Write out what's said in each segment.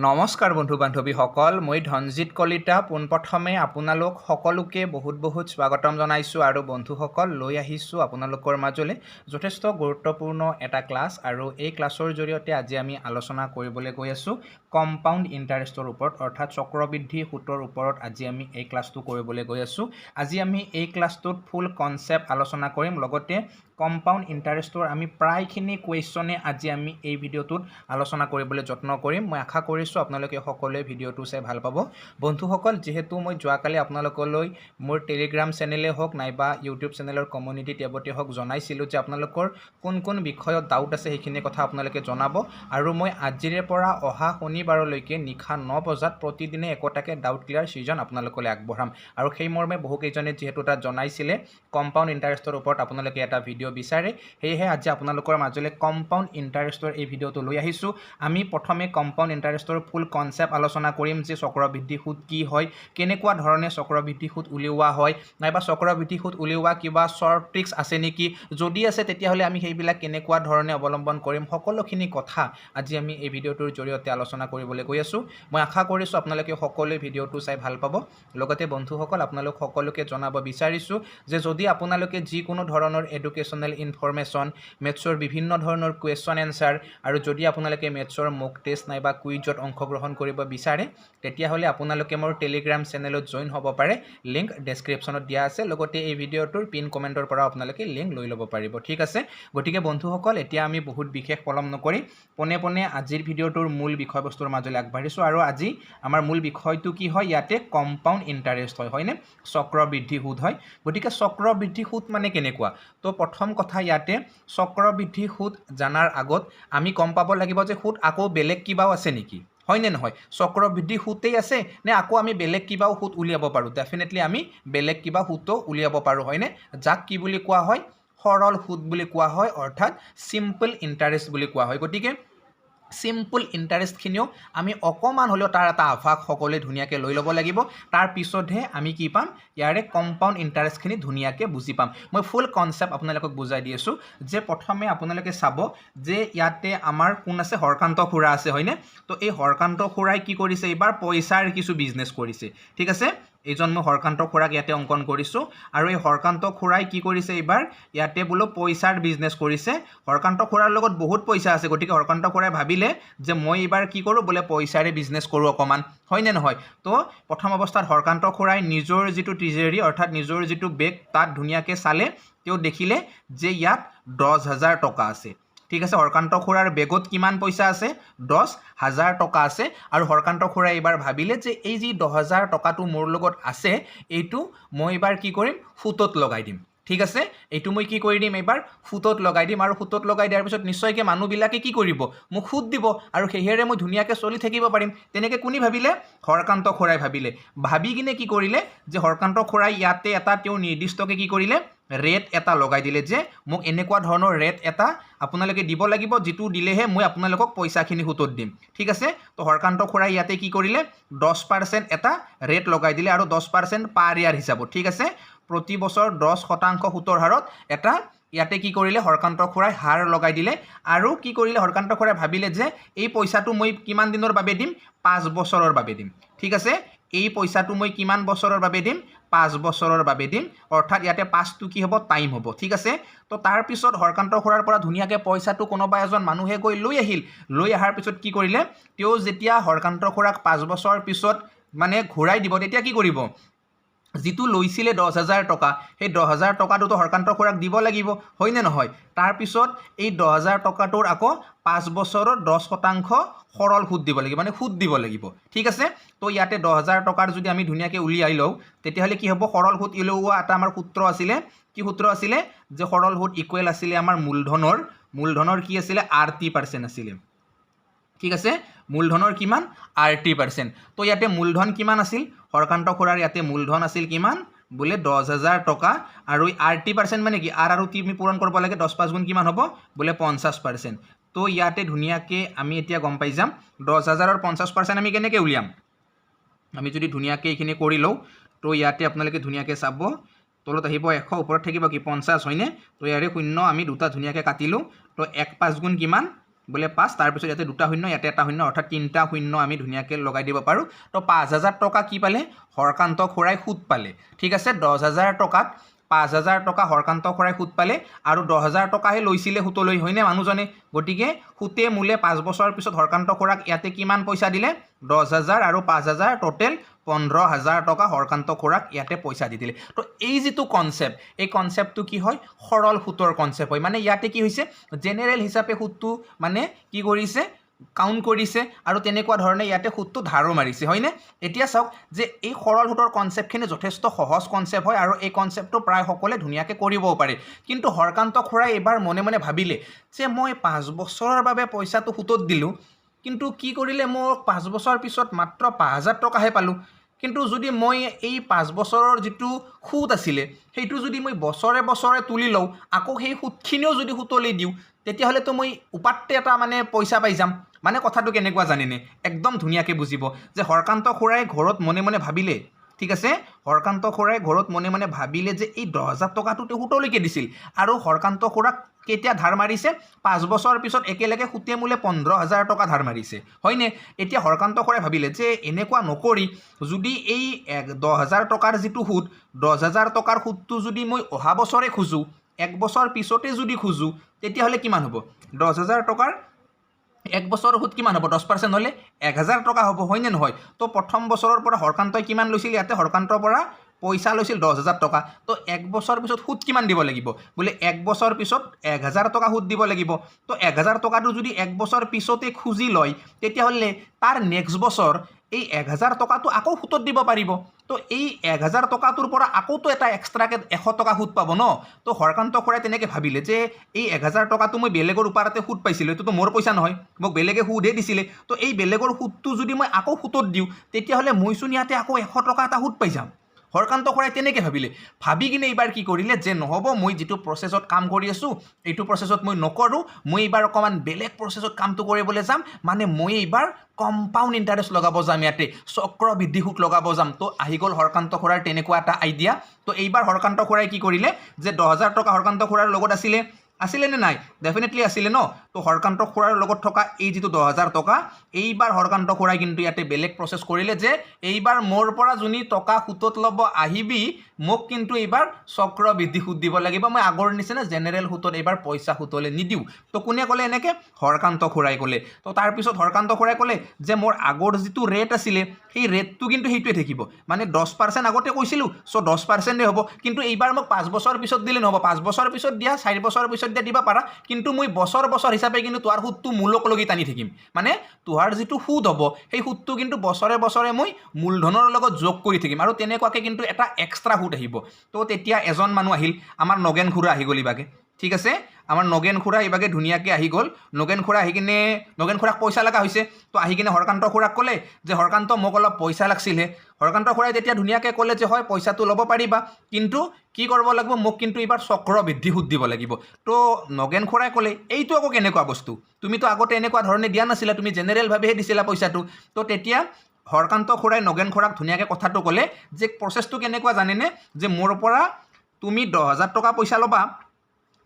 নমস্কাৰ বন্ধু বান্ধৱীসকল, মই ধনজিত কলিতা পোনপ্ৰথমে আপোনালোক সকলোকে বহুত স্বাগতম জনাইছোঁ আৰু বন্ধুসকল লৈ আহিছোঁ আপোনালোকৰ মাজলৈ যথেষ্ট গুৰুত্বপূৰ্ণ এটা ক্লাছ। আৰু এই ক্লাছৰ জৰিয়তে আজি আমি আলোচনা কৰিবলৈ গৈ আছোঁ কম্পাউণ্ড ইণ্টাৰেষ্টৰ ওপৰত, অৰ্থাৎ চক্ৰবৃদ্ধি সুতৰ ওপৰত আজি আমি এই ক্লাছটো কৰিবলৈ গৈ আছোঁ। আজি আমি এই ক্লাছটোত ফুল কনচেপ্ট আলোচনা কৰিম, লগতে কম্পাউণ্ড ইণ্টাৰেষ্টৰ আমি প্ৰায়খিনি কুৱেশ্যনে আজি আমি এই ভিডিঅ'টোত আলোচনা কৰিবলৈ যত্ন কৰিম। মই আশা কৰিছোঁ আপোনালোকে সকলোৱে ভিডিঅ'টো চাই ভাল পাব। বন্ধুসকল, যিহেতু মই যোৱাকালি আপোনালোকলৈ মোৰ টেলিগ্ৰাম চেনেলে হওক নাইবা ইউটিউব চেনেলৰ কমিউনিটি টেবতে হওক জনাইছিলোঁ যে আপোনালোকৰ কোন বিষয়ত ডাউট আছে সেইখিনি কথা আপোনালোকে জনাব, আৰু মই আজিৰে পৰা অহা শনিবাৰলৈকে নিশা 9 বজাত প্ৰতিদিনে একোটাকে ডাউট ক্লিয়াৰ ছিজন আপোনালোকলৈ আগবঢ়াম। আৰু সেই মৰ্মে বহুকেইজনে যিহেতু তাত জনাইছিলে কম্পাউণ্ড ইণ্টাৰেষ্টৰ ওপৰত আপোনালোকে এটা ভিডিঅ' বিচাৰে, সেয়েহে আজি আপোনালোকৰ মাজলৈ কম্পাউণ্ড ইণ্টাৰেষ্টৰ এই ভিডিঅ'টো লৈ আহিছোঁ। আমি প্ৰথমে কম্পাউণ্ড ইণ্টাৰেষ্টৰ ফুল কনচেপ্ট আলোচনা কৰিম যে চক্ৰবৃদ্ধি সুত কি হয়, কেনেকুৱা ধৰণে চক্ৰবৃদ্ধি সুত উলিওৱা হয়, নাইবা চক্ৰবৃদ্ধি সুত উলিওৱা কিবা শ্বৰ্ট ট্ৰিক্স আছে নেকি, যদি আছে তেতিয়াহ'লে আমি সেইবিলাক কেনেকুৱা ধৰণে অৱলম্বন কৰিম, সকলোখিনি কথা আজি আমি এই ভিডিঅ'টোৰ জৰিয়তে আলোচনা কৰিবলৈ গৈ আছোঁ। মই আশা কৰিছোঁ আপোনালোকে সকলোৱে ভিডিঅ'টো চাই ভাল পাব। লগতে বন্ধুসকল, আপোনালোক সকলোকে জনাব বিচাৰিছোঁ যে যদি আপোনালোকে যিকোনো ধৰণৰ এডুকেশ্যনেল ইনফৰমেশ্যন, মেথছৰ বিভিন্ন ধৰণৰ কুৱেশ্যন এনচাৰ, আৰু যদি আপোনালোকে মেথছৰ মক টেষ্ট নাইবা কুইজত অংশগ্ৰহণ কৰিব বিচাৰে তেতিয়াহ'লে আপোনালোকে মোৰ টেলিগ্ৰাম চেনেলত জইন হ'ব পাৰে। লিংক ডেছক্ৰিপশ্যনত দিয়া আছে, লগতে এই ভিডিঅ'টোৰ পিন কমেণ্টৰ পৰা আপোনালোকে লিংক লৈ ল'ব পাৰিব। ঠিক আছে, গতিকে বন্ধুসকল এতিয়া আমি বহুত বিশেষ পলম নকৰি পোনে আজিৰ ভিডিঅ'টোৰ মূল বিষয়বস্তুৰ মাজলৈ আগবাঢ়িছোঁ। আৰু আজি আমাৰ মূল বিষয়টো কি হয়, ইয়াতে কম্পাউণ্ড ইণ্টাৰেষ্ট হয়নে, চক্ৰবৃদ্ধি সুত হয়। গতিকে চক্ৰবৃদ্ধি সুত মানে কেনেকুৱা? তো প্ৰথম কথা, ইয়াতে চক্ৰবৃদ্ধি সুত জনাৰ আগত আমি গম পাব লাগিব যে সুত আকৌ বেলেগ কিবাও আছে নেকি, হয়নে নহয়? চক্ৰবৃদ্ধি সুতেই আছে নে আকৌ আমি বেলেগ কিবাও সুত উলিয়াব পাৰোঁ? ডেফিনেটলি আমি বেলেগ কিবা সুতো উলিয়াব পাৰোঁ, হয়নে? যাক কি বুলি কোৱা হয়, সৰল সুত বুলি কোৱা হয়, অৰ্থাৎ চিম্পল ইণ্টাৰেষ্ট বুলি কোৱা হয়। গতিকে চিম্পল ইণ্টাৰেষ্টখিনিও আমি অকণমান হ'লেও তাৰ এটা আভাস সকলোৱে ধুনীয়াকৈ লৈ ল'ব লাগিব। তাৰ পিছতহে আমি কি পাম, ইয়াৰে কম্পাউণ্ড ইণ্টাৰেষ্টখিনি ধুনীয়াকৈ বুজি পাম। মই ফুল কনচেপ্ট আপোনালোকক বুজাই দি আছোঁ যে প্ৰথমে আপোনালোকে চাব যে ইয়াতে আমাৰ কোন আছে, হৰকান্ত খুৰা আছে, হয়নে? তো এই হৰকান্ত খুৰাই কি কৰিছে, এইবাৰ পইচাৰ কিছু বিজনেছ কৰিছে। ঠিক আছে, এইজন মই হৰকান্ত খুৰাক ইয়াতে অংকন কৰিছোঁ, আৰু এই হৰকান্ত খুৰাই কি কৰিছে, এইবাৰ ইয়াতে বোলো পইচাৰ বিজনেছ কৰিছে। হৰকান্ত খুৰাৰ লগত বহুত পইচা আছে, গতিকে হৰকান্ত খুৰাই ভাবিলে যে মই এইবাৰ কি কৰোঁ, বোলে পইচাৰে বিজনেছ কৰোঁ অকণমান, হয়নে নহয়? তো প্ৰথম অৱস্থাত হৰকান্ত খুৰাই নিজৰ যিটো ট্ৰেজেৰী অৰ্থাৎ নিজৰ যিটো বেগ তাত ধুনীয়াকৈ চালে, তেওঁ দেখিলে যে ইয়াত 10,000 টকা আছে। ঠিক আছে, হৰকান্ত খুৰাৰ বেগত কিমান পইচা আছে, 10,000 টকা আছে। আৰু হৰকান্ত খুৰাই এইবাৰ ভাবিলে যে এই যি 10,000 টকাটো মোৰ লগত আছে, এইটো মই এইবাৰ কি কৰিম, সুতত লগাই দিম। ঠিক আছে, এইটো মই কি কৰি দিম, এইবাৰ সুতত লগাই দিম। আৰু সুতত লগাই দিয়াৰ পিছত নিশ্চয়কৈ মানুহবিলাকে কি কৰিব, মোক সুত দিব, আৰু সেয়েৰে মই ধুনীয়াকৈ চলি থাকিব পাৰিম। তেনেকৈ কোনে ভাবিলে, হৰকান্ত খুৰাই ভাবিলে। ভাবি কিনে কি কৰিলে, যে হৰকান্ত খুৰাই ইয়াতে এটা তেওঁ নিৰ্দিষ্টকৈ কি কৰিলে, ৰেট এটা লগাই দিলে যে মোক এনেকুৱা ধৰণৰ ৰেট এটা আপোনালোকে দিব লাগিব, যিটো দিলেহে মই আপোনালোকক পইচাখিনি সুতত দিম। ঠিক আছে, তো হৰকান্ত খুৰাই ইয়াতে কি কৰিলে, 10% এটা ৰেট লগাই দিলে, আৰু 10% পাৰ ইয়াৰ হিচাপত। ঠিক আছে, প্ৰতি বছৰ 10% সুতৰ হাৰত এটা ইয়াতে কি কৰিলে, হৰকান্ত খুৰাই হাৰ লগাই দিলে। আৰু কি কৰিলে, হৰকান্ত খুৰাই ভাবিলে যে এই পইচাটো মই কিমান দিনৰ বাবে দিম, 5 বছৰৰ বাবে দিম। ঠিক আছে, এই পইচাটো মই কিমান বছৰৰ বাবে দিম, 5 বছৰৰ বাবে দিম, অৰ্থাৎ ইয়াতে 5টো কি হ'ব, টাইম হ'ব। ঠিক আছে, তো তাৰপিছত হৰকান্ত খুৰাৰ পৰা ধুনীয়াকৈ পইচাটো কোনোবা এজন মানুহে গৈ লৈ আহিল। লৈ অহাৰ পিছত কি কৰিলে, তেওঁ যেতিয়া হৰকান্ত খুৰাক 5 বছৰ পিছত মানে ঘূৰাই দিব, তেতিয়া কি কৰিব, যিটো লৈছিলে 10,000 টকা, সেই 10,000 টকাটোতো হৰকান্ত খুৰাক দিব লাগিব, হয়নে নহয়? তাৰপিছত এই 10,000 টকাটোৰ আকৌ 5 বছৰৰ 10% সৰল সুত দিব লাগিব, মানে সুত দিব লাগিব। ঠিক আছে, তো ইয়াতে 10,000 টকাৰ যদি আমি ধুনীয়াকৈ উলিয়াই লওঁ, তেতিয়াহ'লে কি হ'ব, সৰল সুত উলিওৱা এটা আমাৰ সূত্ৰ আছিলে। কি সূত্ৰ আছিলে, যে সৰল সুত ইকুৱেল আছিলে আমাৰ মূলধনৰ কি আছিলে, RT% আছিলে। ঠিক আছে, মূলধনৰ কিমান, RT%। তো ইয়াতে মূলধন কিমান আছিল, হৰকান্ত খুৰাৰ ইয়াতে মূলধন আছিল কিমান, বোলে 10,000 টকা। আৰু RT% মানে কি, R আৰু T আমি পূৰণ কৰিব লাগে, 10 5 গুণ কিমান হ'ব, বোলে 50%। তো ইয়াতে ধুনীয়াকৈ আমি এতিয়া গম পাই যাম 10,000ৰ 50% আমি কেনেকৈ উলিয়াম। আমি যদি ধুনীয়াকৈ এইখিনি কৰি লওঁ, তো ইয়াতে আপোনালোকে ধুনীয়াকৈ চাব, তলত আহিব 100, ওপৰত থাকিব কি 50, হয়নে? তো ইয়াৰে শূন্য আমি দুটা ধুনীয়াকৈ কাটিলোঁ। তো 1 5 গুণ কিমান, বোলে 5 তাৰপিছত ইয়াতে দুটা শূন্য ইয়াতে এটা শূন্য অৰ্থাৎ তিনিটা শূন্য আমি ধুনীয়াকৈ লগাই দিব পাৰোঁ তো 5,000 টকা কি পালে হৰকান্ত খুৰাই সুদ পালে ঠিক আছে 10,000 টকাত 5,000 টকা হৰকান্ত খুৰাই সুদ পালে আৰু 10,000 টকাহে লৈছিলে সুতলৈ হয়নে মানুহজনে গতিকে সুতে মূলে 5 বছৰৰ পিছত হৰকান্ত খুৰাক ইয়াতে কিমান পইচা দিলে 10,000 আৰু 5,000 টোটেল 15,000 টকা হৰকান্ত খুৰাক ইয়াতে পইচা দি দিলে তো এই যিটো কনসেপ্ট এই কনসেপ্টটো কি হয় সৰল সুতৰ কনসেপ্ট হয় মানে ইয়াতে কি হৈছে জেনেৰেল হিচাপে সুদটো মানে কি কৰিছে কাউণ্ট কৰিছে আৰু তেনেকুৱা ধৰণে ইয়াতে সুদটো ধাৰো মাৰিছে হয়নে এতিয়া চাওক যে এই সৰল সুতৰ কনসেপ্টখিনি যথেষ্ট সহজ কনসেপ্ট হয় আৰু এই কনসেপ্টটো প্ৰায় সকলে ধুনীয়াকৈ কৰিবও পাৰে কিন্তু হৰকান্ত খুৰাই এবাৰ মনে মনে ভাবিলে যে মই 5 বছৰৰ বাবে পইচাটো সুতত দিলোঁ কিন্তু কি কৰিলে মোক 5 বছৰ পিছত মাত্ৰ 5,000 টকাহে পালোঁ কিন্তু যদি মই এই 5 বছৰৰ যিটো সুদ আছিলে সেইটো যদি মই বছৰে বছৰে তুলি লওঁ আকৌ সেই সুদখিনিও যদি সুতলৈ দিওঁ তেতিয়াহ'লে তো মই উপাত্তে এটা মানে পইচা পাই যাম মানে কথাটো কেনেকুৱা জানেনে একদম ধুনীয়াকৈ বুজিব যে হৰকান্ত খুৰাই ঘৰত মনে মনে ভাবিলে ঠিক আছে হৰকান্ত খুৰাই ঘৰত মনে মনে ভাবিলে যে এই 10,000 টকাটো সুতলৈকে দিছিল আৰু হৰকান্ত খুৰাক কেতিয়া ধাৰ মাৰিছে 5 বছৰ পিছত একেলগে সুতে মূলে 15,000 টকা ধাৰ মাৰিছে হয়নে এতিয়া হৰকান্ত খুৰাই ভাবিলে যে এনেকুৱা নকৰি যদি এই 10,000 টকাৰ যিটো সুদ 10,000 টকাৰ সুদটো যদি মই অহা বছৰে খোজোঁ এক বছৰ পিছতে যদি খোজোঁ তেতিয়াহ'লে কিমান হ'ব 10,000 টকাৰ এক বছৰৰ সুদ কিমান হ'ব 10% হ'লে 1,000 টকা হ'ব হয়নে নহয় তো প্ৰথম বছৰৰ পৰা হৰকান্তই কিমান লৈছিল ইয়াতে হৰকান্তৰ পৰা পইচা লৈছিল 10,000 টকা তো এক বছৰ পিছত সুদ কিমান দিব লাগিব বোলে এক বছৰ পিছত 1,000 টকা সুদ দিব লাগিব তো 1,000 টকাটো যদি এক বছৰ পিছতে খুজি লয় তেতিয়াহ'লে তাৰ নেক্সট বছৰ এই 1,000 টকাটো আকৌ সুতত দিব পাৰিব তো এই 1,000 টকাটোৰ পৰা আকৌতো এটা এক্সট্ৰাকে 100 টকা সুদ পাব ন তো হৰকান্ত খুৰাই তেনেকৈ ভাবিলে যে এই 1,000 টকাটো মই বেলেগৰ ওপৰতে সুদ পাইছিলোঁ এইটোতো মোৰ পইচা নহয় মোক বেলেগে সুদহে দিছিলে তো এই বেলেগৰ সুদটো যদি মই আকৌ সুতত দিওঁ তেতিয়াহ'লে মইচোন ইয়াতে আকৌ 100 টকা এটা সুদ পাই যাম হৰকান্ত খুৰাই তেনেকৈ ভাবিলে ভাবি কিনে এইবাৰ কি কৰিলে যে নহ'ব মই যিটো প্ৰচেছত কাম কৰি আছোঁ এইটো প্ৰচেছত মই নকৰোঁ মই এইবাৰ অকণমান বেলেগ প্ৰচেছত কামটো কৰিবলৈ যাম মানে মই এইবাৰ কম্পাউণ্ড ইণ্টাৰেষ্ট লগাব যাম ইয়াতে চক্ৰবৃদ্ধি সুদ লগাব যাম তো আহি গ'ল হৰকান্ত খুৰাৰ তেনেকুৱা এটা আইডিয়া তো এইবাৰ হৰকান্ত খুৰাই কি কৰিলে যে 10,000 টকা হৰকান্ত খুৰাৰ লগত আছিলে নে নাই ডেফিনেটলি আছিলে ন তো হৰকান্ত খুৰাৰ লগত থকা এই যিটো 10,000 টকা এইবাৰ হৰকান্ত খুৰাই কিন্তু ইয়াতে বেলেগ প্ৰচেছ কৰিলে যে এইবাৰ মোৰ পৰা যোনি টকা সুতত ল'ব আহিবি মোক কিন্তু এইবাৰ চক্ৰবৃদ্ধি সুদ দিব লাগিব মই আগৰ নিচিনা জেনেৰেল সুতত এইবাৰ পইচা সুতলৈ নিদিওঁ তো কোনে ক'লে এনেকৈ হৰকান্ত খুৰাই ক'লে তো তাৰপিছত হৰকান্ত খুৰাই ক'লে যে মোৰ আগৰ যিটো ৰেট আছিলে সেই ৰেটটো কিন্তু সেইটোৱে থাকিব মানে 10% আগতে কৈছিলোঁ চ' 10%ই হ'ব কিন্তু এইবাৰ মোক 5 বছৰ পিছত দিলে নহ'ব 5 বছৰ পিছত দিয়া 4 বছৰ পিছত দিয়া দিব পাৰা কিন্তু মই বছৰ হিচাপে কিন্তু তোহাৰ সুদটো মূলক লগি টানি থাকিম মানে তোহাৰ যিটো সুদ হ'ব সেই সুদটো কিন্তু বছৰে বছৰে মই মূলধনৰ লগত যোগ কৰি থাকিম আৰু তেনেকুৱাকৈ কিন্তু এটা এক্সট্ৰা সুদ আহিব তো তেতিয়া এজন মানুহ আহিল আমাৰ নগেন খুৰা আহি গ'ল ইবাগে ঠিক আছে আমাৰ নগেন খুৰা ইবাগে ধুনীয়াকৈ আহি গ'ল নগেন খুৰা আহি কিনে নগেন খুৰাক পইচা লগা হৈছে তো আহি কিনে হৰকান্ত খুৰাক ক'লে যে হৰকান্ত মোক অলপ পইচা লাগিছিলে হৰকান্ত খুৰাই তেতিয়া ধুনীয়াকৈ ক'লে যে হয় পইচাটো ল'ব পাৰিবা কিন্তু কি কৰিব লাগিব মোক কিন্তু এইবাৰ চক্ৰবৃদ্ধি সুদ দিব লাগিব তো নগেন খুৰাই ক'লে এইটো আকৌ কেনেকুৱা বস্তু তুমিতো আগতে এনেকুৱা ধৰণে দিয়া নাছিলা তুমি জেনেৰেলভাৱেহে দিছিলা পইচাটো তো তেতিয়া হৰকান্ত খুৰাই নগেন খুৰাক ধুনীয়াকৈ কথাটো ক'লে যে প্ৰচেছটো কেনেকুৱা জানেনে যে মোৰ পৰা তুমি 10,000 টকা পইচা ল'বা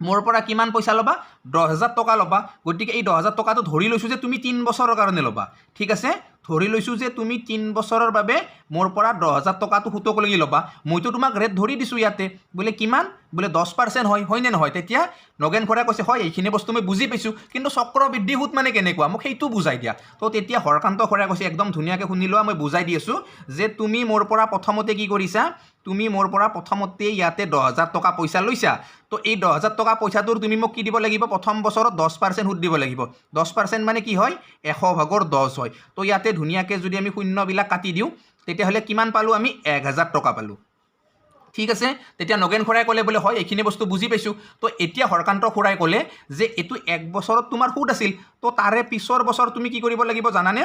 মোৰ পৰা কিমান পইচা ল'বা 10,000 টকা ল'বা গতিকে এই 10,000 টকাটো ধৰি লৈছোঁ যে তুমি 3 বছৰৰ কাৰণে ল'বা ঠিক আছে ধৰি লৈছোঁ যে তুমি 3 বছৰৰ বাবে মোৰ পৰা 10,000 টকাটো সুতক লাগি ল'বা মইতো তোমাক ৰেট ধৰি দিছোঁ ইয়াতে বোলে কিমান বোলে 10% হয়নে নহয় তেতিয়া নগেন খুৰাই কৈছে হয় এইখিনি বস্তু মই বুজি পাইছোঁ কিন্তু চক্ৰবৃদ্ধি সুদ মানে কেনেকুৱা মোক সেইটো বুজাই দিয়া তো তেতিয়া হৰকান্ত খুৰাই কৈছে একদম ধুনীয়াকৈ শুনি লোৱা মই বুজাই দি আছোঁ যে তুমি মোৰ পৰা প্ৰথমতে কি কৰিছা তুমি মোৰ পৰা প্ৰথমতে ইয়াতে 10,000 টকা পইচা লৈছা তো এই 10,000 টকা পইচাটোৰ তুমি মোক কি দিব লাগিব প্ৰথম বছৰত 10% সুদ দিব লাগিব 10% মানে কি হয় 100/10 হয় তো ইয়াতে ধুনীয়াকৈ যদি আমি শূন্যবিলাক কাটি দিওঁ তেতিয়াহ'লে কিমান পালোঁ আমি 1,000 টকা পালোঁ ঠিক আছে তেতিয়া নগেন খুৰাই ক'লে বোলে হয় এইখিনি বস্তু বুজি পাইছোঁ তো এতিয়া হৰকান্ত খুৰাই ক'লে যে এইটো এক বছৰত তোমাৰ সুদ আছিল তো তাৰে পিছৰ বছৰ তুমি কি কৰিব লাগিব জানানে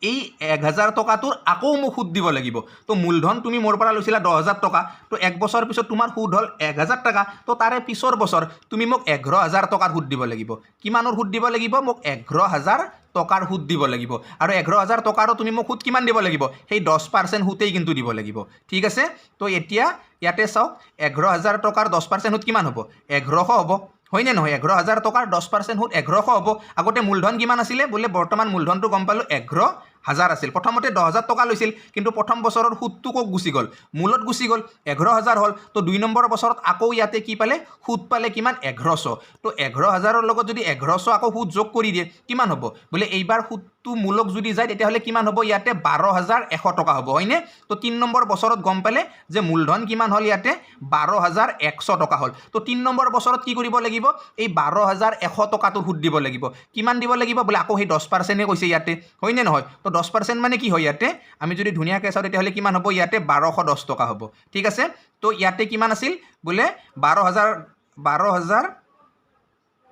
এই 1,000 টকাটোৰ আকৌ মোক সুদ দিব লাগিব তো মূলধন তুমি মোৰ পৰা লৈছিলা 10,000 টকা তো এক বছৰ পিছত তোমাৰ সুদ হ'ল 1,000 টকা তো তাৰে পিছৰ বছৰ তুমি মোক 11,000 টকাৰ সুদ দিব লাগিব কিমানৰ সুদ দিব লাগিব মোক 11,000 টকাৰ সুদ দিব লাগিব আৰু 11,000 টকাৰো তুমি মোক সুদ কিমান দিব লাগিব সেই 10% সুতেই কিন্তু দিব লাগিব ঠিক আছে তো এতিয়া ইয়াতে চাওক 11,000 টকাৰ 10% সুদ কিমান হ'ব 1,100 হ'ব হয়নে নহয় 11,000 টকাৰ 10% সুদ 1100 হ'ব আগতে মূলধন কিমান আছিলে বোলে বৰ্তমান মূলধনটো গম পালোঁ 11,000 আছিল প্ৰথমতে 10,000 টকা লৈছিল কিন্তু প্ৰথম বছৰৰ সুদটো ক'ত গুচি গ'ল মূলত গুচি গ'ল 11,000 হ'ল তো 2 নম্বৰ বছৰত আকৌ ইয়াতে কি পালে সুদ পালে কিমান 1100 তো 11,000ৰ লগত যদি 1100 আকৌ সুদ যোগ কৰি দিয়ে কিমান হ'ব বোলে এইবাৰ সুদটো মূলক যদি যায় তেতিয়াহ'লে কিমান হ'ব ইয়াতে 12,100 টকা হ'ব হয়নে তো 3 নম্বৰ বছৰত গম পালে যে মূলধন কিমান হ'ল ইয়াতে 12,100 টকা হ'ল তো 3 নম্বৰ বছৰত কি কৰিব লাগিব এই 12,100 টকাটো সুদ দিব লাগিব কিমান দিব লাগিব বোলে আকৌ সেই 10% কৈছে ইয়াতে হয়নে নহয় তো 10% মানে কি হয় ইয়াতে আমি যদি ধুনীয়াকৈ চাওঁ তেতিয়াহ'লে কিমান হ'ব ইয়াতে 1210 টকা হ'ব ঠিক আছে তো ইয়াতে কিমান আছিল বোলে 12,000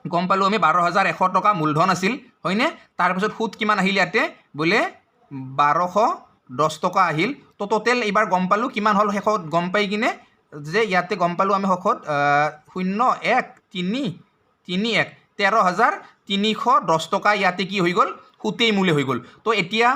গম পালোঁ আমি 12,100 টকা মূলধন আছিল হয়নে তাৰপিছত সুদ কিমান আহিল ইয়াতে বোলে 1210 টকা আহিল তো টোটেল এইবাৰ গম পালোঁ কিমান হ'ল শেষত গম পাই কিনে যে ইয়াতে গম পালোঁ আমি শেষত 0,1,3,3,1 13,310 টকা ইয়াতে কি হৈ গ'ল সুতেই মূলে হৈ গ'ল তো এতিয়া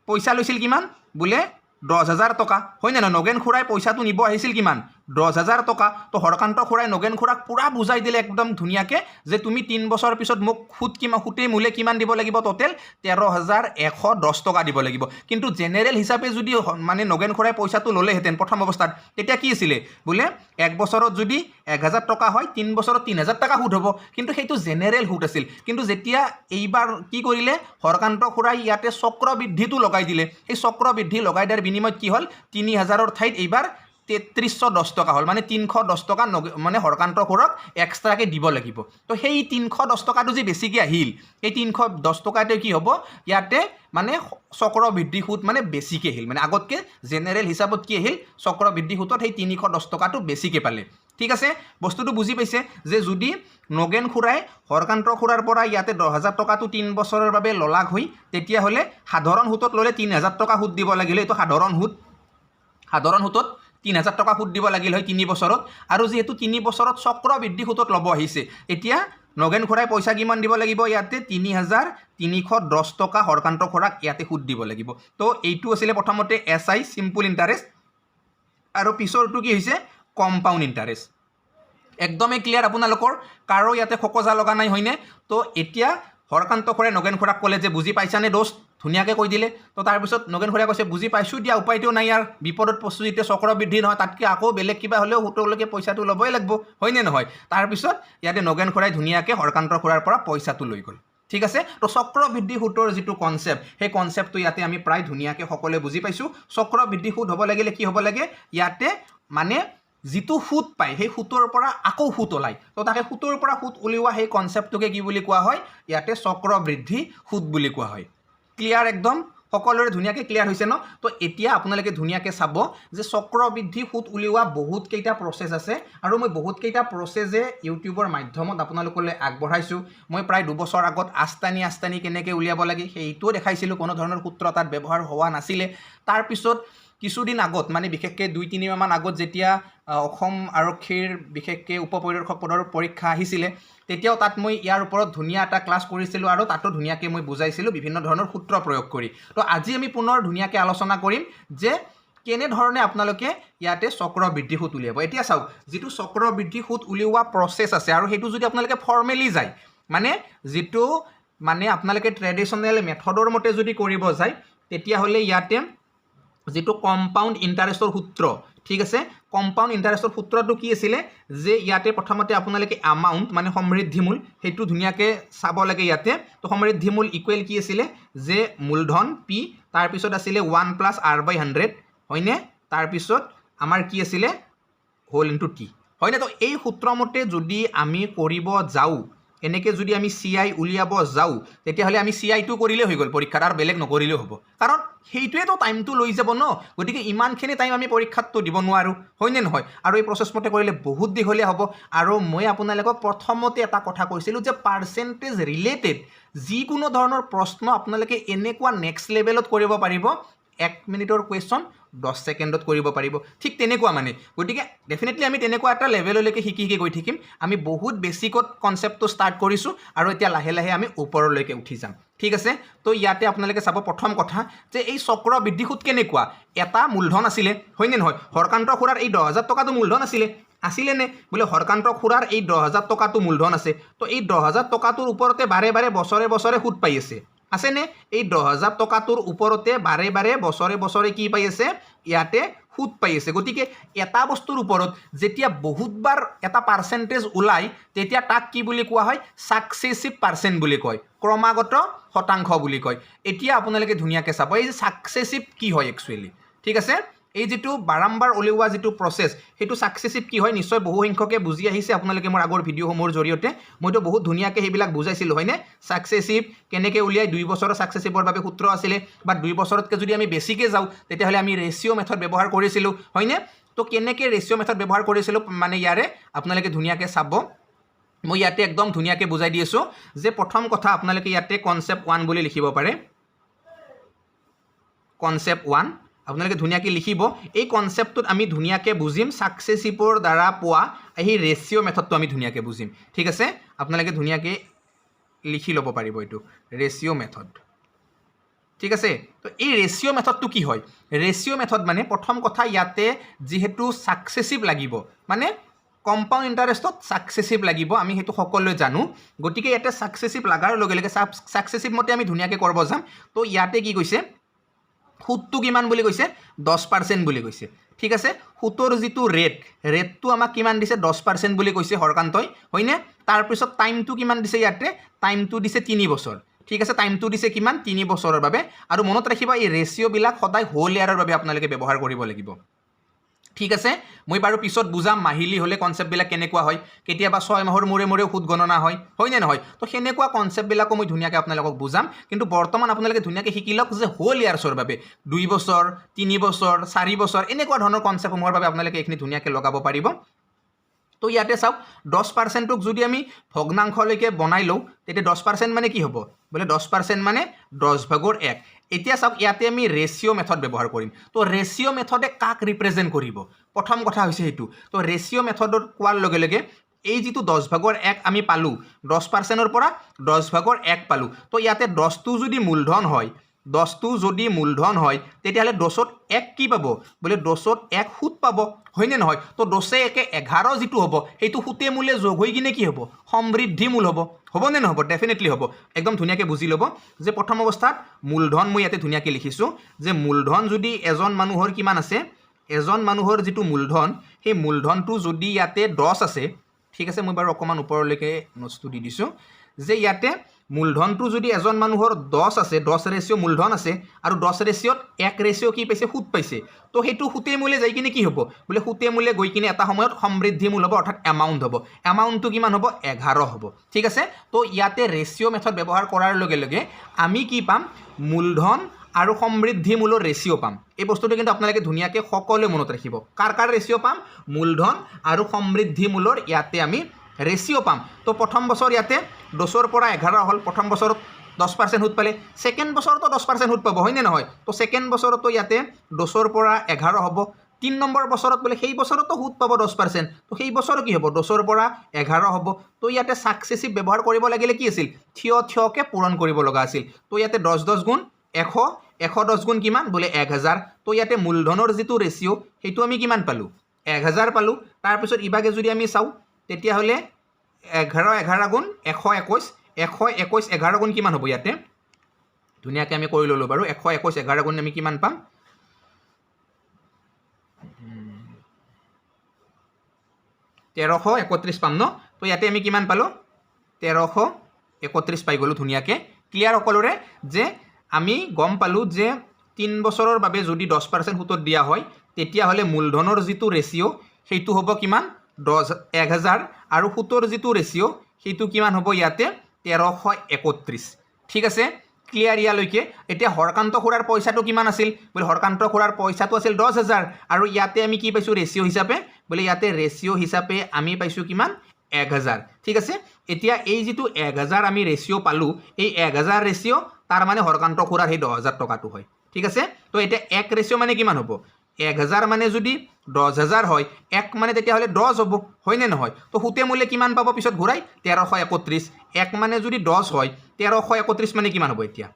পইচা লৈছিল কিমান বোলে 10,000 টকা হয় না নগেন খুৰাই পইচাটো নিব আহিছিল কিমান 10,000 টকা তো হৰকান্ত খুৰাই নগেন খুৰাক পুৰা বুজাই দিলে একদম ধুনীয়াকৈ যে তুমি 3 বছৰ পিছত মোক সুদ কিমান সুতেই মূলে কিমান দিব লাগিব টোটেল 13,110 টকা দিব লাগিব কিন্তু জেনেৰেল হিচাপে যদি মানে নগেন খুৰাই পইচাটো ল'লেহেঁতেন প্ৰথম অৱস্থাত তেতিয়া কি আছিলে বোলে 1 বছৰত যদি 1,000 টকা হয় 3 বছৰত 3,000 টকা সুদ হ'ব কিন্তু সেইটো জেনেৰেল সুদ আছিল কিন্তু যেতিয়া এইবাৰ কি কৰিলে হৰকান্ত খুৰাই ইয়াতে চক্ৰবৃদ্ধিটো লগাই দিলে এই চক্ৰবৃদ্ধি লগাই দিয়াৰ বিনিময়ত কি হ'ল 3,000ৰ ঠাইত এইবাৰ 3,310 টকা হ'ল মানে 310 টকা মানে হৰকান্ত খুৰক এক্সট্ৰাকৈ দিব লাগিব তো সেই 310 টকাটো যে বেছিকৈ আহিল এই 310 টকাতে কি হ'ব ইয়াতে মানে চক্ৰবৃদ্ধি সুদ মানে বেছিকৈ আহিল মানে আগতকৈ জেনেৰেল হিচাপত কি আহিল চক্ৰবৃদ্ধি সুদত সেই 310 টকাটো বেছিকৈ পালে ঠিক আছে বস্তুটো বুজি পাইছে যে যদি নগেন খুৰাই হৰকান্ত খুৰাৰ পৰা ইয়াতে 10,000 টকাটো 3 বছৰৰ বাবে ললাক হৈ তেতিয়াহ'লে সাধাৰণ সুদত ল'লে 3,000 টকা সুদ দিব লাগিলে এইটো সাধাৰণ সুদত 3,000 টকা সুদ দিব লাগিল হয় 3 বছৰত আৰু যেহেতু 3 বছৰত চক্ৰবৃদ্ধি সুদত ল'ব আহিছে এতিয়া নগেন খুৰাই পইচা কিমান দিব লাগিব ইয়াতে 3,310 টকা হৰকান্ত খুৰাক ইয়াতে সুদ দিব লাগিব তো এইটো আছিলে প্ৰথমতে SI চিম্পল ইণ্টাৰেষ্ট আৰু পিছৰটো কি হৈছে কম্পাউণ্ড ইণ্টাৰেষ্ট একদমেই ক্লিয়াৰ আপোনালোকৰ কাৰো ইয়াতে খকজা লগা নাই হয়নে তো এতিয়া হৰকান্ত খুৰাই নগেন খুৰাক ক'লে যে বুজি পাইছানে দোস্ত ধুনীয়াকৈ কৈ দিলে তো তাৰপিছত নগেন খুৰাই কৈছে বুজি পাইছোঁ দিয়া উপায়টো নাই ইয়াৰ বিপদত পৰছোঁ যেতিয়া চক্ৰবৃদ্ধি নহয় তাতকৈ আকৌ বেলেগ কিবা হ'লেও সুতলৈকে পইচাটো ল'বই লাগিব হয়নে নহয় তাৰপিছত ইয়াতে নগেন খুৰাই ধুনীয়াকৈ হৰকান্ত খুৰাৰ পৰা পইচাটো লৈ গ'ল ঠিক আছে তো চক্ৰবৃদ্ধি সুতৰ যিটো কনচেপ্ট সেই কনচেপ্টটো ইয়াতে আমি প্ৰায় ধুনীয়াকৈ সকলোৱে বুজি পাইছোঁ চক্ৰবৃদ্ধি সুদ হ'ব লাগিলে কি হ'ব লাগে ইয়াতে মানে যিটো সুদ পায় সেই সুতৰ পৰা আকৌ সুদ ওলায় তো তাকে সুতৰ পৰা সুদ উলিওৱা সেই কনচেপ্টটোকে কি বুলি কোৱা হয় ইয়াতে চক্ৰবৃদ্ধি সুদ বুলি কোৱা হয় ক্লিয়াৰ একদম সকলোৰে ধুনীয়াকৈ ক্লিয়াৰ হৈছে ন তো এতিয়া আপোনালোকে ধুনীয়াকৈ চাব যে চক্ৰবৃদ্ধি সুদ উলিওৱা বহুতকেইটা প্ৰচেছ আছে আৰু মই বহুতকেইটা প্ৰচেছে ইউটিউবৰ মাধ্যমত আপোনালোকলৈ আগবঢ়াইছোঁ মই প্ৰায় 2 বছৰ আগত আস্তানি কেনেকৈ উলিয়াব লাগে সেইটোও দেখাইছিলোঁ কোনো ধৰণৰ সূত্ৰ তাত ব্যৱহাৰ হোৱা নাছিলে তাৰপিছত কিছুদিন আগত মানে বিশেষকৈ 2-3 মাহমান আগত যেতিয়া অসম আৰক্ষীৰ বিশেষকৈ উপপৰিদৰ্শক পদৰ পৰীক্ষা আহিছিলে তেতিয়াও তাত মই ইয়াৰ ওপৰত ধুনীয়া এটা ক্লাছ কৰিছিলোঁ আৰু তাতো ধুনীয়াকৈ মই বুজাইছিলোঁ বিভিন্ন ধৰণৰ সূত্ৰ প্ৰয়োগ কৰি তো আজি আমি পুনৰ ধুনীয়াকৈ আলোচনা কৰিম যে কেনেধৰণে আপোনালোকে ইয়াতে চক্ৰবৃদ্ধি সুদ উলিয়াব এতিয়া চাওক যিটো চক্ৰবৃদ্ধি সুদ উলিওৱা প্ৰচেছ আছে আৰু সেইটো যদি আপোনালোকে ফৰ্মেলি যায় মানে যিটো মানে আপোনালোকে ট্ৰেডিশ্যনেল মেথডৰ মতে যদি কৰিব যায় তেতিয়াহ'লে ইয়াতে যিটো কম্পাউণ্ড ইণ্টাৰেষ্টৰ সূত্ৰ ঠিক আছে কম্পাউণ্ড ইণ্টাৰেষ্টৰ সূত্ৰটো কি আছিলে যে ইয়াতে প্ৰথমতে আপোনালোকে এমাউণ্ট মানে সমৃদ্ধিমূল সেইটো ধুনীয়াকৈ চাব লাগে ইয়াতে তো সমৃদ্ধিমূল ইকুৱেল কি আছিলে যে মূলধন P তাৰপিছত আছিলে 1 + R/100 হয়নে তাৰপিছত আমাৰ কি আছিলে হোল ইনটু T হয়নে তো এই সূত্ৰমতে যদি আমি কৰিব যাওঁ এনেকৈ যদি আমি CI উলিয়াব যাওঁ তেতিয়াহ'লে আমি CIটো কৰিলেই হৈ গ'ল পৰীক্ষাত আৰু বেলেগ নকৰিলেও হ'ব কাৰণ সেইটোৱেতো টাইমটো লৈ যাব ন গতিকে ইমানখিনি টাইম আমি পৰীক্ষাতটো দিব নোৱাৰোঁ হয়নে নহয় আৰু এই প্ৰচেছমতে কৰিলে বহুত দীঘলীয়া হ'ব আৰু মই আপোনালোকক প্ৰথমতে এটা কথা কৈছিলোঁ যে পাৰ্চেণ্টেজ ৰিলেটেড যিকোনো ধৰণৰ প্ৰশ্ন আপোনালোকে এনেকুৱা নেক্সট লেভেলত কৰিব পাৰিব 1 মিনিটৰ কুৱেশ্যন 10 ছেকেণ্ডত কৰিব পাৰিব ঠিক তেনেকুৱা মানে গতিকে ডেফিনেটলি আমি তেনেকুৱা এটা লেভেললৈকে শিকি গৈ থাকিম আমি বহুত বেছিকত কনচেপ্টটো ষ্টাৰ্ট কৰিছোঁ আৰু এতিয়া লাহে লাহে আমি ওপৰলৈকে উঠি যাম ঠিক আছে তো ইয়াতে আপোনালোকে চাব প্ৰথম কথা যে এই চক্ৰবৃদ্ধি সুদ কেনেকুৱা এটা মূলধন আছিলে হয়নে নহয় হৰকান্ত খুৰাৰ এই 10,000 টকাটো মূলধন আছিলে আছিলে নে বোলে হৰকান্ত খুৰাৰ এই 10,000 টকাটো মূলধন আছে তো এই 10,000 টকাটোৰ ওপৰতে বাৰে বাৰে বছৰে বছৰে সুদ পাই আছে নে এই 10,000 টকাটোৰ ওপৰতে বাৰে বাৰে বছৰে বছৰে কি পাই আছে ইয়াতে সুদ পাই আছে গতিকে এটা বস্তুৰ ওপৰত যেতিয়া বহুতবাৰ এটা পাৰ্চেন্টেজ ওলায় তেতিয়া তাক কি বুলি কোৱা হয় সাকসেসিভ পাৰ্চেন্ট বুলি কয় ক্ৰমাগত শতাংশ বুলি কয় এতিয়া আপোনালোকে ধুনীয়াকৈ চাব এই যে সাকসেসিভ কি হয় একচুৱেলি ঠিক আছে এই যেটো বাৰম্বাৰ ওলিওৱা যেটো প্ৰসেস হেতু সাকসেসিভ কি হয় নিশ্চয় বহু সংখ্যকে বুজি আহিছে আপোনালোকে মোৰ আগৰ ভিডিঅ'সমূহৰ জৰিয়তে মইতো বহুত ধুনীয়াকৈ হেবিলাক বুজাইছিলো হয়নে সাকসেসিভ কেনেকৈ উলিয়াই 2 বছৰৰ সাকসেসিভৰ বাবে সূত্ৰ আছিলে বা 2 বছৰতকৈ যদি আমি বেছিকৈ যাও তেতিয়াহলে আমি ৰেশিও মেথড ব্যৱহাৰ কৰিছিলো হয়নে তো কেনেকৈ ৰেশিও মেথড ব্যৱহাৰ কৰিছিলো মানে ইয়াৰে আপোনালোকে ধুনীয়াকৈ চাব মই ইয়াতে একদম ধুনীয়াকৈ বুজাই দি আছো যে প্ৰথম কথা আপোনালোকে ইয়াতে কনসেপ্ট 1 বুলি লিখিব পাৰে কনসেপ্ট 1 আপোনালোকে ধুনীয়াকৈ লিখিব এই কনসেপ্টত আমি ধুনীয়াকৈ বুজিম সাকসেসিভৰ দ্বাৰা পোৱা এই ৰেশিও মেথডটো আমি ধুনীয়াকৈ বুজিম ঠিক আছে আপোনালোকে ধুনীয়াকৈ লিখি ল'ব পাৰিব এটো ৰেশিও মেথড ঠিক আছে তো এই ৰেশিও মেথডটো কি হয় ৰেশিও মেথড মানে প্ৰথম কথা ইয়াতে যেহেতু সাকসেসিভ লাগিব মানে কম্পাউণ্ড ইন্টাৰেষ্টত সাকসেসিভ লাগিব আমি হেতু সকলোৱে জানো গতিকে ইয়াতে সাকসেসিভ লাগাৰ লগে লগে সাকসেসিভ মতে আমি ধুনীয়াকৈ কৰিব যাম তো ইয়াতে কি কৈছে সুদটো কিমান বুলি কৈছে 10% বুলি কৈছে ঠিক আছে সুতৰ যেটো ৰেটটো আমাক কিমান দিছে 10% বুলি কৈছে হৰকান্তই হয়নে তাৰ পিছত টাইমটো কিমান দিছে ইয়াতে টাইমটো দিছে 3 বছৰ ঠিক আছে টাইমটো দিছে কিমান 3 বছৰৰ বাবে আৰু মনত ৰাখিবা এই ৰেশিও বিলাক সদায় হোল ইয়াৰৰ বাবে আপোনালোকে ব্যৱহাৰ কৰিব লাগিব ঠিক আছে মই বাৰু পিছত বুজাম মাহিলি হলে কনসেপ্ট বিলাক কেনেকুৱা হয় কেতিয়াবা 6 মাহৰ মূৰে মূৰে সুদ গণনা হয় হয়নে নহয় তো হেনেকুৱা কনসেপ্ট বিলাক মই ধুনীয়াকৈ আপোনালোকক বুজাম কিন্তু বৰ্তমান আপোনালোকে ধুনীয়াকৈ শিকিলক যে হোল ইয়াৰছৰ বাবে 2 বছৰ 3 বছৰ 4 বছৰ এনেকুৱা ধৰণৰ কনসেপ্টসমূহৰ বাবে আপোনালোকে এখিনি ধুনীয়াকৈ লগাব পাৰিব তো ইয়াতে চাওক 10% ক যদি আমি ভগ্নাংশলৈকে বনাই লও তেতিয়া 10% মানে কি হ'ব বলে 10% মানে 10/1 এতিয়া চাওক ইয়াতে আমি ৰেশিও মেথড ব্যৱহাৰ কৰিম তো ৰেশিও মেথডে কাক ৰিপ্ৰেজেন্ট কৰিব প্ৰথম কথা হৈছে হেতু তো ৰেশিও মেথডৰ কোৱাৰ লগে লগে এই যেটো 10/1 আমি পালো 10%ৰ পৰা 10/1 পালো তো ইয়াতে 10 টো যদি মূলধন হয় 10 টো যদি মূলধন হয় তেতিয়াহলে 10ত 1 কি পাব বলে 10ত 1 সুদ পাব হয়নে নহয় তো 10 একে 11 যেটো হ'ব হেতু সুতে মূলে যোগ হৈ কিনে কি হ'ব সমৃদ্ধি মূল হ'ব নে নহব ডেফিনেটলি হ'ব একদম ধুনীয়াকৈ বুজি ল'ব যে প্ৰথম অৱস্থাত মূলধন মই ইয়াতে ধুনীয়াকৈ লিখিছো যে মূলধন যদি এজন মানুহৰ কিমান আছে এজন মানুহৰ যেটো মূলধন সেই মূলধনটো যদি ইয়াতে 10 আছে ঠিক আছে মই বাৰু অকমান ওপৰলৈকে নোটটো দি দিছো যে ইয়াতে মূলধনটো যদি এজন মানুহৰ 10 আছে 10 ৰেশিও মূলধন আছে আৰু 10 ৰেশিওত 1 ৰেশিও কি পাইছে সুদ পাইছে তো হেতু সুতে মূলে যাই কিনে কি হ'ব বলে সুতে মূলে গৈ কিনে এটা সময়ত সমৃদ্ধি মূল হ'ব অৰ্থাৎ এমাউন্ট হ'ব এমাউন্টটো কিমান হ'ব 11 হ'ব ঠিক আছে তো ইয়াতে ৰেশিও মেথড ব্যৱহাৰ কৰাৰ লগে লগে আমি কি পাম মূলধন আৰু সমৃদ্ধি মূলৰ ৰেশিও পাম এই বস্তুটো কিন্তু আপোনালোকে ধুনীয়াকৈ সকলোৱে মনত ৰাখিব কাৰ ৰেশিও পাম মূলধন আৰু সমৃদ্ধি মূলৰ ইয়াতে আমি ৰেশিও পাম তো প্ৰথম বছৰ ইয়াতে 10ৰ পৰা 11 হল প্ৰথম বছৰত 10% সুদ পালে সেকেন্ড বছৰতো 10% সুদ পাব হয়নে নহয় তো সেকেন্ড বছৰতো ইয়াতে 10ৰ পৰা 11 হ'ব 3 নম্বৰ বছৰত বলে সেই বছৰতো সুদ পাব 10% তো সেই বছৰ কি হ'ব 10ৰ পৰা 11 হ'ব তো ইয়াতে সাকসেসিভ ব্যৱহাৰ কৰিব লাগিলে কি আছিল থিয়কে পূৰণ কৰিব লগা আছিল তো ইয়াতে 10 গুণ 100 110 গুণ কিমান বলে 1000 তো ইয়াতে মূলধনৰ যেটো ৰেশিও হেতু আমি কিমান পালো 1000 পালো তাৰ পিছত ইবাগে যদি আমি চাও তেতিয়া হলে 11 গুণ 121 121 11 গুণ কিমান হ'ব ইয়াতে ধুনীয়াকৈ আমি কৰি ললো বাৰু 121 11 গুণ আমি কিমান পাম 1331 পাম ন তো ইয়াতে আমি কিমান পালো 1331 পাই গলো ধুনীয়াকৈ ক্লিয়াৰ সকলোৰে যে আমি গম পালো যে 3 বছৰৰ বাবে যদি 10% সুতত দিয়া হয় তেতিয়া হলে মূলধনৰ যেটো ৰেশিও হেতু হ'ব কিমান 1000 আৰু সুতৰ যেটো ৰেশিও হেতু কিমান হ'ব ইয়াতে 1331 ঠিক আছে ক্লিয়াৰ ইয়ালৈকে এতিয়া হৰকান্ত খুৰাৰ পইচাটো কিমান আছিল বলে হৰকান্ত খুৰাৰ পইচাটো আছিল 10000 আৰু ইয়াতে আমি কি পাইছো ৰেশিও হিচাপে বলে ইয়াতে ৰেশিও হিচাপে আমি পাইছো কিমান 1000 ঠিক আছে এতিয়া এই যেটো 1000 আমি ৰেশিও পালো এই 1000 ৰেশিও তাৰ মানে হৰকান্ত খুৰাৰ এই 10000 টকাটো হয় ঠিক আছে তো এটা 1 ৰেশিও মানে কিমান হ'ব 1000 মানে যদি 10000 হয় 1 মানে তেতিয়া হলে 10 হ'ব হয় নে নহয় তো সুতে মূলে কিমান পাব পিছত ঘুৰাই 1331 1 মানে যদি 10 হয় 1331 মানে কিমান হ'ব এতিয়া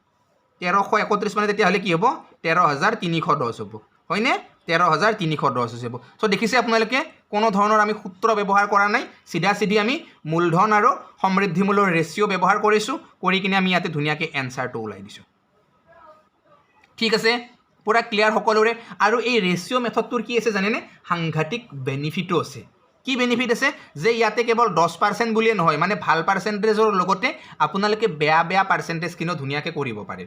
1331 মানে তেতিয়া হলে কি হ'ব 13310 হ'ব হয় নে 13,310 হৈ যাব। সো দেখিছে আপোনালোকে কোনো ধৰণৰ আমি সূত্ৰ ব্যৱহাৰ কৰা নাই, সিধা সিধি আমি মূলধন আৰু সমৃদ্ধিমূলৰ ৰেচিঅ' ব্যৱহাৰ কৰিছোঁ, কৰি কিনে আমি ইয়াতে ধুনীয়াকৈ এনসাৰটো ওলাই দিছোঁ। ঠিক আছে, পুৰা ক্লিয়াৰ সকলোৰে। আৰু এই ৰেচিঅ' মেথডটোৰ কি আছে জানেনে, সাংঘাতিক বেনিফিটো আছে। কি বেনিফিট আছে যে ইয়াতে কেৱল 10% বুলিয়ে নহয়, মানে ভাল পাৰ্চেণ্টেজৰ লগতে আপোনালোকে বেয়া পাৰ্চেণ্টেজখিনিও ধুনীয়াকৈ কৰিব পাৰে।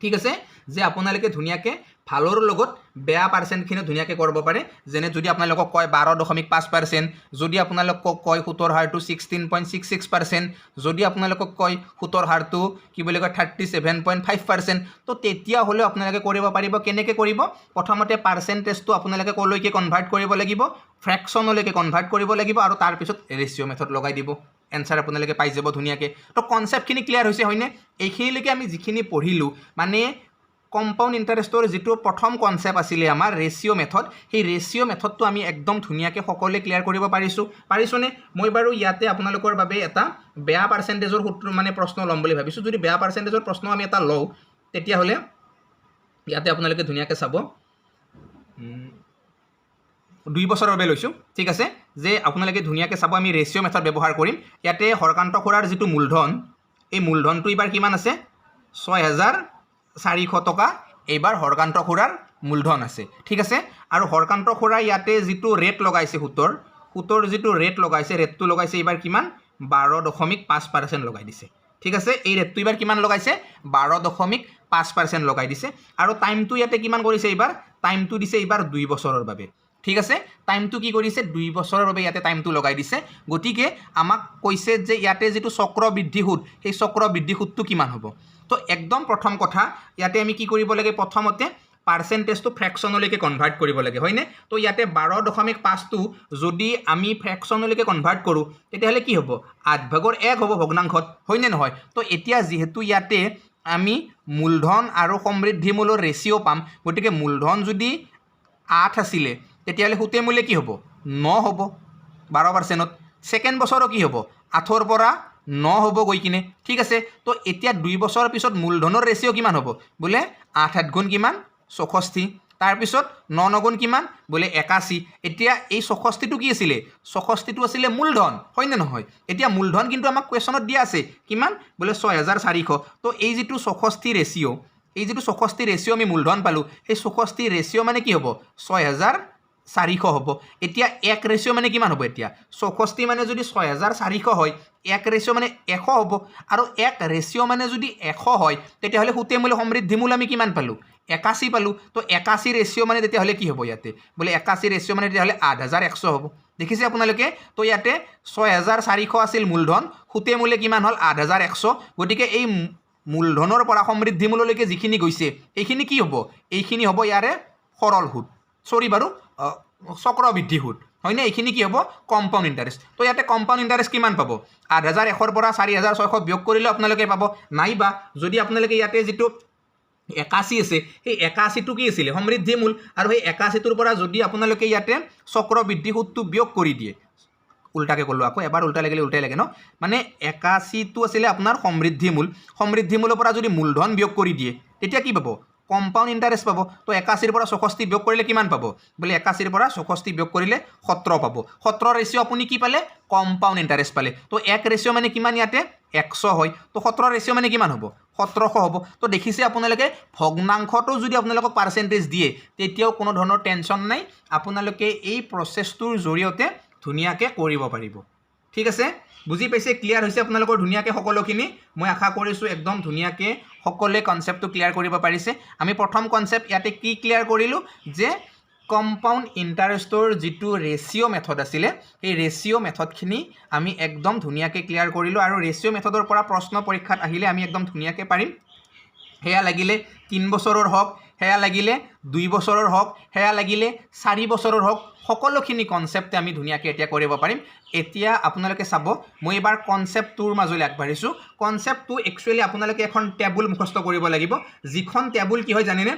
ঠিক আছে, যে আপোনালোকে ধুনীয়াকৈ ভালৰ লগত বেয়া পাৰ্চেণ্টখিনি ধুনীয়াকৈ কৰিব পাৰে। যেনে যদি আপোনালোকক কয় 12.5%, যদি আপোনালোকক কয় সুতৰ হাৰটো 16.66%, যদি আপোনালোকক কয় সুতৰ হাৰটো কি বুলি কয় 37.5%, তো তেতিয়াহ'লে আপোনালোকে কৰিব পাৰিব। কেনেকৈ কৰিব, প্ৰথমতে পাৰ্চেণ্টেজটো আপোনালোকে ক'লৈকে কনভাৰ্ট কৰিব লাগিব, ফ্ৰেকশ্যনলৈকে কনভাৰ্ট কৰিব লাগিব, আৰু তাৰপিছত ৰেচিঅ' মেথড লগাই দিব, এনসাৰ আপোনালোকে পাই যাব ধুনীয়াকৈ। তো কনচেপ্টখিনি ক্লিয়াৰ হৈছে হয়নে? এইখিনিলৈকে আমি যিখিনি পঢ়িলোঁ, মানে কম্পাউণ্ড ইণ্টাৰেষ্টৰ যিটো প্ৰথম কনচেপ্ট আছিলে আমাৰ ৰেচিঅ' মেথড, সেই ৰেচিঅ' মেথডটো আমি একদম ধুনীয়াকৈ সকলোৱে ক্লিয়াৰ কৰিব পাৰিছোঁনে? মই বাৰু ইয়াতে আপোনালোকৰ বাবে এটা বেয়া পাৰ্চেণ্টেজৰ সূত্ৰ মানে প্ৰশ্ন ল'ম বুলি ভাবিছোঁ। যদি বেয়া পাৰ্চেণ্টেজৰ প্ৰশ্ন আমি এটা লওঁ, তেতিয়াহ'লে ইয়াতে আপোনালোকে ধুনীয়াকৈ চাব, 2 বছৰৰ বাবে লৈছোঁ। ঠিক আছে, যে আপোনালোকে ধুনীয়াকৈ চাব, আমি ৰেচিঅ' মেথড ব্যৱহাৰ কৰিম। ইয়াতে হৰকান্ত খুৰাৰ যিটো মূলধন, এই মূলধনটো এইবাৰ কিমান আছে, 6,400 টকা এইবাৰ হৰকান্ত খুৰাৰ মূলধন আছে। ঠিক আছে, আৰু হৰকান্ত খুৰাই ইয়াতে যিটো ৰেট লগাইছে, সুতৰ যিটো ৰেট লগাইছে, ৰেটটো লগাইছে এইবাৰ কিমান, 12.5% লগাই দিছে। ঠিক আছে, এই ৰেটটো এইবাৰ কিমান লগাইছে, 12.5% লগাই দিছে। আৰু টাইমটো ইয়াতে কিমান কৰিছে, এইবাৰ টাইমটো দিছে এইবাৰ 2 বছৰৰ বাবে। ঠিক আছে, টাইমটো কি কৰিছে, 2 বছৰৰ বাবে ইয়াতে টাইমটো লগাই দিছে। গতিকে আমাক কৈছে যে ইয়াতে যিটো চক্ৰবৃদ্ধি সুদ, সেই চক্ৰবৃদ্ধি সুদটো কিমান হ'ব। তো একদম প্ৰথম কথা, ইয়াতে আমি কি কৰিব লাগে, প্ৰথমতে পাৰ্চেণ্টেজটো ফ্ৰেকশ্যনলৈকে কনভাৰ্ট কৰিব লাগে, হয়নে? তো ইয়াতে 12.5টো যদি আমি ফ্ৰেকশ্যনলৈকে কনভাৰ্ট কৰোঁ, তেতিয়াহ'লে কি হ'ব, 8/1 হ'ব ভগ্নাংশত, হয়নে নহয়? তো এতিয়া যিহেতু ইয়াতে আমি মূলধন আৰু সমৃদ্ধিমূলৰ ৰেচিঅ' পাম, গতিকে মূলধন যদি 8 আছিলে, তেতিয়াহ'লে সুতে মূলে কি হ'ব, 9 হ'ব 12%ত। ছেকেণ্ড বছৰো কি হ'ব, 8ৰ পৰা 9 হ'ব গৈ কিনে। ঠিক আছে, তো এতিয়া 2 বছৰৰ পিছত মূলধনৰ ৰেচিঅ' কিমান হ'ব, বোলে 8 গুণ কিমান, 64। তাৰপিছত 9 গুণ কিমান, বোলে 81। এতিয়া এই 64টো কি আছিলে, 64টো আছিলে মূলধন, হয়নে নহয়? এতিয়া মূলধন কিন্তু আমাক কুৱেশ্যনত দিয়া আছে কিমান, বোলে 6,400। তো এই যিটো 64 ৰেচিঅ', এই যিটো 64 ৰেচিঅ' আমি মূলধন পালোঁ, সেই 64 ৰেচিঅ' মানে কি হ'ব, 6,400 হ'ব। এতিয়া 1 ৰেচিঅ' মানে কিমান হ'ব, এতিয়া 64 মানে যদি 6,400 হয়, 1 ৰেচিঅ' মানে 100 হ'ব। আৰু 1 ৰেচিঅ' মানে যদি 100 হয়, তেতিয়াহ'লে সুতে মূল সমৃদ্ধিমূল আমি কিমান পালোঁ, 81 পালোঁ। তো 81 ৰেচিঅ' মানে তেতিয়াহ'লে কি হ'ব, ইয়াতে বোলে 81 ৰেচিঅ' মানে তেতিয়াহ'লে 8,100 হ'ব। দেখিছে আপোনালোকে? তো ইয়াতে 6,400 আছিল মূলধন, সুতে মূলে কিমান হ'ল, 8,100। গতিকে এই মূলধনৰ পৰা সমৃদ্ধিমূললৈকে যিখিনি গৈছে, এইখিনি কি হ'ব, এইখিনি হ'ব ইয়াৰে সৰল সুদ, বাৰু চক্ৰবৃদ্ধি সুদ, হয়নে? এইখিনি কি হ'ব, কম্পাউণ্ড ইণ্টাৰেষ্ট। তো ইয়াতে কম্পাউণ্ড ইণ্টাৰেষ্ট কিমান পাব, 8,100ৰ পৰা 4,600 বিয়োগ কৰিলেও আপোনালোকে পাব। নাইবা যদি আপোনালোকে ইয়াতে যিটো 81 আছে, সেই 81টো কি আছিলে, সমৃদ্ধিমূল, আৰু সেই 81টোৰ পৰা যদি আপোনালোকে ইয়াতে চক্ৰবৃদ্ধি সুদটো বিয়োগ কৰি দিয়ে, উল্টাকৈ ক'লোঁ, আকৌ এবাৰ উল্টা লাগিলে উল্টাই লাগে ন, মানে 81টো আছিলে আপোনাৰ সমৃদ্ধিমূল, সমৃদ্ধিমূলৰ পৰা যদি মূলধন বিয়োগ কৰি দিয়ে, তেতিয়া কি পাব, কম্পাউণ্ড ইণ্টাৰেষ্ট পাব। তো 81ৰ পৰা 64 বিয়োগ কৰিলে কিমান পাব, বোলে 81ৰ পৰা 64 বিয়োগ কৰিলে 17 পাব। 17 ৰেচিঅ' আপুনি কি পালে, কম্পাউণ্ড ইণ্টাৰেষ্ট পালে। তো 1 ৰেচিঅ' মানে কিমান, ইয়াতে 100 হয়। তো 17 ৰেচিঅ' মানে কিমান হ'ব, 1700 হ'ব। তো দেখিছে আপোনালোকে, ভগ্নাংশটো যদি আপোনালোকক পাৰ্চেণ্টেজ দিয়ে, তেতিয়াও কোনো ধৰণৰ টেনশ্যন নাই, আপোনালোকে এই প্ৰচেছটোৰ জৰিয়তে ধুনীয়াকৈ কৰিব পাৰিব। ঠিক আছে, বুজি পাইছে, ক্লিয়াৰ হৈছে আপোনালোকৰ ধুনীয়াকৈ সকলোখিনি। মই আশা কৰিছোঁ একদম ধুনীয়াকৈ সকলোৱে কনচেপ্টটো ক্লিয়াৰ কৰিব পাৰিছে। আমি প্ৰথম কনচেপ্ট ইয়াতে কি ক্লিয়াৰ কৰিলোঁ, যে কম্পাউণ্ড ইণ্টাৰেষ্টৰ যিটো ৰেচিঅ' মেথড আছিলে, সেই ৰেচিঅ' মেথডখিনি আমি একদম ধুনীয়াকৈ ক্লিয়াৰ কৰিলোঁ। আৰু ৰেচিঅ' মেথডৰ পৰা প্ৰশ্ন পৰীক্ষাত আহিলে আমি একদম ধুনীয়াকৈ পাৰিম। সেয়া লাগিলে 3 বছৰৰ হওক, সেয়া লাগিলে 2 বছৰৰ হওক, সেয়া লাগিলে 4 বছৰৰ হওক, সকলোখিনি কনচেপ্টে আমি ধুনীয়াকৈ এতিয়া কৰিব পাৰিম। এতিয়া আপোনালোকে চাব, মই এবাৰ কনচেপ্টটোৰ মাজলৈ আগবাঢ়িছোঁ। কনচেপ্টটো একচুৱেলি আপোনালোকে এখন টেবুল মুখস্থ কৰিব লাগিব, যিখন টেবুল কি হয় জানেনে,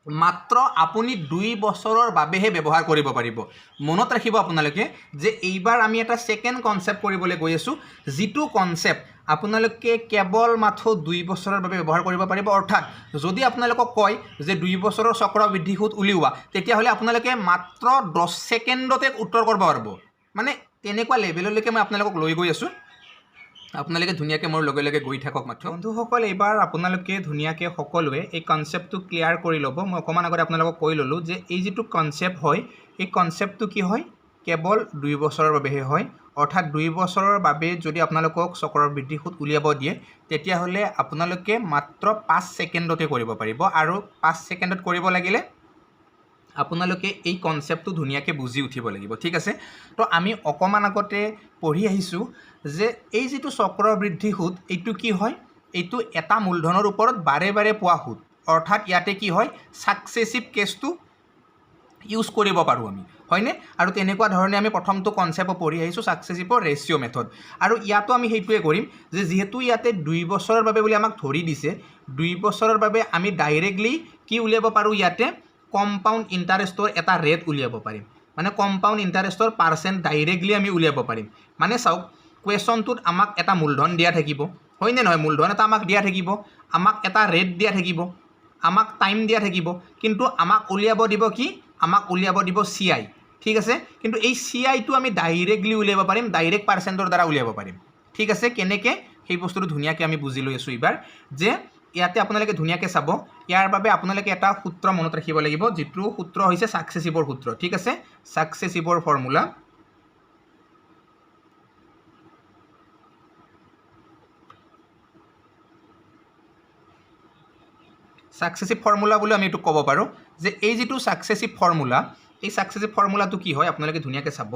মাত্ৰ আপুনি 2 বছৰৰ বাবেহে ব্যৱহাৰ কৰিব পাৰিব। মনত ৰাখিব আপোনালোকে যে এইবাৰ আমি এটা সেকেন্ড কনসেপ্ট কৰিবলৈ গৈ আছোঁ, যিটো কনসেপ্ট আপোনালোকে কেৱল মাত্ৰ 2 বছৰৰ বাবে ব্যৱহাৰ কৰিব পাৰিব। অৰ্থাৎ যদি আপোনালোকক কয় যে 2 বছৰৰ চক্ৰবৃদ্ধি সুদ উলিওৱা, তেতিয়াহ'লে আপোনালোকে মাত্ৰ 10 ছেকেণ্ডতে উত্তৰ কৰিব পাৰিব। মানে তেনেকুৱা লেভেললৈকে মই আপোনালোকক লৈ গৈ আছোঁ। আপোনালোকে ধুনীয়াকৈ মোৰ লগে লগে গৈ থাকক মাত্ৰ। বন্ধুসকল, এইবাৰ আপোনালোকে ধুনীয়াকৈ সকলোৱে এই কনসেপ্টটো ক্লিয়াৰ কৰি ল'ব। মই অকণমান আগতে আপোনালোকক কৈ ল'লোঁ যে এই যিটো কনসেপ্ট হয়, এই কনসেপ্টটো কি হয়, কেৱল 2 বছৰৰ বাবেহে হয়। অৰ্থাৎ 2 বছৰৰ বাবে যদি আপোনালোকক চক্ৰবৃদ্ধি সুদ উলিয়াব দিয়ে, তেতিয়াহ'লে আপোনালোকে মাত্ৰ 5 ছেকেণ্ডতে কৰিব পাৰিব। আৰু 5 ছেকেণ্ডত কৰিব লাগিলে আপোনালোকে এই কনসেপ্টটো ধুনীয়াকৈ বুজি উঠিব লাগিব। ঠিক আছে, তো আমি অকণমান আগতে পঢ়ি আহিছোঁ যে এই যিটো চক্ৰবৃদ্ধি সুদ, এইটো কি হয়, এইটো এটা মূলধনৰ ওপৰত বাৰে বাৰে পোৱা সুদ। অৰ্থাৎ ইয়াতে কি হয়, সাকসেসিভ কেছটো ইউজ কৰিব পাৰোঁ আমি, হয়নে? আৰু তেনেকুৱা ধৰণে আমি প্ৰথমটো কনসেপ্ট পঢ়ি আহিছোঁ, সাকসেসিভৰ ৰেচিঅ' মেথড। আৰু ইয়াতো আমি সেইটোৱে কৰিম যে যিহেতু ইয়াতে 2 বছৰৰ বাবে বুলি আমাক ধৰি দিছে, 2 বছৰৰ বাবে আমি ডাইৰেক্টলি কি উলিয়াব পাৰোঁ, ইয়াতে কম্পাউণ্ড ইণ্টাৰেষ্টৰ এটা ৰেট উলিয়াব পাৰিম। মানে কম্পাউণ্ড ইণ্টাৰেষ্টৰ পাৰ্চেণ্ট ডাইৰেক্টলি আমি উলিয়াব পাৰিম। মানে চাওক, কুৱেশ্যনটোত আমাক এটা মূলধন দিয়া থাকিব, হয়নে নহয়? মূলধন এটা আমাক দিয়া থাকিব, আমাক এটা ৰেট দিয়া থাকিব, আমাক টাইম দিয়া থাকিব, কিন্তু আমাক উলিয়াব দিব কি, আমাক উলিয়াব দিব CI। ঠিক আছে, কিন্তু এই CIটো আমি ডাইৰেক্টলি উলিয়াব পাৰিম, ডাইৰেক্ট পাৰ্চেণ্টৰ দ্বাৰা উলিয়াব পাৰিম। ঠিক আছে, কেনেকৈ সেই বস্তুটো ধুনীয়াকৈ আমি বুজি লৈ আছোঁ এইবাৰ। যে ইয়াতে আপোনালোকে ধুনীয়াকৈ চাব, ইয়াৰ বাবে আপোনালোকে এটা সূত্ৰ মনত ৰাখিব লাগিব, যিটো সূত্ৰ হৈছে সাকসেসিভৰ সূত্ৰ। ঠিক আছে, সাকসেসিভৰ ফৰ্মুলা। সাকসেসিভ ফৰ্মুলা বুলি আমি এইটো ক'ব পাৰোঁ যে এই যিটো সাকসেসিভ ফৰ্মুলা, এই সাকসেসিভ ফৰ্মুলাটো কি হয় আপোনালোকে ধুনীয়াকৈ চাব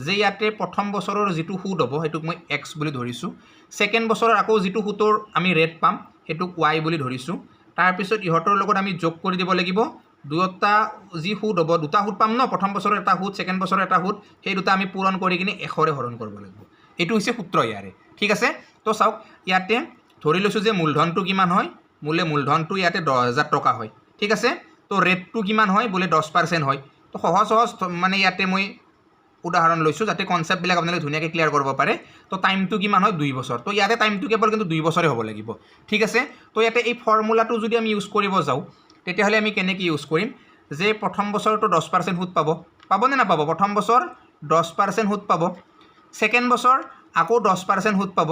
যে ইয়াতে প্ৰথম বছৰৰ যিটো সুদ হ'ব সেইটোক মই X বুলি ধৰিছোঁ, ছেকেণ্ড বছৰৰ আকৌ যিটো সুদৰ আমি ৰেট পাম সেইটোক Y বুলি ধৰিছোঁ। তাৰপিছত ইহঁতৰ লগত আমি যোগ কৰি দিব লাগিব, দুটা যি সুদ হ'ব, দুটা সুদ পাম ন, প্ৰথম বছৰৰ এটা সুদ, ছেকেণ্ড বছৰৰ এটা সুদ, সেই দুটা আমি পূৰণ কৰি কিনে 100ৰে হৰণ কৰিব লাগিব। এইটো হৈছে সূত্ৰ ইয়াৰে। ঠিক আছে, তো চাওক ইয়াতে ধৰি লৈছোঁ যে মূলধনটো কিমান হয়, মূলধনটো ইয়াতে 10,000 টকা হয়। ঠিক আছে, তো ৰেটটো কিমান হয়, বোলে 10% হয়। তো সহজ মানে ইয়াতে মই উদাহৰণ লৈছোঁ যাতে কনসেপ্টবিলাক আপোনালোকে ধুনীয়াকৈ ক্লিয়াৰ কৰিব পাৰে। তো টাইমটো কিমান হয়, 2 বছৰ। তো ইয়াতে টাইমটো কেৱল কিন্তু 2 বছৰে হ'ব লাগিব। ঠিক আছে, তো ইয়াতে এই ফৰ্মুলাটো যদি আমি ইউজ কৰিব যাওঁ, তেতিয়াহ'লে আমি কেনেকৈ ইউজ কৰিম, যে প্ৰথম বছৰটো 10% সুদ পাবনে নাপাব? প্ৰথম বছৰ 10% সুদ পাব, ছেকেণ্ড বছৰ আকৌ 10% সুদ পাব।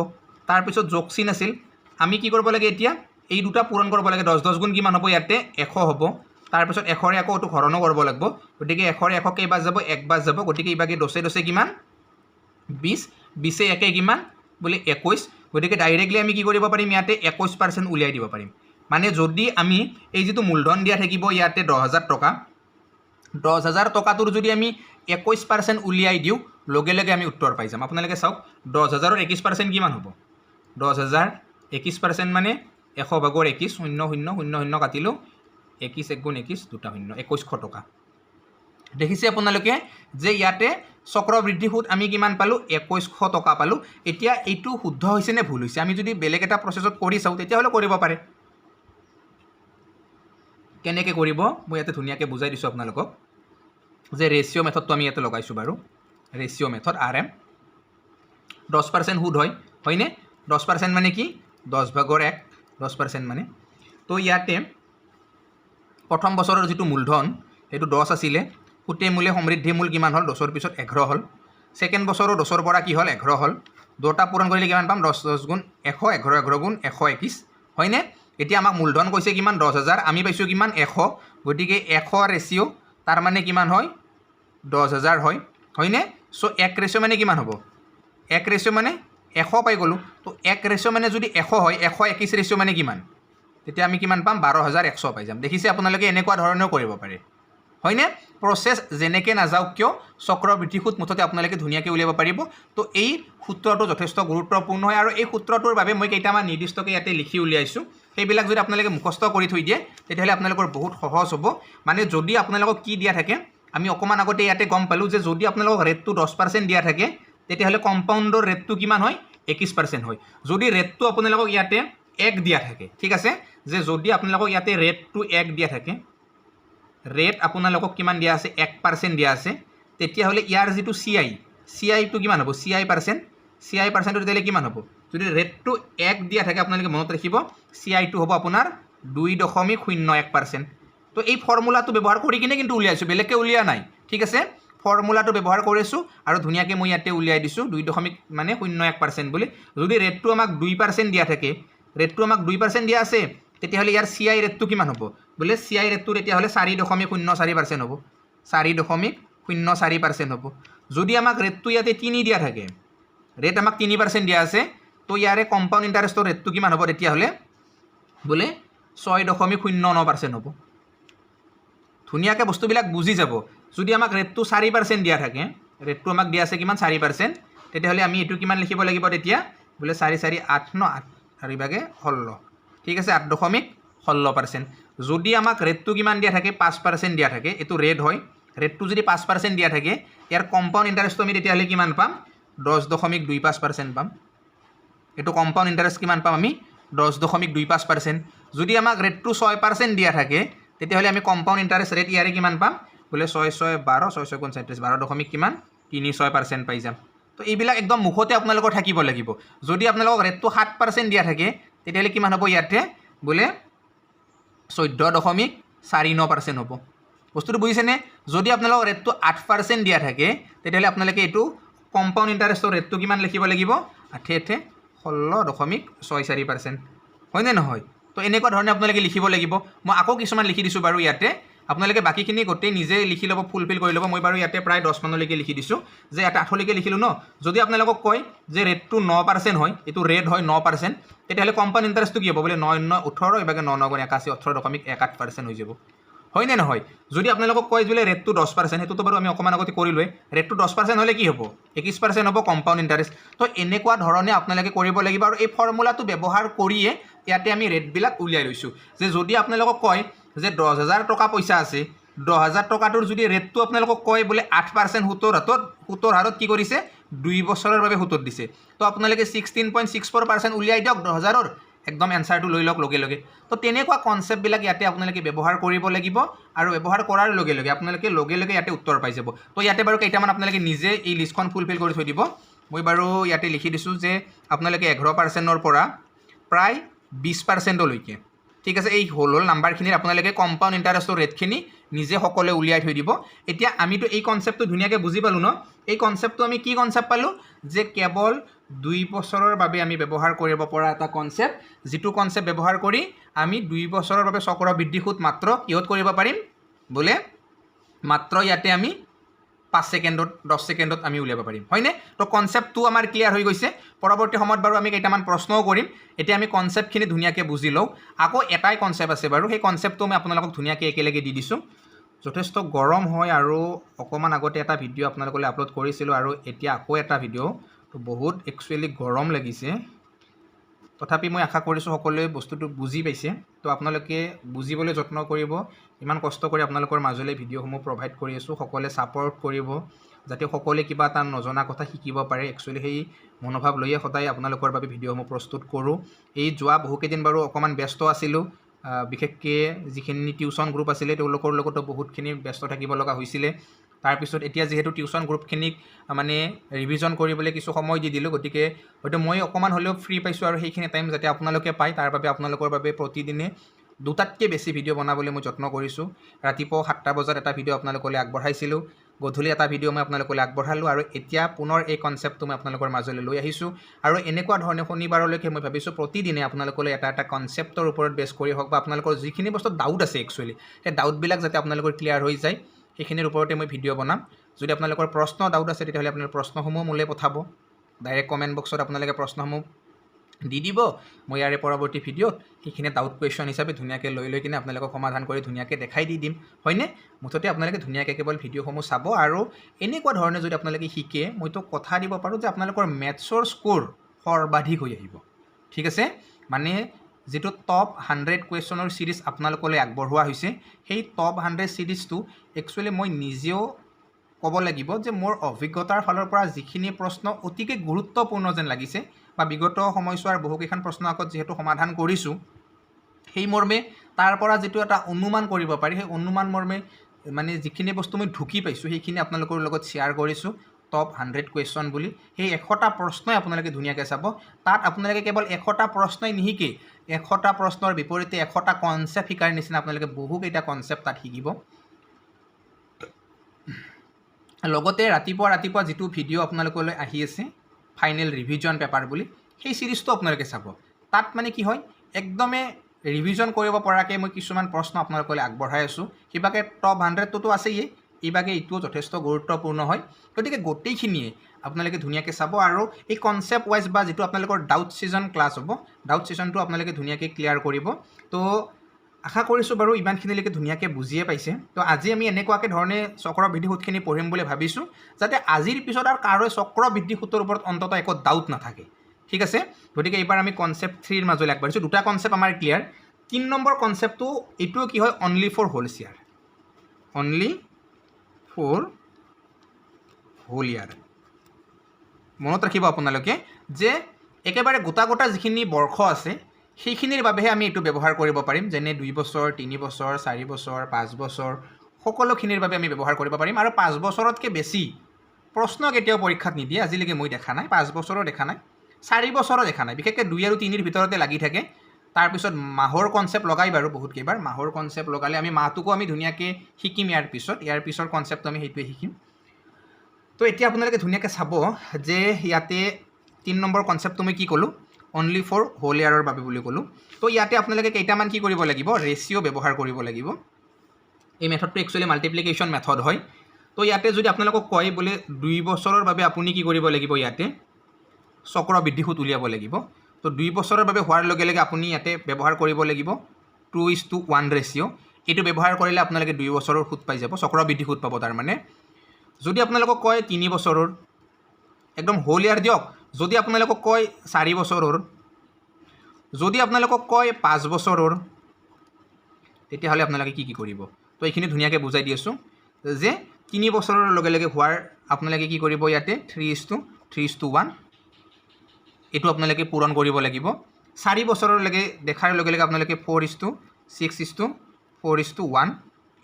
তাৰপিছত যোগচিন আছিল, আমি কি কৰিব লাগে এতিয়া, এই দুটা পূৰণ কৰিব লাগে। 10 10 গুণ কিমান হ'ব, ইয়াতে 100 হ'ব। তাৰপিছত 100ৰে আকৌ এইটো হৰণো কৰিব লাগিব, গতিকে 100ৰে 100 কেইবাৰ যাব, 1 বাৰ যাব, গতিকে ইবাগে 10 10 কিমান, 20, 20 একে কিমান বোলে 21। গতিকে ডাইৰেক্টলি আমি কি কৰিব পাৰিম, ইয়াতে 21% উলিয়াই দিব পাৰিম। মানে যদি আমি এই যিটো মূলধন দিয়া থাকিব ইয়াতে 10,000 টকা, 10,000 টকাটোৰ যদি আমি 21% উলিয়াই দিওঁ, লগে লগে আমি উত্তৰ পাই যাম। আপোনালোকে চাওক, 10,000ৰ 21% কিমান হ'ব, 10,000 21% মানে 100 ভাগৰ 21, 0 0 0 0 কাটিলোঁ, 21 1 গুণ 21, 2 শূন্য, 2100 টকা। দেখিছে আপোনালোকে যে ইয়াতে চক্ৰবৃদ্ধি সুদ আমি কিমান পালোঁ, 2100 টকা পালোঁ। এতিয়া এইটো শুদ্ধ হৈছে নে ভুল হৈছে, আমি যদি বেলেগ এটা প্ৰচেছত কৰি চাওঁ তেতিয়াহ'লে কৰিব পাৰে। কেনেকৈ কৰিব মই ইয়াতে ধুনীয়াকৈ বুজাই দিছোঁ আপোনালোকক, যে ৰেচিঅ' মেথডটো আমি ইয়াতে লগাইছোঁ বাৰু। ৰেচিঅ' মেথড RM, 10% সুদ হয়নে? 10% মানে কি, 10 ভাগৰ 1, 10% মানে। তো ইয়াতে প্ৰথম বছৰৰ যিটো মূলধন সেইটো 10 আছিলে, সুতে মূলে সমৃদ্ধি মূল কিমান হ'ল, 10ৰ পিছত 11 হ'ল। ছেকেণ্ড বছৰৰ 10ৰ পৰা কি হ'ল, 11 হ'ল। দুটা পূৰণ কৰিলে কিমান পাম, 10 10 গুণ 100, 11 11 গুণ 121, হয়নে? এতিয়া আমাক মূলধন কৈছে কিমান, 10,000, আমি পাইছোঁ কিমান, 100। গতিকে 100 ৰেচিঅ' তাৰ মানে কিমান হয়, 10,000 হয়নে? চ' 1 ৰেচিঅ' মানে কিমান হ'ব, 1 ৰেচিঅ' মানে 100 পাই গ'লোঁ। তো 1 ৰেচিঅ' মানে যদি 100 হয়, 121 ৰেচিঅ' মানে কিমান, তেতিয়া আমি কিমান পাম, 12,100 পাই যাম। দেখিছে আপোনালোকে এনেকুৱা ধৰণেও কৰিব পাৰে, হয়নে? প্ৰচেছ যেনেকৈ নাযাওক কিয়, চক্ৰবৃদ্ধি সুদ মুঠতে আপোনালোকে ধুনীয়াকৈ উলিয়াব পাৰিব। তো এই সূত্ৰটো যথেষ্ট গুৰুত্বপূৰ্ণ হয়, আৰু এই সূত্ৰটোৰ বাবে মই কেইটামান নিৰ্দিষ্টকৈ ইয়াতে লিখি উলিয়াইছোঁ। সেইবিলাক যদি আপোনালোকে মুখস্থ কৰি থৈ দিয়ে তেতিয়াহ'লে আপোনালোকৰ বহুত সহজ হ'ব। মানে যদি আপোনালোকক কি দিয়া থাকে, আমি অকণমান আগতে ইয়াতে গম পালোঁ যে যদি আপোনালোকক ৰেটটো 10% দিয়া থাকে, তেতিয়াহ'লে কম্পাউণ্ডৰ ৰেটটো কিমান হয়, 21% হয়। যদি ৰেটটো আপোনালোকক ইয়াতে 1 দিয়া থাকে, ঠিক আছে, যে যদি আপোনালোকক ইয়াতে ৰেটটো 1 দিয়া থাকে, ৰেট আপোনালোকক কিমান দিয়া আছে 1% দিয়া আছে তেতিয়াহ'লে ইয়াৰ যিটো CI টো কিমান হ'ব CI পাৰ্চেণ্টটো তেতিয়াহ'লে কিমান হ'ব যদি ৰেটটো 1 দিয়া থাকে আপোনালোকে মনত ৰাখিব CI টো হ'ব আপোনাৰ 2.01%। তো এই ফৰ্মুলাটো ব্যৱহাৰ কৰি কিনে কিন্তু উলিয়াইছোঁ বেলেগকৈ উলিয়া নাই ঠিক আছে ফৰ্মুলাটো ব্যৱহাৰ কৰিছোঁ আৰু ধুনীয়াকৈ মই ইয়াতে উলিয়াই দিছোঁ 2.01% বুলি যদি ৰেটটো আমাক 2% দিয়া থাকে ৰেটটো আমাক 2% দিয়া আছে তেতিয়াহ'লে ইয়াৰ CI ৰেটটো কিমান হ'ব বোলে CI ৰেটটো তেতিয়াহ'লে 4.04% হ'ব 4.04% হ'ব যদি আমাক ৰেটটো ইয়াতে 3 দিয়া থাকে ৰেট আমাক 3% দিয়া আছে তো ইয়াৰে কম্পাউণ্ড ইণ্টাৰেষ্টৰ ৰেটটো কিমান হ'ব তেতিয়াহ'লে বোলে 6.09% হ'ব ধুনীয়াকৈ বস্তুবিলাক বুজি যাব যদি আমাক ৰেটটো 4% দিয়া থাকে ৰেটটো আমাক দিয়া আছে কিমান 4% তেতিয়াহ'লে আমি এইটো কিমান লিখিব লাগিব তেতিয়া বোলে 4 4 8 9 8 আৰু ইভাগে 16 ঠিক আছে 8.16% যদি আমাক ৰেটটো কিমান দিয়া থাকে 5% দিয়া থাকে এইটো ৰেট হয় ৰেটটো যদি 5% দিয়া থাকে ইয়াৰ কম্পাউণ্ড ইণ্টাৰেষ্টটো আমি তেতিয়াহ'লে কিমান পাম 10.25% পাম এইটো কম্পাউণ্ড ইণ্টাৰেষ্ট কিমান পাম আমি 10.25% যদি আমাক ৰেটটো 6% দিয়া থাকে তেতিয়াহ'লে আমি কম্পাউণ্ড ইণ্টাৰেষ্ট ৰেট ইয়াৰে কিমান পাম বোলে 6 6 12 6 6 39 12 কিমান 36% পাই যাম তো এইবিলাক একদম মুখতে আপোনালোকৰ থাকিব লাগিব যদি আপোনালোকক ৰেটটো 7% দিয়া থাকে তেতিয়াহ'লে কিমান হ'ব ইয়াতে বোলে 14.49% হ'ব বস্তুটো বুজিছেনে যদি আপোনালোকক ৰেটটো 8% দিয়া থাকে তেতিয়াহ'লে আপোনালোকে এইটো কম্পাউণ্ড ইণ্টাৰেষ্টৰ ৰেটটো কিমান লিখিব লাগিব 8 16.64% হয়নে নহয় তো এনেকুৱা ধৰণে আপোনালোকে লিখিব লাগিব মই আকৌ কিছুমান লিখি দিছোঁ বাৰু ইয়াতে আপোনালোকে বাকীখিনি গোটেই নিজে লিখি ল'ব ফুলফিল কৰি ল'ব মই বাৰু ইয়াতে প্ৰায় 10 মানলৈকে লিখি দিছোঁ যে ইয়াতে 8 লৈকে লিখিলোঁ ন যদি আপোনালোকক কয় যে ৰেটটো 9% হয় এইটো ৰেট হয় 9% তেতিয়াহ'লে কম্পাউণ্ড ইণ্টাৰেষ্টটো কি হ'ব বোলে 9 9 18 এবাগে 9 9 81 18.18% হৈ যাব হয়নে নহয় যদি আপোনালোকক কয় যে ৰেটটো 10% সেইটোতো বাৰু আমি অকণমান আগতে কৰিলোৱে ৰেটটো 10% হ'লে কি হ'ব 21% হ'ব কম্পাউণ্ড ইণ্টাৰেষ্ট তো এনেকুৱা ধৰণে আপোনালোকে কৰিব লাগিব আৰু এই ফৰ্মুলাটো ব্যৱহাৰ কৰিয়ে ইয়াতে আমি ৰেটবিলাক উলিয়াই লৈছোঁ যে যদি আপোনালোকক কয় যে 10,000 টকা পইচা আছে 10,000 টকাটোৰ যদি ৰেটটো আপোনালোকক কয় বোলে 8% সুতৰ হাৰত কি কৰিছে 2 বছৰৰ বাবে সুতত দিছে তো আপোনালোকে 16.64% উলিয়াই দিয়ক 10,000ৰ একদম এনসাৰটো লৈ লওক লগে লগে তো তেনেকুৱা কনসেপ্টবিলাক ইয়াতে আপোনালোকে ব্যৱহাৰ কৰিব লাগিব আৰু ব্যৱহাৰ কৰাৰ লগে লগে আপোনালোকে লগে লগে ইয়াতে উত্তৰ পাই যাব তো ইয়াতে বাৰু কেইটামান আপোনালোকে নিজে এই লিষ্টখন ফুলফিল কৰি থৈ দিব মই বাৰু ইয়াতে লিখি দিছোঁ যে আপোনালোকে 11%ৰ পৰা প্ৰায় 20% লৈকে ঠিক আছে এই হোল নাম্বাৰখিনিৰ আপোনালোকে কম্পাউণ্ড ইণ্টাৰেষ্টৰ ৰেটখিনি নিজে সকলোৱে উলিয়াই থৈ দিব এতিয়া আমিতো এই কনসেপ্টটো ধুনীয়াকৈ বুজি পালোঁ ন এই কনসেপ্টটো আমি কি কনসেপ্ট পালোঁ যে কেৱল 2 বছৰৰ বাবে আমি ব্যৱহাৰ কৰিব পৰা এটা কনসেপ্ট যিটো কনসেপ্ট ব্যৱহাৰ কৰি আমি 2 বছৰৰ বাবে চক্ৰবৃদ্ধি সুত মাত্ৰ কিহত কৰিব পাৰিম বোলে মাত্ৰ ইয়াতে আমি 5 সেকেন্ডত 10 সেকেন্ডত আমি উলিয়াব পাৰিম হয়নে তো কনসেপ্টটো আমাৰ ক্লিয়াৰ হৈ গৈছে পৰৱৰ্তী সময়ত বাৰু আমি কেইটামান প্ৰশ্নও কৰিম এতিয়া আমি কনসেপ্টখিনি ধুনীয়াকৈ বুজি লওঁ আকৌ এটাই কনসেপ্ট আছে বাৰু সেই কনসেপ্টটো মই আপোনালোকক ধুনীয়াকৈ একেলগে দি দিছোঁ যথেষ্ট গৰম হয় আৰু অকণমান আগতে এটা ভিডিঅ' আপোনালোকলৈ আপলোড কৰিছিলোঁ আৰু এতিয়া আকৌ এটা ভিডিঅ' তো বহুত একচুৱেলি গৰম লাগিছে তথাপি মই আশা কৰিছোঁ সকলোৱে বস্তুটো বুজি পাইছে তো আপোনালোকে বুজিবলৈ যত্ন কৰিব ইমান কষ্ট কৰি আপোনালোকৰ মাজলৈ ভিডিঅ'সমূহ প্ৰভাইড কৰি আছোঁ সকলোৱে ছাপোৰ্ট কৰিব যাতে সকলোৱে কিবা এটা নজনা কথা শিকিব পাৰে একচুৱেলি সেই মনোভাৱ লৈয়ে সদায় আপোনালোকৰ বাবে ভিডিঅ'সমূহ প্ৰস্তুত কৰোঁ এই যোৱা বহুকেইদিন বাৰু অকণমান ব্যস্ত আছিলোঁ বিশেষকৈ যিখিনি টিউশ্যন গ্ৰুপ আছিলে তেওঁলোকৰ লগতো বহুতখিনি ব্যস্ত থাকিব লগা হৈছিলে তাৰপিছত এতিয়া যিহেতু টিউশ্যন গ্ৰুপখিনিক মানে ৰিভিজন কৰিবলৈ কিছু সময় দি দিলোঁ গতিকে হয়তো মই অকণমান হ'লেও ফ্ৰী পাইছোঁ আৰু সেইখিনি টাইম যাতে আপোনালোকে পায় তাৰ বাবে আপোনালোকৰ বাবে প্ৰতিদিনে দুটাতকৈ বেছি ভিডিঅ' বনাবলৈ মই যত্ন কৰিছোঁ ৰাতিপুৱা 7টা বজাত এটা ভিডিঅ' আপোনালোকলৈ আগবঢ়াইছিলোঁ গধূলি এটা ভিডিঅ' মই আপোনালোকলৈ আগবঢ়ালোঁ আৰু এতিয়া পুনৰ এই কনসেপ্টটো মই আপোনালোকৰ মাজলৈ লৈ আহিছোঁ আৰু এনেকুৱা ধৰণে শনিবাৰলৈকে মই ভাবিছোঁ প্ৰতিদিনে আপোনালোকলৈ এটা কনসেপ্টৰ ওপৰত বেছ কৰি হওক বা আপোনালোকৰ যিখিনি বস্তুত ডাউট আছে একচুৱেলি সেই ডাউটবিলাক যাতে আপোনালোকৰ ক্লিয়াৰ হৈ যায় সেইখিনিৰ ওপৰতে মই ভিডিঅ' বনাম যদি আপোনালোকৰ প্ৰশ্ন ডাউট আছে তেতিয়াহ'লে আপোনালোকৰ প্ৰশ্নসমূহ মোলৈ পঠাব ডাইৰেক্ট কমেণ্ট বক্সত আপোনালোকে প্ৰশ্নসমূহ দি দিব মই ইয়াৰে পৰৱৰ্তী ভিডিঅ'ত সেইখিনি ডাউট কুৱেশ্যন হিচাপে ধুনীয়াকৈ লৈ কিনে আপোনালোকক সমাধান কৰি ধুনীয়াকৈ দেখাই দি দিম হয়নে মুঠতে আপোনালোকে ধুনীয়াকৈ কেৱল ভিডিঅ'সমূহ চাব আৰু এনেকুৱা ধৰণে যদি আপোনালোকে শিকে মইতো কথা দিব পাৰোঁ যে আপোনালোকৰ মেথছৰ স্ক'ৰ সৰ্বাধিক হৈ আহিব ঠিক আছে মানে যেটো টপ 100 কুৱেশ্যনৰ সিৰিজ আপোনালোকলৈ আগবঢ়োৱা হৈছে সেই টপ 100 সিৰিজটো একচুৱেলি মই নিজেও ক'ব লাগিব যে মোৰ অভিজ্ঞতাৰ ফালৰ পৰা যিখিনি প্ৰশ্ন অতিকে গুৰুত্বপূৰ্ণ যেন লাগিছে বা বিগত সময়ছোৱাৰ বহুকেইখন প্ৰশ্ন আগত যেহেতু সমাধান কৰিছোঁ সেই মৰ্মে তাৰ পৰা যেটো এটা অনুমান কৰিব পাৰি সেই অনুমান মৰ্মে মানে যিখিনি বস্তু মই ঢুকি পাইছোঁ সেইখিনি আপোনালোকৰ লগত শ্বেয়াৰ কৰিছোঁ টপ 100 কুৱেশ্যন বুলি সেই 100টা প্ৰশ্নই আপোনালোকে ধুনীয়াকৈ চাব তাত আপোনালোকে কেৱল 100টা প্ৰশ্নই নিশিকে 100টা প্ৰশ্নৰ বিপৰীতে 100টা কনচেপ্ট শিকাৰ নিচিনা আপোনালোকে বহুকেইটা কনচেপ্ট তাত শিকিব লগতে ৰাতিপুৱা যেটো ভিডিঅ' আপোনালোকলৈ আহি আছে ফাইনেল ৰিভিজন পেপাৰ বুলি সেই সিৰিজটো আপোনালোকে চাব তাত মানে কি হয় একদমে ৰিভিজন কৰিব পৰাকৈ মই কিছুমান প্ৰশ্ন আপোনালোকলৈ আগবঢ়াই আছোঁ কিবাকে টপ 100টোতো আছেই এইবাকে এইটোও যথেষ্ট গুৰুত্বপূৰ্ণ হয় গতিকে গোটেইখিনিয়ে আপোনালোকে ধুনীয়াকৈ চাব আৰু এই কনচেপ্ট ওয়াইজ বা যেটো আপোনালোকৰ ডাউট সিজন ক্লাছ হ'ব ডাউট সিজনটো আপোনালোকে ধুনীয়াকৈ ক্লিয়াৰ কৰিব তো আশা কৰিছোঁ বাৰু ইমানখিনিলৈকে ধুনীয়াকৈ বুজিয়ে পাইছে তো আজি আমি এনেকুৱাকৈ ধৰণে চক্ৰবৃদ্ধি সূতখিনি পঢ়িম বুলি ভাবিছোঁ যাতে আজিৰ পিছত আৰু কাৰো চক্ৰবৃদ্ধি সূতৰ ওপৰত অন্তত একো ডাউট নাথাকে ঠিক আছে গতিকে এইবাৰ আমি কনচেপ্ট 3 ৰ মাজলৈ আগবাঢ়িছোঁ দুটা কনচেপ্ট আমাৰ ক্লিয়াৰ 3 নম্বৰ কনচেপ্টটো এইটোও কি হয় only for whole year only for whole year মনত ৰাখিব আপোনালোকে যে একেবাৰে গোটা যিখিনি বৰ্ষ আছে সেইখিনিৰ বাবেহে আমি এইটো ব্যৱহাৰ কৰিব পাৰিম যেনে 2 বছৰ 3 বছৰ 4 বছৰ 5 বছৰ সকলোখিনিৰ বাবে আমি ব্যৱহাৰ কৰিব পাৰিম আৰু 5 বছৰতকৈ বেছি প্ৰশ্ন কেতিয়াও পৰীক্ষাত নিদিয়ে আজিলৈকে মই দেখা নাই 5 বছৰো দেখা নাই 4 বছৰো দেখা নাই বিশেষকৈ 2 আৰু 3ৰ ভিতৰতে লাগি থাকে তাৰপিছত মাহৰ কনচেপ্ট লগাই বাৰু বহুত কেইবাৰ মাহৰ কনচেপ্ট লগালে আমি মাহটোকো আমি ধুনীয়াকৈ শিকিম ইয়াৰ পিছৰ কনচেপ্টটো আমি সেইটোৱে শিকিম তো এতিয়া আপোনালোকে ধুনীয়াকৈ চাব যে ইয়াতে 3 নম্বৰ কনচেপ্টটো মই কি ক'লোঁ অনলি ফৰ হোল ইয়াৰৰ বাবে বুলি ক'লোঁ তো ইয়াতে আপোনালোকে কেইটামান কি কৰিব লাগিব ৰেচিঅ' ব্যৱহাৰ কৰিব লাগিব এই মেথডটো একচুৱেলি মাল্টিপ্লিকেশ্যন মেথড হয় তো ইয়াতে যদি আপোনালোকক কয় বোলে 2 বছৰৰ বাবে আপুনি কি কৰিব লাগিব ইয়াতে চক্ৰবৃদ্ধি সূত উলিয়াব লাগিব তো 2 বছৰৰ বাবে হোৱাৰ লগে লগে আপুনি ইয়াতে ব্যৱহাৰ কৰিব লাগিব 2:1 ৰেচিঅ' এইটো ব্যৱহাৰ কৰিলে আপোনালোকে 2 বছৰৰ সূত পাই যাব চক্ৰবৃদ্ধি সূত পাব তাৰ মানে যদি আপোনালোকক কয় 3 বছৰৰ একদম হোল ইয়াৰ দিয়ক যদি আপোনালোকক কয় 4 বছৰৰ যদি আপোনালোকক কয় 5 বছৰৰ তেতিয়াহ'লে আপোনালোকে কি কৰিব তো এইখিনি ধুনীয়াকৈ বুজাই দি আছোঁ যে 3 বছৰৰ লগে লগে হোৱাৰ আপোনালোকে কি কৰিব ইয়াতে 3:1 এইটো আপোনালোকে পূৰণ কৰিব লাগিব 4 বছৰলৈকে দেখাৰ লগে লগে আপোনালোকে 4:6:4:1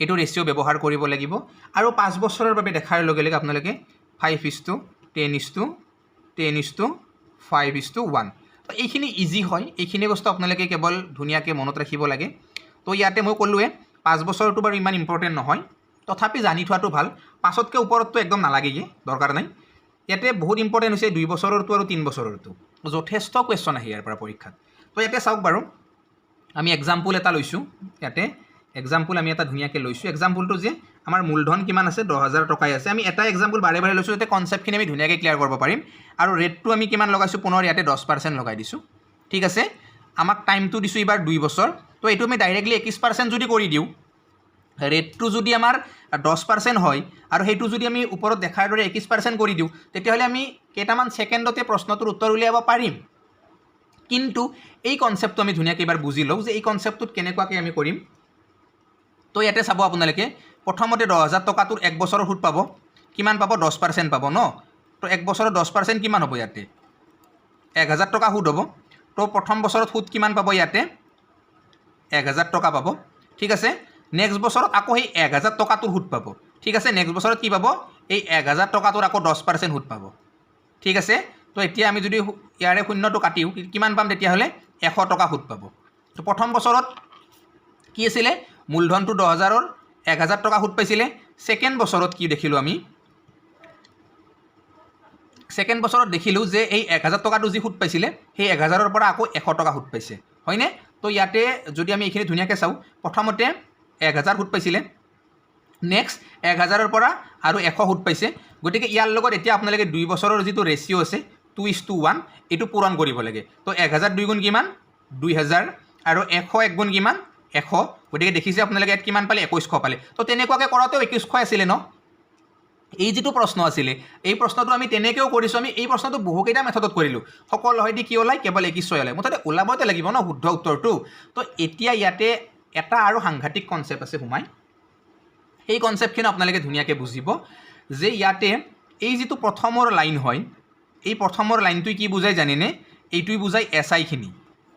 এইটো ৰেচিঅ' ব্যৱহাৰ কৰিব লাগিব আৰু 5 বছৰৰ বাবে দেখাৰ লগে লগে আপোনালোকে 5:10:10:5:1 এইখিনি ইজি হয় এইখিনি বস্তু আপোনালোকে কেৱল ধুনীয়াকৈ মনত ৰাখিব লাগে তো ইয়াতে মই ক'লোৱে 5 বছৰটো বাৰু ইমান ইম্পৰ্টেণ্ট নহয় তথাপি জানি থোৱাটো ভাল 5তকৈ ওপৰততো একদম নালাগেই দৰকাৰ নাই ইয়াতে বহুত ইম্পৰ্টেণ্ট হৈছে 2 বছৰৰটো আৰু 3 বছৰৰটো যথেষ্ট কুৱেশ্যন আহে ইয়াৰ পৰা পৰীক্ষাত তো ইয়াতে চাওক বাৰু আমি এক্সাম্পল এটা লৈছোঁ ইয়াতে এক্সাম্পল আমি এটা ধুনীয়াকৈ লৈছোঁ এক্সাম্পলটো যে আমাৰ মূলধন কিমান আছে 10,000 টকাই আছে আমি এটা এক্সাম্পল বাৰে বাৰে লৈছোঁ যাতে কনচেপ্টখিনি আমি ধুনীয়াকৈ ক্লিয়াৰ কৰিব পাৰিম আৰু ৰেটটো আমি কিমান লগাইছোঁ পুনৰ ইয়াতে 10% লগাই দিছোঁ ঠিক আছে আমাক টাইমটো দিছোঁ এইবাৰ 2 বছৰ তো এইটো আমি ডাইৰেক্টলি 21% যদি কৰি দিওঁ ৰেটটো যদি আমাৰ 10% হয় আৰু সেইটো যদি আমি ওপৰত দেখাৰ দৰে 21% কৰি দিওঁ তেতিয়াহ'লে আমি কেইটামান ছেকেণ্ডতে প্ৰশ্নটোৰ উত্তৰ উলিয়াব পাৰিম কিন্তু এই কনচেপ্টটো আমি ধুনীয়াকৈ এবাৰ বুজি লওঁ যে এই কনচেপ্টটোত কেনেকুৱাকৈ আমি কৰিম তো ইয়াতে চাব আপোনালোকে প্ৰথমতে 10,000 টকাটোৰ 1 বছৰৰ সুদ পাব কিমান পাব 10% পাব ন তো 1 বছৰৰ 10% কিমান হ'ব ইয়াতে 1,000 টকা সুদ হ'ব তো প্ৰথম বছৰত সুদ কিমান পাব ইয়াতে 1,000 টকা পাব ঠিক আছে নেক্সট বছৰত আকৌ সেই 1,000 টকাটোৰ সুদ পাব ঠিক আছে নেক্সট বছৰত কি পাব এই 1,000 টকাটোৰ আকৌ 10% সুদ পাব ঠিক আছে তো এতিয়া আমি যদি ইয়াৰে শূন্যটো কাটিও কিমান পাম তেতিয়াহ'লে 100 টকা সুদ পাব তো প্ৰথম বছৰত কি আছিলে মূলধনটো 10,000ৰ 1,000 টকা সুদ পাইছিলে ছেকেণ্ড বছৰত কি দেখিলোঁ আমি ছেকেণ্ড বছৰত দেখিলোঁ যে এই 1,000 টকাটো যি সুদ পাইছিলে সেই 1,000ৰ পৰা আকৌ 100 টকা সুদ পাইছে হয়নে তো ইয়াতে যদি আমি এইখিনি ধুনীয়াকৈ চাওঁ প্ৰথমতে 1,000 সুদ পাইছিলে নেক্সট 1,000ৰ পৰা আৰু 100 সুদ পাইছে গতিকে ইয়াৰ লগত এতিয়া আপোনালোকে 2 বছৰৰ যিটো ৰেচিঅ' আছে 2:1 এইটো পূৰণ কৰিব লাগে তো 1,000 2 গুণ কিমান 2,000 আৰু 100 1 গুণ কিমান 100 গতিকে দেখিছে আপোনালোকে ইয়াত কিমান পালে 2100 পালে তো তেনেকুৱাকৈ কৰাতেও 2100 আছিলে ন এই যেটো প্ৰশ্ন আছিলে এই প্ৰশ্নটো আমি তেনেকৈও কৰিছোঁ আমি এই প্ৰশ্নটো বহুকেইটা মেথডত কৰিলোঁ সকলো হয়তো কি ওলাই কেৱল 2100 ওলাই মুঠতে ওলাবতে লাগিব ন শুদ্ধ উত্তৰটো তো এতিয়া ইয়াতে এটা আৰু সাংঘাতিক কনচেপ্ট আছে সোমাই এই কনচেপ্টখিনি আপোনালোকে ধুনীয়াকৈ বুজিব যে ইয়াতে এই যেটো প্ৰথমৰ লাইন হয় এই প্ৰথমৰ লাইনটোই কি বুজাই জানেনে এইটোই বুজাই এছআইখিনি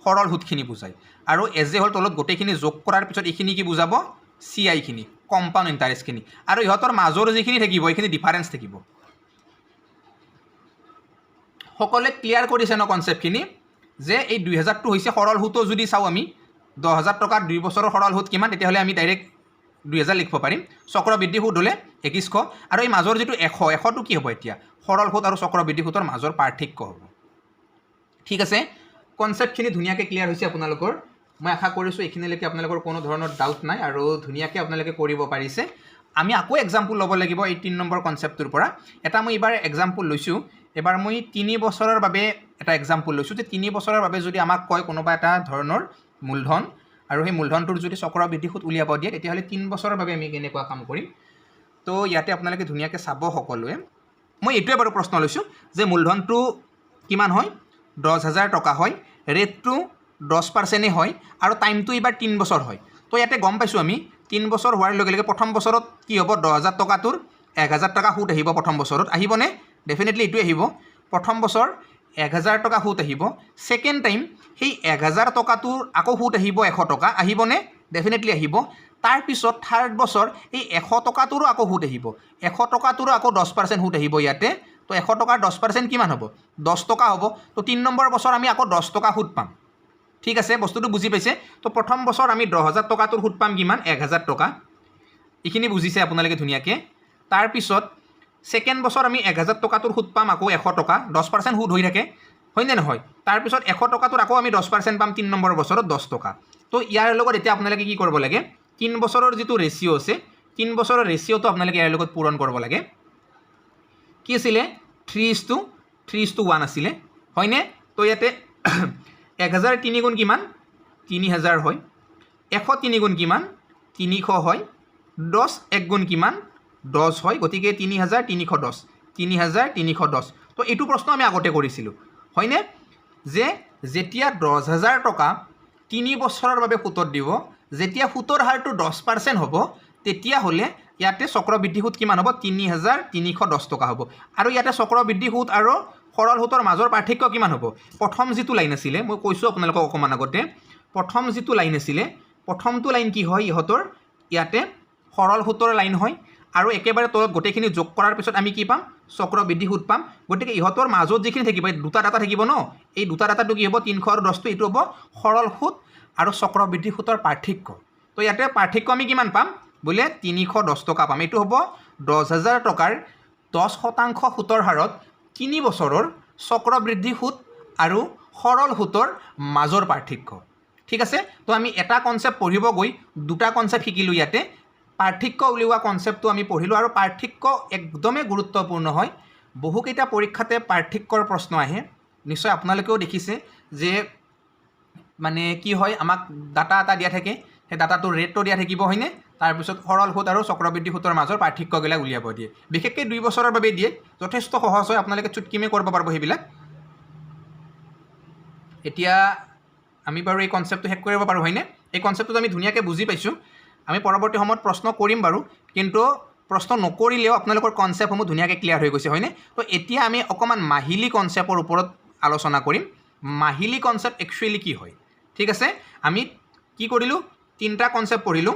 সৰল সুতখিনি বুজায় আৰু এজ এ হ'ল তলত গোটেইখিনি যোগ কৰাৰ পিছত এইখিনি কি বুজাব চি আইখিনি কম্পাউণ্ড ইণ্টাৰেষ্টখিনি আৰু ইহঁতৰ মাজৰ যিখিনি থাকিব এইখিনি ডিফাৰেঞ্চ থাকিব সকলোৱে ক্লিয়াৰ কৰিছে ন কনচেপ্টখিনি যে এই 2000টো হৈছে সৰল সুতো যদি চাওঁ আমি 10,000 টকাৰ 2 বছৰৰ সৰল সুত কিমান তেতিয়াহ'লে আমি ডাইৰেক্ট 2000 লিখিব পাৰিম চক্ৰবৃদ্ধি সুত হ'লে 2100 আৰু এই মাজৰ যিটো 100টো কি হ'ব এতিয়া সৰল সুত আৰু চক্ৰবৃদ্ধি সুতৰ মাজৰ পাৰ্থক্য হ'ব ঠিক আছে কনচেপ্টখিনি ধুনীয়াকৈ ক্লিয়াৰ হৈছে আপোনালোকৰ মই আশা কৰিছোঁ এইখিনিলৈকে আপোনালোকৰ কোনো ধৰণৰ ডাউট নাই আৰু ধুনীয়াকৈ আপোনালোকে কৰিব পাৰিছে আমি আকৌ এক্সাম্পল ল'ব লাগিব এই 3 নম্বৰ কনচেপ্টটোৰ পৰা এটা মই এইবাৰ এক্সাম্পল লৈছোঁ এবাৰ মই 3 বছৰৰ বাবে এটা এক্সাম্পল লৈছোঁ যে 3 বছৰৰ বাবে যদি আমাক কয় কোনোবা এটা ধৰণৰ মূলধন আৰু সেই মূলধনটোৰ যদি চক্ৰবৃদ্ধি সুত উলিয়াব দিয়ে তেতিয়াহ'লে 3 বছৰৰ বাবে আমি কেনেকুৱা কাম কৰিম তো ইয়াতে আপোনালোকে ধুনীয়াকৈ চাব সকলোৱে মই এইটোৱে বাৰু প্ৰশ্ন লৈছোঁ যে মূলধনটো কিমান হয় 10,000 টকা হয় ৰেটটো 10% হয় আৰু টাইমটো এইবাৰ 3 বছৰ হয় তো ইয়াতে গম পাইছোঁ আমি 3 বছৰ হোৱাৰ লগে লগে প্ৰথম বছৰত কি হ'ব 10,000 টকাটোৰ 1,000 টকা সুত আহিব প্ৰথম বছৰত আহিবনে ডেফিনেটলি এইটোৱে আহিব প্ৰথম বছৰ 1,000 টকা সুত আহিব ছেকেণ্ড টাইম সেই 1,000 টকাটোৰ আকৌ সুত আহিব 100 টকা আহিবনে ডেফিনেটলি আহিব তাৰপিছত থাৰ্ড বছৰ এই 100 টকাটোৰো আকৌ সুত আহিব 100 টকাটোৰো আকৌ 10% সুত আহিব ইয়াতে তো 100 টকাৰ 10% কিমান হ'ব 10 টকা হ'ব তো 3 নম্বৰ বছৰ আমি আকৌ 10 টকা সুত পাম ঠিক আছে বস্তুটো বুজি পাইছে তো প্ৰথম বছৰ আমি 10,000 টকাটোৰ সুত পাম কিমান 1,000 টকা এইখিনি বুজিছে আপোনালোকে ধুনীয়াকৈ তাৰপিছত ছেকেণ্ড বছৰ আমি 1,000 টকাটোৰ সুত পাম আকৌ 100 টকা 10% সুত হৈ থাকে হয়নে নহয় তাৰপিছত 100 টকাটোৰ আকৌ আমি 10% পাম 3 নম্বৰ বছৰত 10 টকা তো ইয়াৰ লগত এতিয়া আপোনালোকে কি কৰিব লাগে 3 বছৰৰ যিটো ৰেচিঅ' আছে 3 বছৰৰ ৰেচিঅ'টো আপোনালোকে ইয়াৰ লগত পূৰণ কৰিব লাগে কি আছিলে 3:1 আছিলে হয়নে তো ইয়াতে 1,000 3 গুণ কিমান 3,000 হয় 100 3 গুণ কিমান 300 হয় 10 1 গুণ কিমান 10 হয় গতিকে 3,310 3,310 তো এইটো প্ৰশ্ন আমি আগতে কৰিছিলোঁ হয়নে যে যেতিয়া 10,000 টকা 3 বছৰৰ বাবে সুতত দিব যেতিয়া সুতৰ হাৰটো 10% হ'ব তেতিয়াহ'লে ইয়াতে চক্ৰবৃদ্ধি সুত কিমান হ'ব 3,310 টকা হ'ব আৰু ইয়াতে চক্ৰবৃদ্ধি সুত আৰু সৰল সুতৰ মাজৰ পাৰ্থক্য কিমান হ'ব প্ৰথম যিটো লাইন আছিলে মই কৈছোঁ আপোনালোকক অকণমান আগতে প্ৰথম যিটো লাইন আছিলে প্ৰথমটো লাইন কি হয় ইহঁতৰ ইয়াতে সৰল সুতৰ লাইন হয় আৰু একেবাৰে তলত গোটেইখিনি যোগ কৰাৰ পিছত আমি কি পাম চক্ৰবৃদ্ধি সুত পাম গতিকে ইহঁতৰ মাজত যিখিনি থাকিব এই দুটা ডাটা থাকিব ন এই দুটা ডাটাটো কি হ'ব 300 আৰু 10টো এইটো হ'ব সৰল সুত আৰু চক্ৰবৃদ্ধি সুতৰ পাৰ্থক্য তো ইয়াতে পাৰ্থক্য আমি কিমান পাম বোলে 310 টকা পাম এইটো হ'ব 10,000 টকাৰ 10% সুতৰ হাৰত 3 বছৰৰ চক্ৰবৃদ্ধি সুত আৰু সৰল সুতৰ মাজৰ পাৰ্থক্য ঠিক আছে তো আমি এটা কনচেপ্ট পঢ়িব গৈ দুটা কনচেপ্ট শিকিলোঁ ইয়াতে পাৰ্থক্য উলিওৱা কনচেপ্টটো আমি পঢ়িলোঁ আৰু পাৰ্থক্য একদমেই গুৰুত্বপূৰ্ণ হয় বহুকেইটা পৰীক্ষাতে পাৰ্থক্যৰ প্ৰশ্ন আহে নিশ্চয় আপোনালোকেও দেখিছে যে মানে কি হয় আমাক ডাটা এটা দিয়া থাকে সেই ডাটাটোৰ ৰেটটো দিয়া থাকিব হয়নে তাৰপিছত সৰল সুত আৰু চক্ৰবৃদ্ধি সুতৰ মাজৰ পাৰ্থক্যবিলাক উলিয়াব দিয়ে বিশেষকৈ 2 বছৰৰ বাবে দিয়ে যথেষ্ট সহজ হয় আপোনালোকে চুটকিমে কৰিব পাৰিব সেইবিলাক এতিয়া আমি বাৰু এই কনচেপ্টটো শেষ কৰিব পাৰোঁ হয়নে এই কনচেপ্টটো আমি ধুনীয়াকৈ বুজি পাইছোঁ আমি পৰৱৰ্তী সময়ত প্ৰশ্ন কৰিম বাৰু কিন্তু প্ৰশ্ন নকৰিলেও আপোনালোকৰ কনচেপ্টসমূহ ধুনীয়াকৈ ক্লিয়াৰ হৈ গৈছে হয়নে তো এতিয়া আমি অকণমান মাহিলী কনচেপ্টৰ ওপৰত আলোচনা কৰিম মাহিলী কনচেপ্ট একচুৱেলি কি হয় ঠিক আছে আমি কি কৰিলোঁ 3টা কনচেপ্ট পঢ়িলোঁ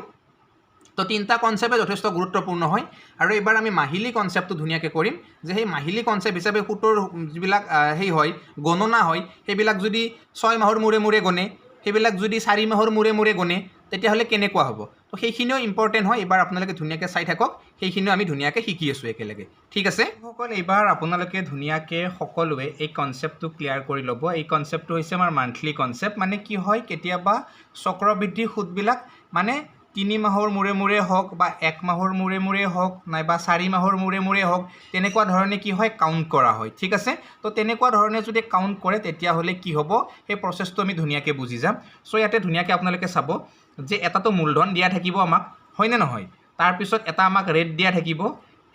তো 3টা কনচেপ্টে যথেষ্ট গুৰুত্বপূৰ্ণ হয় আৰু এইবাৰ আমি মাহিলী কনচেপ্টটো ধুনীয়াকৈ কৰিম যে সেই মাহিলী কনচেপ্ট হিচাপে সুতৰ যিবিলাক সেই হয় গণনা হয় সেইবিলাক যদি 6 মাহৰ মূৰে মূৰে গণে সেইবিলাক যদি 4 মাহৰ মূৰে মূৰে গণে তেতিয়াহ'লে কেনেকুৱা হ'ব তো সেইখিনিও ইম্পৰ্টেণ্ট হয় এইবাৰ আপোনালোকে ধুনীয়াকৈ চাই থাকক সেইখিনিও আমি ধুনীয়াকৈ শিকি আছোঁ একেলগে ঠিক আছে সকল এইবাৰ আপোনালোকে ধুনীয়াকৈ সকলোৱে এই কনচেপ্টটো ক্লিয়াৰ কৰি ল'ব এই কনচেপ্টটো হৈছে আমাৰ মান্থলি কনচেপ্ট মানে কি হয় কেতিয়াবা চক্ৰবৃদ্ধি সুতবিলাক মানে 3 মাহৰ মূৰে মূৰে হওক বা 1 মাহৰ মূৰে মূৰে হওক নাইবা 4 মাহৰ মূৰে মূৰে হওক তেনেকুৱা ধৰণে কি হয় কাউণ্ট কৰা হয় ঠিক আছে তো তেনেকুৱা ধৰণে যদি কাউণ্ট কৰে তেতিয়াহ'লে কি হ'ব সেই প্ৰচেছটো আমি ধুনীয়াকৈ বুজি যাম চ' ইয়াতে ধুনীয়াকৈ আপোনালোকে চাব যে এটাতো মূলধন দিয়া থাকিব আমাক হয়নে নহয় তাৰপিছত এটা আমাক ৰেট দিয়া থাকিব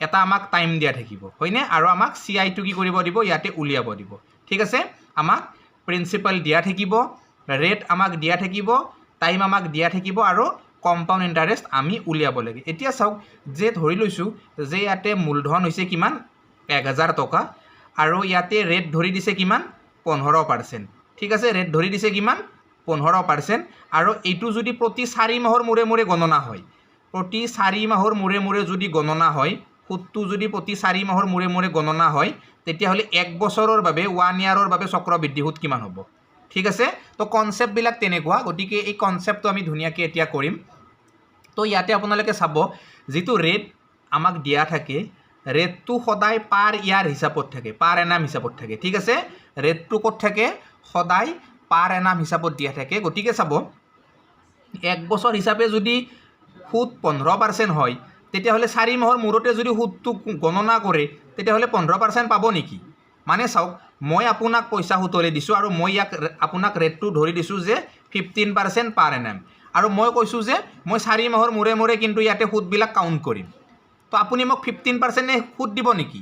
এটা আমাক টাইম দিয়া থাকিব হয়নে আৰু আমাক CI টো কি কৰিব দিব ইয়াতে উলিয়াব দিব ঠিক আছে আমাক প্ৰিন্সিপাল দিয়া থাকিব ৰেট আমাক দিয়া থাকিব টাইম আমাক দিয়া থাকিব আৰু কম্পাউণ্ড ইণ্টাৰেষ্ট আমি উলিয়াব লাগে এতিয়া চাওক যে ধৰি লৈছোঁ যে ইয়াতে মূলধন হৈছে কিমান 1,000 টকা আৰু ইয়াতে ৰেট ধৰি দিছে কিমান 15% ঠিক আছে ৰেট ধৰি দিছে কিমান 15% আৰু এইটো যদি প্ৰতি 4 মাহৰ মূৰে মূৰে গণনা হয়, প্ৰতি 4 মাহৰ মূৰে মূৰে যদি গণনা হয়, সুদটো যদি প্ৰতি 4 মাহৰ মূৰে মূৰে গণনা হয়, তেতিয়াহ'লে 1 বছৰৰ বাবে 1 ইয়াৰৰ বাবে চক্ৰবৃদ্ধি সুদ কিমান হ'ব? ঠিক আছে, তো কনচেপ্টবিলাক তেনেকুৱা, গতিকে এই কনচেপ্টটো আমি ধুনীয়াকৈ এতিয়া কৰিম। তো ইয়াতে আপোনালোকে চাব, যিটো ৰেট আমাক দিয়া থাকে, ৰেটটো সদায় পাৰ ইয়াৰ হিচাপত থাকে, পাৰ এনাম হিচাপত থাকে। ঠিক আছে, ৰেটটো ক'ত থাকে? সদায় পাৰ এনাম হিচাপত দিয়া থাকে। গতিকে চাব, 1 বছৰ হিচাপে যদি সুদ 15% হয়, তেতিয়াহ'লে 4 মাহৰ মূৰতে যদি সুদটো গণনা কৰে, তেতিয়াহ'লে 15% পাব নেকি? মানে চাওক, মই আপোনাক পইচা সুতলৈ দিছোঁ আৰু মই আপোনাক ৰেটটো ধৰি দিছোঁ যে 15% পাৰ এনাম, আৰু মই কৈছোঁ যে মই 4 মাহৰ মূৰে মূৰে কিন্তু ইয়াতে সুদবিলাক কাউণ্ট কৰিম। তো আপুনি মোক 15% সুদ দিব নেকি?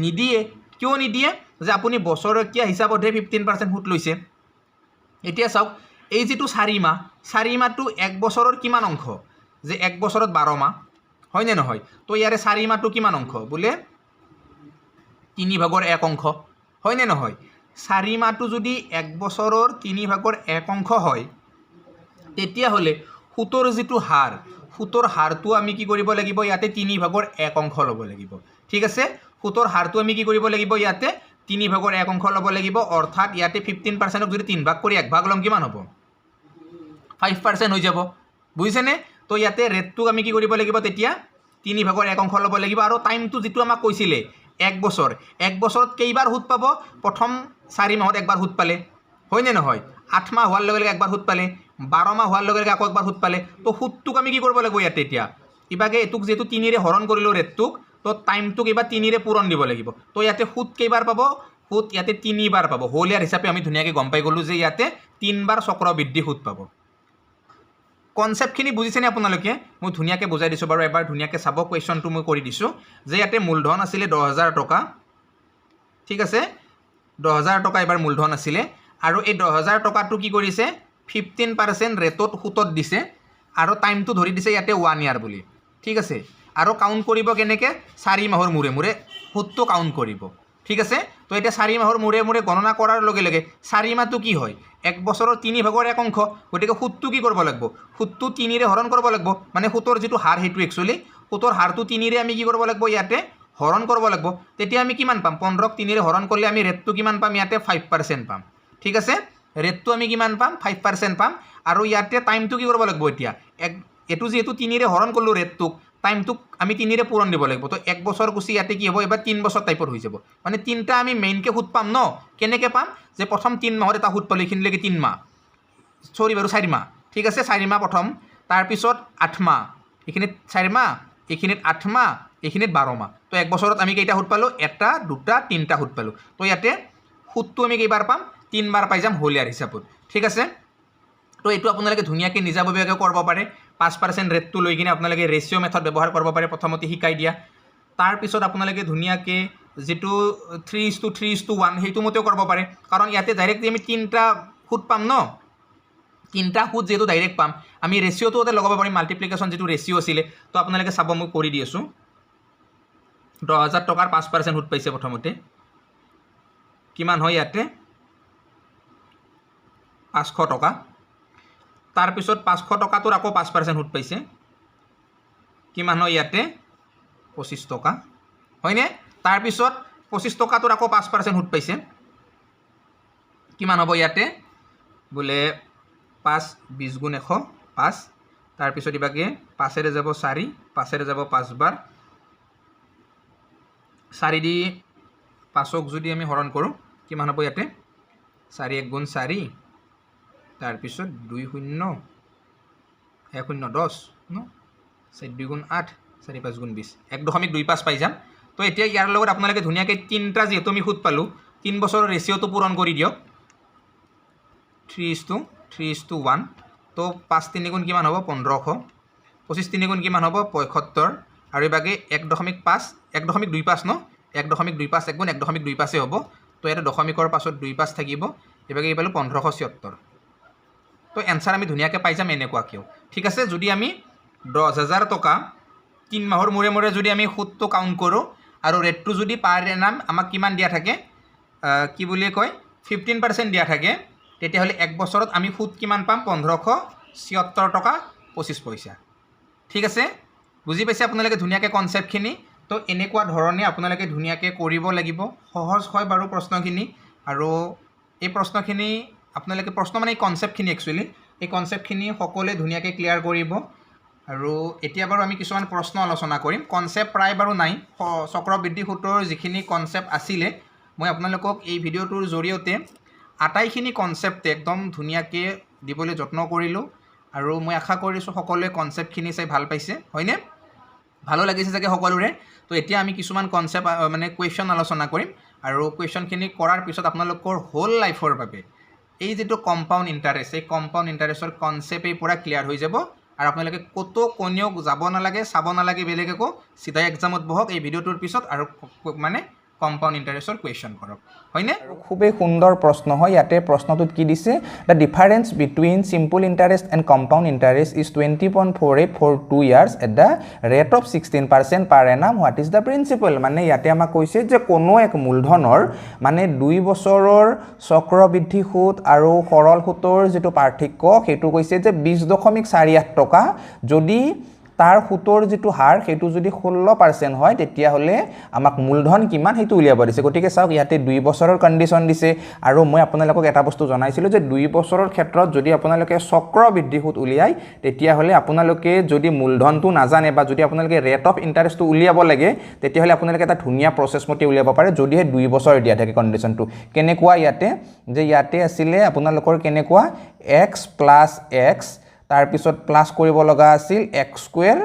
নিদিয়ে। কিয় নিদিয়ে? যে আপুনি বছৰকীয়া হিচাপতহে 15% সুদ লৈছে। এতিয়া চাওক, এই যিটো 4 মাহ, 4 মাহটো 1 বছৰৰ কিমান অংশ? যে 1 বছৰত 12 মাহ, হয়নে নহয়? তো ইয়াৰে 4 মাহটো কিমান অংশ? বোলে 3/1 অংশ, হয়নে নহয়? 4 মাহটো যদি 1 বছৰৰ 3/1 অংশ হয়, তেতিয়াহ'লে সুতৰ যিটো হাৰ, সুতৰ হাৰটো আমি কি কৰিব লাগিব? ইয়াতে 3/1 অংশ ল'ব লাগিব। ঠিক আছে, সুতৰ হাৰটো আমি কি কৰিব লাগিব? ইয়াতে 3/1 অংশ ল'ব লাগিব। অৰ্থাৎ ইয়াতে 15%ক যদি 3 ভাগ কৰি 1 ভাগ ল'ম, কিমান হ'ব? 5% হৈ যাব। বুজিছেনে? তো ইয়াতে ৰেটটো আমি কি কৰিব লাগিব? তেতিয়া 3/1 অংশ ল'ব লাগিব। আৰু টাইমটো যিটো আমাক কৈছিলে 1 বছৰ, 1 বছৰত কেইবাৰ সুদ পাব? প্ৰথম 4 মাহত একবাৰ সুদ পালে, হয়নে নহয়? 8 মাহ হোৱাৰ লগে লগে একবাৰ সুদ পালে, 12 মাহ হোৱাৰ লগে লগে আকৌ একবাৰ সুদ পালে। তো সুদটোক আমি কি কৰিব লাগিব ইয়াতে? এতিয়া ইভাগে এইটোক যিহেতু 3ৰে হৰণ কৰিলোঁ ৰেটটোক, তো টাইমটোক এইবাৰ 3ৰে পূৰণ দিব লাগিব। তো ইয়াতে সুদ কেইবাৰ পাব? সুদ ইয়াতে 3 বাৰ পাব। হোল ইয়াৰ হিচাপে আমি ধুনীয়াকৈ গম পাই গ'লোঁ যে ইয়াতে 3 বাৰ চক্ৰবৃদ্ধি সুদ পাব। কনচেপ্টখিনি বুজিছেনে আপোনালোকে? মই ধুনীয়াকৈ বুজাই দিছোঁ বাৰু, এবাৰ ধুনীয়াকৈ চাব। কুৱেশ্যনটো মই কৰি দিছোঁ যে ইয়াতে মূলধন আছিলে 10,000 টকা। ঠিক আছে, 10,000 টকা এবাৰ মূলধন আছিলে, আৰু এই 10,000 টকাটো কি কৰিছে? 15% ৰেটত সুতত দিছে, আৰু টাইমটো ধৰি দিছে ইয়াতে 1 ইয়াৰ বুলি। ঠিক আছে, আৰু কাউণ্ট কৰিব কেনেকৈ? 4 মাহৰ মূৰে মূৰে সুতটো কাউণ্ট কৰিব। ঠিক আছে, তো এতিয়া 4 মাহৰ মূৰে মূৰে গণনা কৰাৰ লগে লগে 4 মাহটো কি হয়? 1 বছৰৰ 3/1 অংশ। গতিকে সুতটো কি কৰিব লাগিব? সুতটো 3ৰে হৰণ কৰিব লাগিব। মানে সুতৰ যিটো হাৰ, সেইটো একচুৱেলি সুতৰ হাৰটো 3ৰে আমি কি কৰিব লাগিব? ইয়াতে হৰণ কৰিব লাগিব। তেতিয়া আমি কিমান পাম? 15ক 3ৰে হৰণ কৰিলে আমি ৰেটটো কিমান পাম? ইয়াতে 5% পাম। ঠিক আছে, ৰেটটো আমি কিমান পাম? 5% পাম। আৰু ইয়াতে টাইমটো কি কৰিব লাগিব? এতিয়া এইটো যিহেতু 3ৰে হৰণ কৰিলোঁ ৰেটটোক, টাইমটোক আমি 3ৰে পূৰণ দিব লাগিব। তো 1 বছৰ গুচি ইয়াতে কি হ'ব? এবাৰ 3 বছৰ টাইপৰ হৈ যাব। মানে 3টা আমি মেইনকৈ সুদ পাম ন? কেনেকৈ পাম? যে প্ৰথম 3 মাহত এটা সুদ পালোঁ, এইখিনিলৈকে 3 মাহ, চৰি বাৰু 4 মাহ। ঠিক আছে, 4 মাহ প্ৰথম, তাৰপিছত 8 মাহ, এইখিনিত 4 মাহ, এইখিনিত 8 মাহ, এইখিনিত 12 মাহ। তো 1 বছৰত আমি কেইটা সুদ পালোঁ? 1, 2, 3টা সুদ পালোঁ। তো ইয়াতে সুদটো আমি কেইবাৰ পাম? 3 বাৰ পাই যাম হোল ইয়াৰ হিচাপত। ঠিক আছে, তো এইটো আপোনালোকে ধুনীয়াকৈ নিজাববীয়াকৈ কৰিব পাৰে। 5% ৰেটটো লৈ কিনে আপোনালোকে ৰেচিঅ' মেথড ব্যৱহাৰ কৰিব পাৰে, প্ৰথমতে শিকাই দিয়া। তাৰপিছত আপোনালোকে ধুনীয়াকৈ যিটো 3:3:1 সেইটো মতেও কৰিব পাৰে, কাৰণ ইয়াতে ডাইৰেক্টলি আমি 3টা সুদ পাম ন? 3টা সুদ যিহেতু ডাইৰেক্ট পাম, আমি ৰেচিঅ'টোতে লগাব পাৰিম, মাল্টিপ্লিকেশ্যন যিটো ৰেচিঅ' আছিলে। তো আপোনালোকে চাব, মই কৰি দি আছোঁ। 10,000 টকাৰ 5% সুদ পাইছে প্ৰথমতে। কিমান হয় ইয়াতে? 500 টকা। তাৰপিছত 500 টকাটোৰ আকৌ 5% সুদ পাইছে। কিমান হয় ইয়াতে? 25 টকা, হয়নে? তাৰপিছত 25 টকাটোৰ আকৌ 5% সুদ পাইছে। কিমান হ'ব ইয়াতে? বোলে 5 20 গুণ 100, 5। তাৰপিছত ইভাগে 5ৰে যাব 4, 5ৰে যাব 5 বাৰ, 4 দি 5ক যদি আমি হৰণ কৰোঁ, কিমান হ'ব ইয়াতে? 4 1 গুণ 4, তাৰপিছত 2 0 1 0 10 ন, 4 2 গুণ 8, 4 5 গুণ 20, 1.25 পাই যাম। তো এতিয়া ইয়াৰ লগত আপোনালোকে ধুনীয়াকৈ 3টা যিহেতু আমি সুদ পালোঁ, 3 বছৰৰ ৰেচিঅ'টো পূৰণ কৰি দিয়ক। 3:3:1। তো 5 3 গুণ কিমান হ'ব? 1500। 25 3 গুণ কিমান হ'ব? 75। আৰু এইভাগে 1.5 1.25 ন, 1.25 1 গুণ 1.25 হ'ব। তো ইয়াতে দশমিকৰ পাছত 25 থাকিব, এইভাগে এই পালোঁ 1576। তো এনচাৰ আমি ধুনীয়াকৈ পাই যাম এনেকুৱাকৈও। ঠিক আছে, যদি আমি 10,000 টকা 3 মাহৰ মূৰে মূৰে যদি আমি সুদটো কাউণ্ট কৰোঁ, আৰু ৰেটটো যদি পাৰ এনাম আমাক কিমান দিয়া থাকে? কি বুলি কয়? 15% দিয়া থাকে। তেতিয়াহ'লে এক বছৰত আমি সুদ কিমান পাম 1576 টকা 25 পইচা ঠিক আছে বুজি পাইছে আপোনালোকে ধুনীয়াকৈ কনচেপ্টখিনি তো এনেকুৱা ধৰণে আপোনালোকে ধুনীয়াকৈ কৰিব লাগিব সহজ হয় বাৰু প্ৰশ্নখিনি আৰু এই প্ৰশ্নখিনি আপোনালোকে প্ৰশ্ন মানে এই কনচেপ্টখিনি একচুৱেলি এই কনচেপ্টখিনি সকলোৱে ধুনীয়াকৈ ক্লিয়াৰ কৰিব আৰু এতিয়া বাৰু আমি কিছুমান প্ৰশ্ন আলোচনা কৰিম কনচেপ্ট প্ৰায় বাৰু নাই চক্ৰবৃদ্ধি সূতৰ যিখিনি কনচেপ্ট আছিলে মই আপোনালোকক এই ভিডিঅ'টোৰ জৰিয়তে আটাইখিনি কনচেপ্ট একদম ধুনীয়াকৈ দিবলৈ যত্ন কৰিলোঁ আৰু মই আশা কৰিছোঁ সকলোৱে কনচেপ্টখিনি চাই ভাল পাইছে হয়নে ভালো লাগিছে চাগে সকলোৰে তো এতিয়া আমি কিছুমান কনচেপ্ট মানে কুৱেশ্যন আলোচনা কৰিম আৰু কুৱেশ্যনখিনি কৰাৰ পিছত আপোনালোকৰ হোল লাইফৰ বাবে এই যেটো কম্পাউণ্ড ইণ্টাৰেষ্ট এই কম্পাউণ্ড ইণ্টাৰেষ্টৰ কনচেপ্ট এই পুৰা ক্লিয়াৰ হৈ যাব আৰু আপোনালোকে কতো কোনেও যাব নালাগে চাব নালাগে বেলেগ একো সিধা এক্সামত বহক এই ভিডিঅ'টোৰ পিছত আৰু মানে কম্পাউণ্ড ইণ্টাৰেষ্টৰ কুৱেশ্যন কৰক হয়নে খুবেই সুন্দৰ প্ৰশ্ন হয় ইয়াতে প্ৰশ্নটোত কি দিছে the difference between simple interest and compound interest is 20.48 for 2 years at the rate of 16% per annum what is the principal মানে ইয়াতে আমাক কৈছে যে কোনো এক মূলধনৰ মানে 2 বছৰৰ চক্ৰবৃদ্ধি সুদ আৰু সৰল সুতৰ যেটো পাৰ্থক্য সেইটো কৈছে যে 20.48 টকা যদি তাৰ সুতৰ যেটো হার সেইটো যদি 16% হয় তেতিয়াহলে আমাক মূলধন কিমান হেতু উলিয়াব দিছে গতিকে চাওক ইয়াতে 2 বছৰৰ কন্ডিশন দিছে আৰু মই আপোনালোকক এটা বস্তু জনাইছিলো যে 2 বছৰৰ ক্ষেত্ৰত যদি আপোনালোকে চক্ৰবৃদ্ধি সুদ উলিয়াই তেতিয়াহলে আপোনালোকে যদি মূলধনটো নাজানে বা যদি আপোনালোকে ৰেট অফ ইন্টাৰেষ্টটো উলিয়াব লাগে তেতিয়াহলে আপোনালোকে এটা ধুনীয়া প্ৰসেছ মতে উলিয়াব পাৰে যদিহে 2 বছৰ দিয়া থাকে কন্ডিশনটো কেনেকুৱা ইয়াতে যে ইয়াতে আছিল আপোনালোকৰ কেনেকুৱা x + x তাৰ পিছত প্লাস কৰিব লগা আছিল x স্কয়াৰ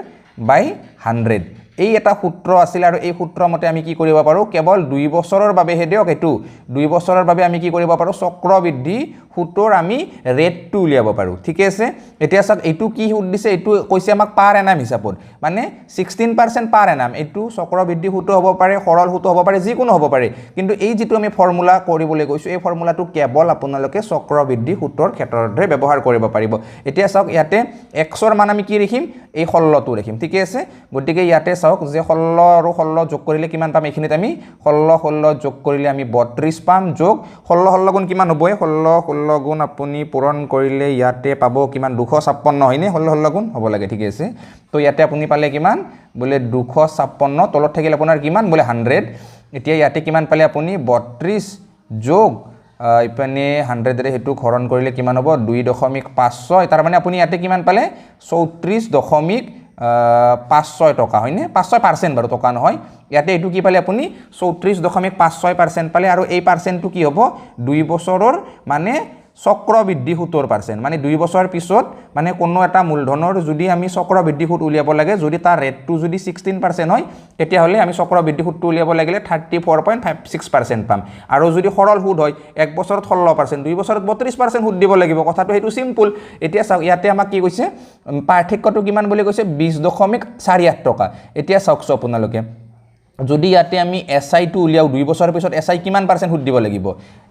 বাই 100 এই এটা সূত্ৰ আছিল আৰু এই সূত্ৰ মতে আমি কি কৰিব পাৰো কেৱল 2 বছৰৰ বাবে হে দিওক এটো 2 বছৰৰ বাবে আমি কি কৰিব পাৰো চক্ৰবৃদ্ধি সূতৰ আমি ৰেটটো উলিয়াব পাৰো ঠিক আছে এতিয়া সক এটো কি সুদ দিছে এটো কৈছে আমাক পাৰ এনাম হিচাপত মানে 16% পাৰ এনাম এটো চক্ৰবৃদ্ধি সূত হ'ব পাৰে সৰল সূত হ'ব পাৰে যিকোনো হ'ব পাৰে কিন্তু এই যেটো আমি ফৰ্মুলা কৰিবলৈ গৈছো এই ফৰ্মুলাটো কেৱল আপোনালোকে চক্ৰবৃদ্ধি সূতৰ ক্ষেত্ৰতহে ব্যৱহাৰ কৰিব পাৰিব এতিয়া সক ইয়াতে x ৰ মান আমি কি ৰাখিম এই 16 টো ৰাখিম ঠিক আছে গতিকে ইয়াতে চাওক যে 16 আৰু 16 যোগ কৰিলে কিমান পাম এখিনিত আমি 16 যোগ কৰিলে আমি 32 পাম যোগ 16 গুণ কিমান হ'ব 16 গুণ আপুনি পূৰণ কৰিলে ইয়াতে পাব কিমান 256 হয়নে 16 গুণ হ'ব লাগে ঠিক আছে তো ইয়াতে আপুনি পালে কিমান বলে 256 তলত থাকিলে আপোনাৰ কিমান বলে 100 এতিয়া ইয়াতে কিমান পালে আপুনি 32 যোগ ইপানে 100 ৰে হেতু হৰণ কৰিলে কিমান হ'ব 2.56 তাৰ মানে আপুনি ইয়াতে কিমান পালে 34.56 টকা হয়নে 56% বাৰু টকা নহয় ইয়াতে এটো কি পালে আপুনি 34.56% পালে আৰু এই পাৰ্চেন্টটো কি হ'ব 2 বছৰৰ মানে চক্ৰবৃদ্ধি সুতৰ পাৰ্চেন্ট মানে 2 বছৰৰ পিছত মানে কোনো এটা মূলধনৰ যদি আমি চক্ৰবৃদ্ধি সুত উলিয়াব লাগে যদি তাৰ ৰেটটো যদি 16% হয় তেতিয়া হলে আমি চক্ৰবৃদ্ধি সুতটো উলিয়াব লাগিলে 34.56% পাম আৰু যদি সৰল সুত হয় এক বছৰত 16% 2 বছৰত 32% সুত দিব লাগিব কথাটো হেতু সিম্পল এতিয়া চাওক ইয়াতে আমাক কি কৈছে পাৰ্থক্যটো কিমান বুলি কৈছে 20.48 টকা এতিয়া চাওক আপোনালোকে যদি ইয়াতে আমি এসআই টো উলিয়াও 2 বছৰৰ পিছত এসআই কিমান পাৰ্চেন্ট সুদ দিব লাগিব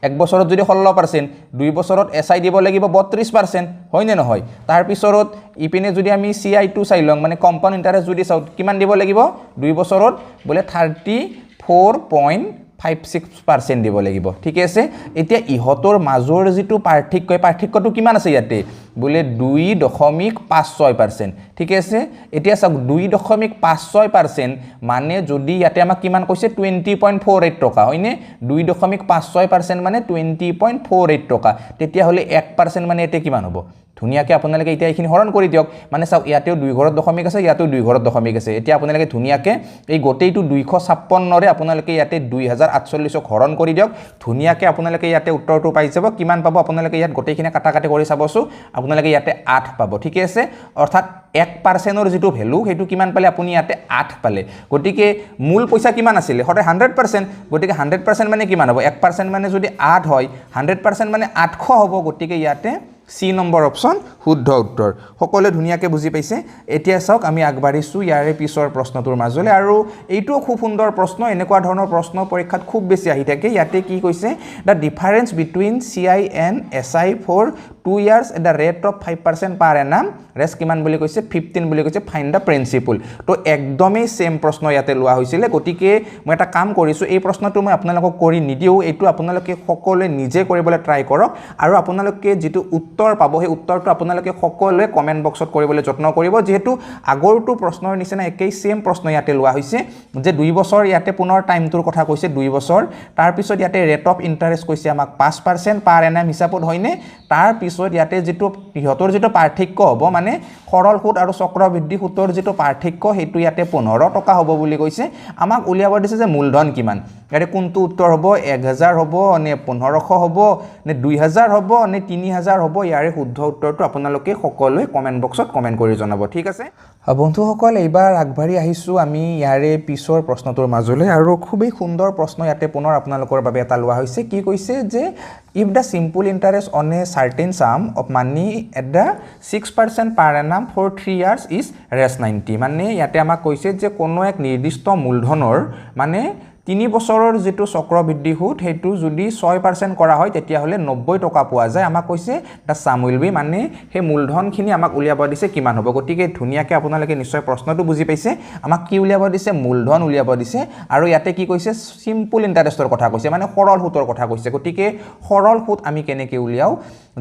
এক বছৰত যদি 16% 2 বছৰত এসআই দিব লাগিব 32% হয় নে নহয় তাৰ পিছত ইপিনে যদি আমি সিআই টো চাই লং মানে কম্পাউণ্ড ইন্টাৰেষ্ট যদি চাও কিমান দিব লাগিব 2 বছৰত বলে 34.56% দিব লাগিব ঠিক আছে এতিয়া ইহতৰ মাজৰ যেটো পাৰ্থক্যটো কিমান আছে ইয়াতে বলে 2.56% ঠিক আছে এতিয়া চাওক 2.56% মানে যদি ইয়াতে আমাক কিমান কৈছে 20.48 টকা হয়নে 2.56% মানে 20.48 টকা তেতিয়া হলে 1% মানে এতে কিমান হ'ব ধুনিয়াকে আপোনালোকে এতিয়া এইখিনি হৰণ কৰি দিয়ক মানে চাওক ইয়াতেও 2 ঘৰত দশমিক আছে ইয়াতেও 2 ঘৰত দশমিক আছে এতিয়া আপোনালোকে ধুনিয়াকে এই গোটেইটো 256 ৰে আপোনালোকে ইয়াতে 2048 হৰণ কৰি দিয়ক ধুনিয়াকে আপোনালোকে ইয়াতে উত্তৰটো পাই যাব কিমান পাব আপোনালোকে ইয়াত গোটেইখিনি কাটাকাটি কৰি চাবছো আপোনালোকে ইয়াতে 8 পাব ঠিক আছে অৰ্থাৎ 1% ৰ যেটো ভ্যালু হেতু কিমান পালে আপুনি ইয়াতে 8 পালে গটিকে মূল পইচা কিমান আছিল হতে 100% গটিকে 100% মানে কিমান হ'ব 1% মানে যদি 8 হয় 100% মানে 800 হ'ব গটিকে ইয়াতে সি নম্বৰ অপচন শুদ্ধ উত্তৰ সকলে ধুনিয়াকে বুজি পাইছে এতিয়া চাওক আমি আগবাঢ়িছো ইয়াৰে পিছৰ প্ৰশ্নটোৰ মাজলে আৰু এইটো খুব সুন্দৰ প্ৰশ্ন এনেকুৱা ধৰণৰ প্ৰশ্ন পৰীক্ষাত খুব বেছি আহি থাকে ইয়াতে কি কৈছে the difference between CI and SI for 2 years at the rate of 5% per annum rest কিমান বুলি কৈছে 15 বুলি কৈছে find the principal তো একদমই সেম প্ৰশ্ন ইয়াতে লোৱা হৈছিল গতিকে মই এটা কাম কৰিছো এই প্ৰশ্নটো মই আপোনালোকক কৰি নিদিও এটো আপোনালোকে সকলোৱে নিজে কৰিবলৈ ট্ৰাই কৰক আৰু আপোনালোকে যেটো উত্তৰ পাব সেই উত্তৰটো আপোনালোকে সকলোৱে কমেন্ট বক্সত কৰিবলৈ যত্ন কৰিব যেহেতু আগৰটো প্ৰশ্নৰ নিচিনা একেই সেম প্ৰশ্ন ইয়াতে লোৱা হৈছে যে 2 বছৰ ইয়াতে পুনৰ টাইমটোৰ কথা কৈছে 2 বছৰ তাৰ পিছত ইয়াতে ৰেট অফ ইন্টাৰেষ্ট কৈছে আমাক 5% পাৰ এনাম হিচাপত হয়নে তাৰ পিছত ইয়াতে যেটো ইহতৰ যেটো পাৰ্থক্য হ'ব মানে সৰল সুদ আৰু চক্ৰবৃদ্ধি সুতৰ যেটো পাৰ্থক্য হেতু ইয়াতে 15 টকা হ'ব বুলি কৈছে আমাক উলিয়াব দিছে যে মূলধন কিমান ইয়াতে কোনটো উত্তৰ হ'ব 1000 হ'ব নে 1500 হ'ব নে 2000 হ'ব নে 3000 হ'ব ইয়াৰে শুদ্ধ উত্তৰটো আপোনালোকে সকলোৱে কমেন্ট বক্সত কমেন্ট কৰি জনাব ঠিক আছে বন্ধুসকল এইবাৰ আগবাঢ়ি আহিছো আমি ইয়াৰে পিছৰ প্ৰশ্নটোৰ মাজলৈ আৰু খুবেই সুন্দৰ প্ৰশ্ন ইয়াতে পুনৰ আপোনালোকৰ বাবে এটা লোৱা হৈছে কি কৈছে যে if the simple interest on a certain sum of money at the 6% per annum for 3 years is rest 90 মানে ইয়াতে আমাক কৈছে যে কোনো এক নিৰ্দিষ্ট মূলধনৰ মানে 3 বছৰৰ যেটো চক্ৰবৃদ্ধি সুদ হেতু যদি 6% কৰা হয় তেতিয়া হলে 90 টকা পোৱা যায় আমাক কৈছে দা সাম উইল বি মানে হে মূলধনখিনি আমাক উলিয়াব দিছে কিমান হ'ব গতিকে ধুনিয়াকে আপোনালোকে নিশ্চয় প্ৰশ্নটো বুজি পাইছে আমাক কি উলিয়াব দিছে মূলধন উলিয়াব দিছে আৰু ইয়াতে কি কৈছে সিম্পল ইন্টাৰেষ্টৰ কথা কৈছে মানে সৰল সুতৰ কথা কৈছে গতিকে সৰল সুদ আমি কেনেকৈ উলিয়াও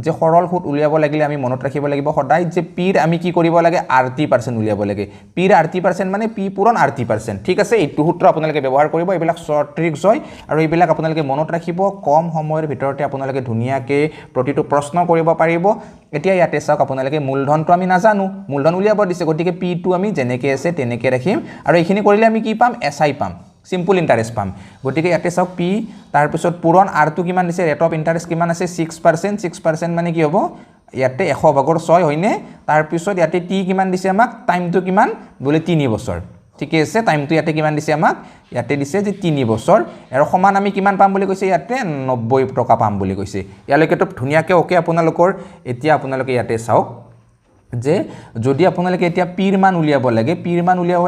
যে সৰল সুদ উলিয়াব লাগিলে আমি মনত ৰাখিব লাগিব সদায় যে পিৰ আমি কি কৰিব লাগে RT% উলিয়াব লাগে পিৰ RT% মানে পি পূৰণ RT% ঠিক আছে এইটো সূত্ৰ আপোনালোকে ব্যৱহাৰ কৰিব এইবিলাক শৰ্ট ট্ৰিক্স হয় আৰু এইবিলাক আপোনালোকে মনত ৰাখিব কম সময়ৰ ভিতৰতে আপোনালোকে ধুনিয়াকে প্ৰতিটো প্ৰশ্ন কৰিব পাৰিব এতিয়া ইয়াতে চাওক আপোনালোকে মূলধনটো আমি নাজানো মূলধন উলিয়াব দিছে গতিকে পি টো আমি যেনেকৈ আছে তেনেকৈ ৰাখিম আৰু এইখিনি কৰিলে আমি কি পাম SI পাম সিম্পল ইন্টাৰেষ্ট পাম গতিকে ইয়াতে চাওক পি তাৰ পিছত পূৰণ R টো কিমান দিছে ৰেট অফ ইন্টাৰেষ্ট কিমান আছে 6% মানে কি হ'ব ইয়াতে 100 ভাগৰ 6 হয়নে তাৰ পিছত ইয়াতে টি কিমান দিছে আমাক টাইমটো কিমান বলে 3 বছৰ ঠিক আছে টাইমটো ইয়াতে কিমান দিছে আমাক ইয়াতে দিছে যে 3 বছৰ আৰু সমান আমি কিমান পাম বুলি কৈছে ইয়াতে 90 টকা পাম বুলি কৈছে ইয়ালৈকে তো ধুনিয়াকে ওকে আপোনালোকৰ এতিয়া আপোনালোকে ইয়াতে চাওক যে যদি আপোনালোকে এতিয়া পিৰ মান উলিয়াব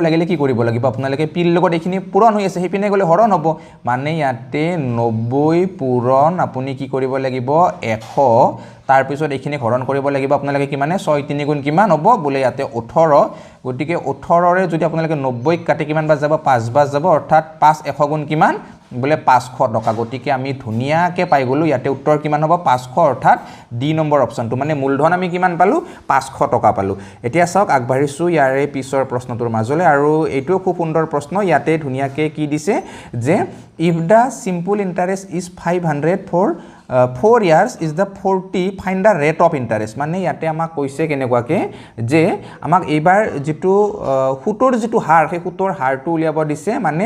লাগিলে কি কৰিব লাগিব আপোনালোকে পিৰ লগত এখিনি পূৰণ হৈ আছে হেপিনে গলে হৰণ হ'ব মানে ইয়াতে 90 পূৰণ আপুনি কি কৰিব লাগিব 100 তাৰ পিছত এখিনি হৰণ কৰিব লাগিব আপোনালোকে কি মানে 6 3 গুণ কিমান হ'ব বলে ইয়াতে 18 গতিকে 18 ৰে যদি আপোনালোকে 90 কাটি কিমান বাজ যাব 5 বাজ যাব অৰ্থাৎ 5 100 গুণ কিমান বলে 500 টকা গতিকে আমি ধুনিয়াকে পাই গলো ইয়াতে উত্তৰ কিমান হ'ব 500 অৰ্থাৎ ডি নম্বৰ অপচনটো মানে মূলধন আমি কিমান পালো 500 টকা পালো এতিয়া চাওক আগবাঢ়িছো ইয়াৰে পিছৰ প্ৰশ্নটোৰ মাজলৈ আৰু এইটো খুব সুন্দৰ প্ৰশ্ন ইয়াতে ধুনিয়াকে কি দিছে যে if the simple interest is 500 for 4 years is the 40 find the rate of interest মানে ইয়াতে আমাক কৈছে কেনেকুৱাকে যে আমাক এইবাৰ যেটো সুতৰ যেটো হাৰ সেই সুতৰ হাৰটো উলিয়াব দিছে মানে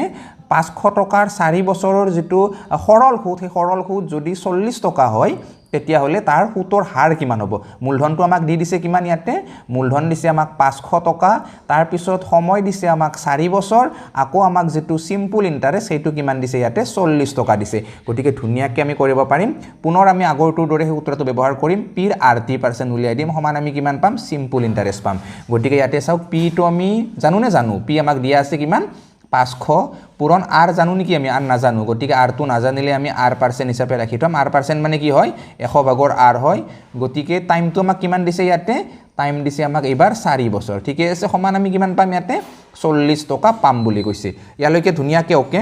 500 টকাৰ 4 বছৰৰ যেটো সৰল সুদ সেই সৰল সুদ যদি 40 টকা হয় তেতিয়া হলে তাৰ সুতৰ হাৰ কিমান হ'ব মূলধনটো আমাক দি দিছে কিমান ইয়াতে মূলধন দিছে আমাক 500 টকা তাৰ পিছত সময় দিছে আমাক 4 বছৰ আকৌ আমাক যেটো সিম্পল ইন্টাৰেষ্ট সেইটো কিমান দিছে ইয়াতে 40 টকা দিছে গতিকে ধুনিয়াকে আমি কৰিব পাৰিম পুনৰ আমি আগৰটোৰ দৰে সেই সূত্ৰটো ব্যৱহাৰ কৰিম পিৰ RT% উলিয়াই দিম সমান আমি কিমান পাম সিম্পল ইন্টাৰেষ্ট পাম গতিকে ইয়াতে চাওক পি টো আমি জানো পি আমাক দিয়া আছে কিমান 500 পূৰণ R জানো নেকি আমি R নাজানো গতিকে R টো নাজানিলে আমি R% হিচাপে ৰাখি থম R% মানে কি হয় 100 ভাগৰ R হয় গতিকে টাইমটো আমাক কিমান দিছে ইয়াতে টাইম দিছে আমাক এবাৰ 4 বছৰ ঠিক আছে সমান আমি কিমান পাম ইয়াতে 40 টকা পাম বুলি কৈছে ইয়ালৈকে ধুনিয়াকে ওকে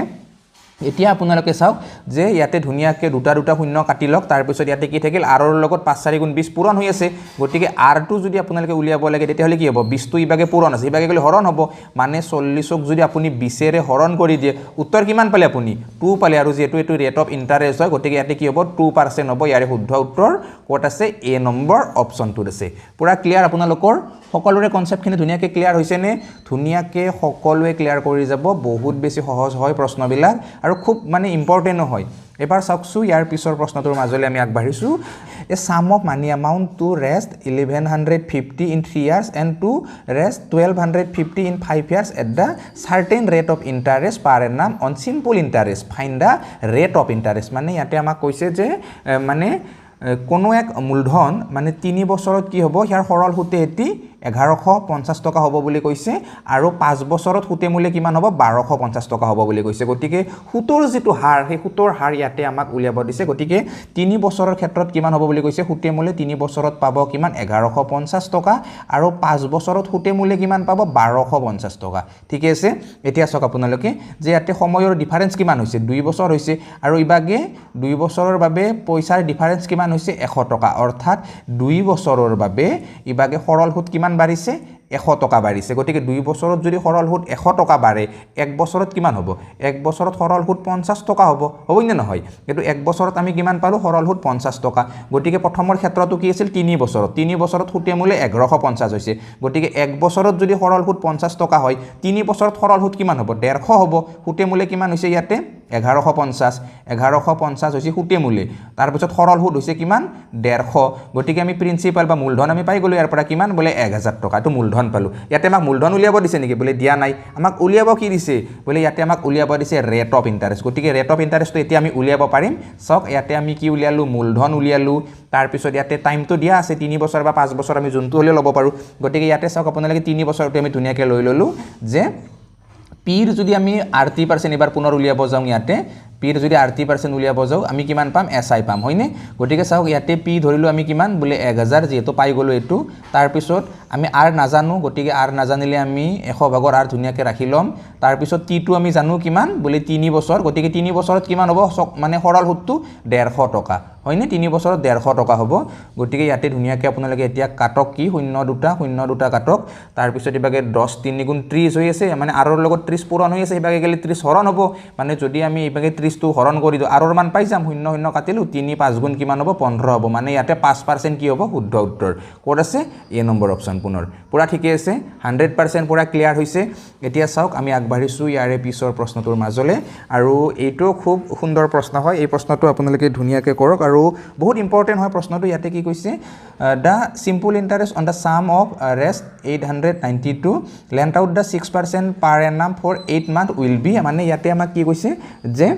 এতিয়া আপোনালোকে চাওক যে ইয়াতে ধুনিয়াকে দুটা শূন্য কাটি লওক তাৰ পিছত ইয়াতে কি থাকিল R ৰ লগত 5 4 গুণ 20 পূৰণ হৈ আছে গতিকে R টো যদি আপোনালোকে উলিয়াব লাগে তেতিয়া হলে কি হ'ব 20 টো ইবাগে পূৰণ আছে ইবাগে গলে হৰণ হ'ব মানে 40 ক যদি আপুনি 20 ৰে হৰণ কৰি দিয়ে উত্তৰ কিমান পালে আপুনি 2 পালে আৰু যেটো এটো ৰেট অফ ইন্টাৰেষ্ট হয় গতিকে ইয়াতে কি হ'ব 2% হ'ব ইয়াৰে শুদ্ধ উত্তৰ কোট আছে এ নম্বৰ অপচনটো আছে পুৰা ক্লিয়াৰ আপোনালোকৰ সকলোৰে কনসেপ্টখিনি ধুনিয়াকে ক্লিয়াৰ হৈছে নে ধুনিয়াকে সকলোৱে ক্লিয়াৰ কৰি যাব বহুত বেছি সহজ হয় প্ৰশ্নবিলাক আৰু খুব মানে ইম্পৰ্টেন্ট হয় এবাৰ চাওকছো ইয়াৰ পিছৰ প্ৰশ্নটোৰ মাজলৈ আমি আগবাঢ়িছো a sum of money amount to rest 1150 in 3 years and to rest 1250 in 5 years at the certain rate of interest per annum on simple interest find the rate of interest মানে ইয়াতে আমাক কৈছে যে মানে কোনো এক মূলধন মানে 3 বছৰত কি হ'ব ইয়াৰ সৰল সুতে এটি 1150 টকা হ'ব বুলি কৈছে আৰু 5 বছৰত সুতে মূলে কিমান হ'ব 1250 টকা হ'ব বুলি কৈছে গতিকে সুতৰ যেটো হাৰ সেই সুতৰ হাৰ ইয়াতে আমাক উলিয়াব দিছে গতিকে 3 বছৰৰ ক্ষেত্ৰত কিমান হ'ব বুলি কৈছে সুতে মূলে 3 বছৰত পাব কিমান 1150 টকা আৰু 5 বছৰত সুতে মূলে কিমান পাব 1250 টকা ঠিক আছে এতিয়া চাওক আপোনালোকে যে ইয়াতে সময়ৰ ডিফাৰেন্স কিমান হৈছে 2 বছৰ হৈছে আৰু ইবাগে 2 বছৰৰ বাবে পইচাৰ ডিফাৰেন্স কিমান হৈছে 100 টকা অৰ্থাৎ 2 বছৰৰ বাবে ইবাগে সৰল সুত কিমান বাঢ়িছে 100 টকা বাঢ়িছে গতিকে 2 বছৰত যদি সৰল সুত 100 টকা বাঢ়ে 1 বছৰত কিমান হ'ব 1 বছৰত সৰল সুত 50 টকা হ'ব নে নহয় কিন্তু 1 বছৰত আমি কিমান পালো সৰল সুত 50 টকা গতিকে প্ৰথমৰ ক্ষেত্ৰটো কি আছিল 3 বছৰত সুতে মূলে 1150 হৈছে গতিকে 1 বছৰত যদি সৰল সুত 50 টকা হয় 3 বছৰত সৰল সুত কিমান হ'ব 150 হ'ব সুতে মূলে কিমান হৈছে ইয়াতে 1150 হৈছে সুতে মূলে তাৰ পিছত সৰল সুত হৈছে কিমান 150 গতিকে আমি প্ৰিন্সিপাল বা মূলধন আমি পাই গলো ইয়াৰ পৰা কিমান বলে 1000 টকা এটো মূলধন পালো ইয়াতে আমাক মূলধন উলিয়াব দিছে নেকি বলে দিয়া নাই আমাক উলিয়াব কি দিছে বলে ইয়াতে আমাক উলিয়াব দিছে ৰেট অফ ইন্টাৰেষ্ট গতিকে ৰেট অফ ইন্টাৰেষ্টটো এতিয়া আমি উলিয়াব পাৰিম সক ইয়াতে আমি কি উলিয়ালো মূলধন উলিয়ালো তাৰ পিছত ইয়াতে টাইমটো দিয়া আছে 3 বছৰ বা 5 বছৰ আমি যোনটো হলে ল'ব পাৰো গতিকে ইয়াতে সক আপোনালোকে 3 বছৰতে আমি ধুনিয়াকে লৈ ললো যে পিৰ যদি আমি 80% এবাৰ পুনৰ উলিয়াব যাওঁ ইয়াতে পিৰ যদি 80% উলিয়াব যাওঁ আমি কিমান পাম এসআই পাম হয়নে গটিকে চাওক ইয়াতে পি ধৰিলো আমি কিমান বলে 1000 যেটো পাই গলো এটো তাৰ পিছত আমি আৰ নাজানো গটিকে আৰ নাজানিলে আমি 100 ভাগৰ আৰ ধুনিয়াকে ৰাখি লম তাৰ পিছত টি টু আমি জানো কিমান বলে 3 বছৰ গটিকে 3 বছৰত কিমান হ'ব মানে সৰল সুতটো 150 টকা হয়নে 3 বছৰত 150 টকা হ'ব গটিকে ইয়াতে ধুনিয়াকে আপোনালোকে এতিয়া কাটক কি 0 দুটা কাটক তাৰ পিছত ইবাগে 10 3 গুণ 30 হৈ আছে মানে আৰৰ লগত 30 পূৰণ হৈ আছে ইবাগে গলে 30 হৰণ হ'ব মানে যদি আমি ইবাগে 30 টো হৰণ কৰি দিও আৰৰ মান পাই যাম 0 কাটিলো 3 5 গুণ কিমান হ'ব 15 হ'ব মানে ইয়াতে 5% কি হ'ব শুদ্ধ উত্তৰ কোড আছে এ নম্বৰ অপচন পুনৰ পুৰা ঠিকে আছে 100% পুৰা ক্লিয়াৰ হৈছে এতিয়া চাওক আমি আগবাঢ়িছো ইয়াৰে পিছৰ প্ৰশ্নটোৰ মাজলে আৰু এইটো খুব সুন্দৰ প্ৰশ্ন হয় এই প্ৰশ্নটো আপোনালোকে ধুনিয়াকে কৰক আৰু বহুত ইম্পৰ্টেন্ট হয় প্ৰশ্নটো ইয়াতে কি কৈছে the simple interest on the sum of rest 892 lent out the 6% per annum for 8 month will be মানে ইয়াতে আমাক কি কৈছে যে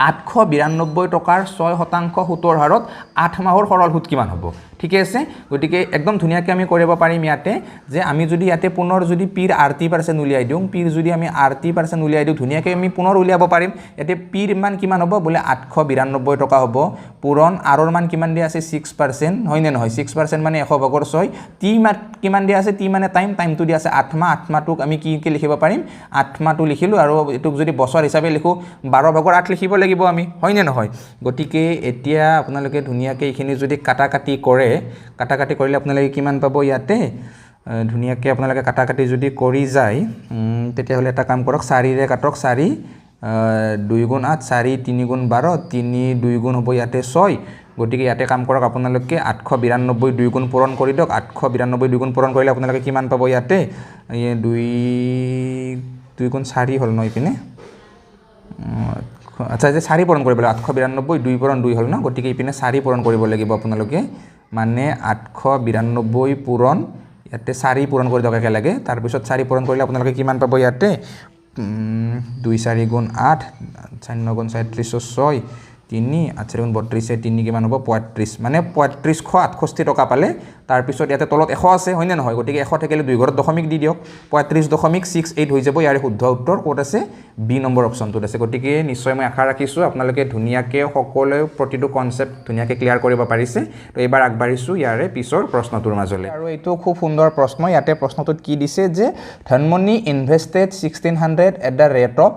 892 টকাৰ 6% সুতৰ হাৰত 8 মাহৰ সৰল সুত কিমান হ'ব ঠিক আছে গটিকে একদম ধুনিয়াকে আমি কৰিব পাৰিম ইয়াতে যে আমি যদি ইয়াতে পুনৰ যদি পিৰ 80% উলিয়াই দিও পিৰ যদি আমি 80% উলিয়াই দিও ধুনিয়াকে আমি পুনৰ উলিয়াব পাৰিম ইয়াতে পিৰ মান কিমান হ'ব বলে 892 টকা হ'ব পুৰণ আৰৰ মান কিমান দিয়া আছে 6% হয়নে নহয় 6% মানে 100 ভাগৰ 6 টি মান কিমান দিয়া আছে টি মানে টাইমটো দিয়া আছে 8 মাহটোক আমি কি লিখিব পাৰিম 8 মাহটো লিখিলো আৰু এটুক যদি বছৰ হিচাপে লিখো 12 ভাগৰ 8 লিখিব লাগিব আমি হয়নে নহয় গটিকে এতিয়া আপোনালোকে ধুনিয়াকে এইখিনি যদি কাটাকাটি কৰে কাটাকাটি কৰিলে আপোনালোকে কিমান পাব ইয়াতে ধুনিয়াকে আপোনালোকে কাটাকাটি যদি কৰি যায় তেতিয়া হলে এটা কাম কৰক 4 ৰে কাটক 4 2 গুণ 8 4 3 গুণ 12 3 2 গুণ হ'ব ইয়াতে 6 গটিকে ইয়াতে কাম কৰক আপোনালোকে 892 2 গুণ পূৰণ কৰি দিয়ক 892 2 গুণ পূৰণ কৰিলে আপোনালোকে কিমান পাব ইয়াতে 2 গুণ 4 হল নহয় পিনে আচ্ছা যে 4 পূৰণ কৰিব লাগিব 892 2 পূৰণ 2 হল না গটিকে ইপিনে 4 পূৰণ কৰিব লাগিব আপোনালোকে মানে 892 পূৰণ ইয়াতে 4 পূৰণ কৰি দক একেলগে তাৰ পিছত 4 পূৰণ কৰিলে আপোনালোকে কিমান পাব ইয়াতে 2 4 গুণ 8 4 গুণ 37 6 3 8 গুণ 32 3 কিমান হ'ব 35 মানে 3568 টকা পালে তাৰ পিছত ইয়াতে তলত 100 আছে হয়নে নহয় গটিকে 100 থাকিলে দুই ঘৰত দশমিক দি দিয়ক 35.68 হৈ যাব ইয়াৰ শুদ্ধ উত্তৰ কোড আছে বি নম্বৰ অপচনটোত আছে গটিকে নিশ্চয় মই আশা ৰাখিছো আপোনালোকে ধুনিয়াকে সকলোৱে প্ৰতিটো কনসেপ্ট ধুনিয়াকে ক্লিয়াৰ কৰিব পাৰিছে তো এবাৰ আগবাঢ়িছো ইয়াৰে পিছৰ প্ৰশ্নটোৰ মাজলে আৰু এইটো খুব সুন্দৰ প্ৰশ্ন ইয়াতে প্ৰশ্নটোত কি দিছে যে Dhanmoni invested 1600 at the rate of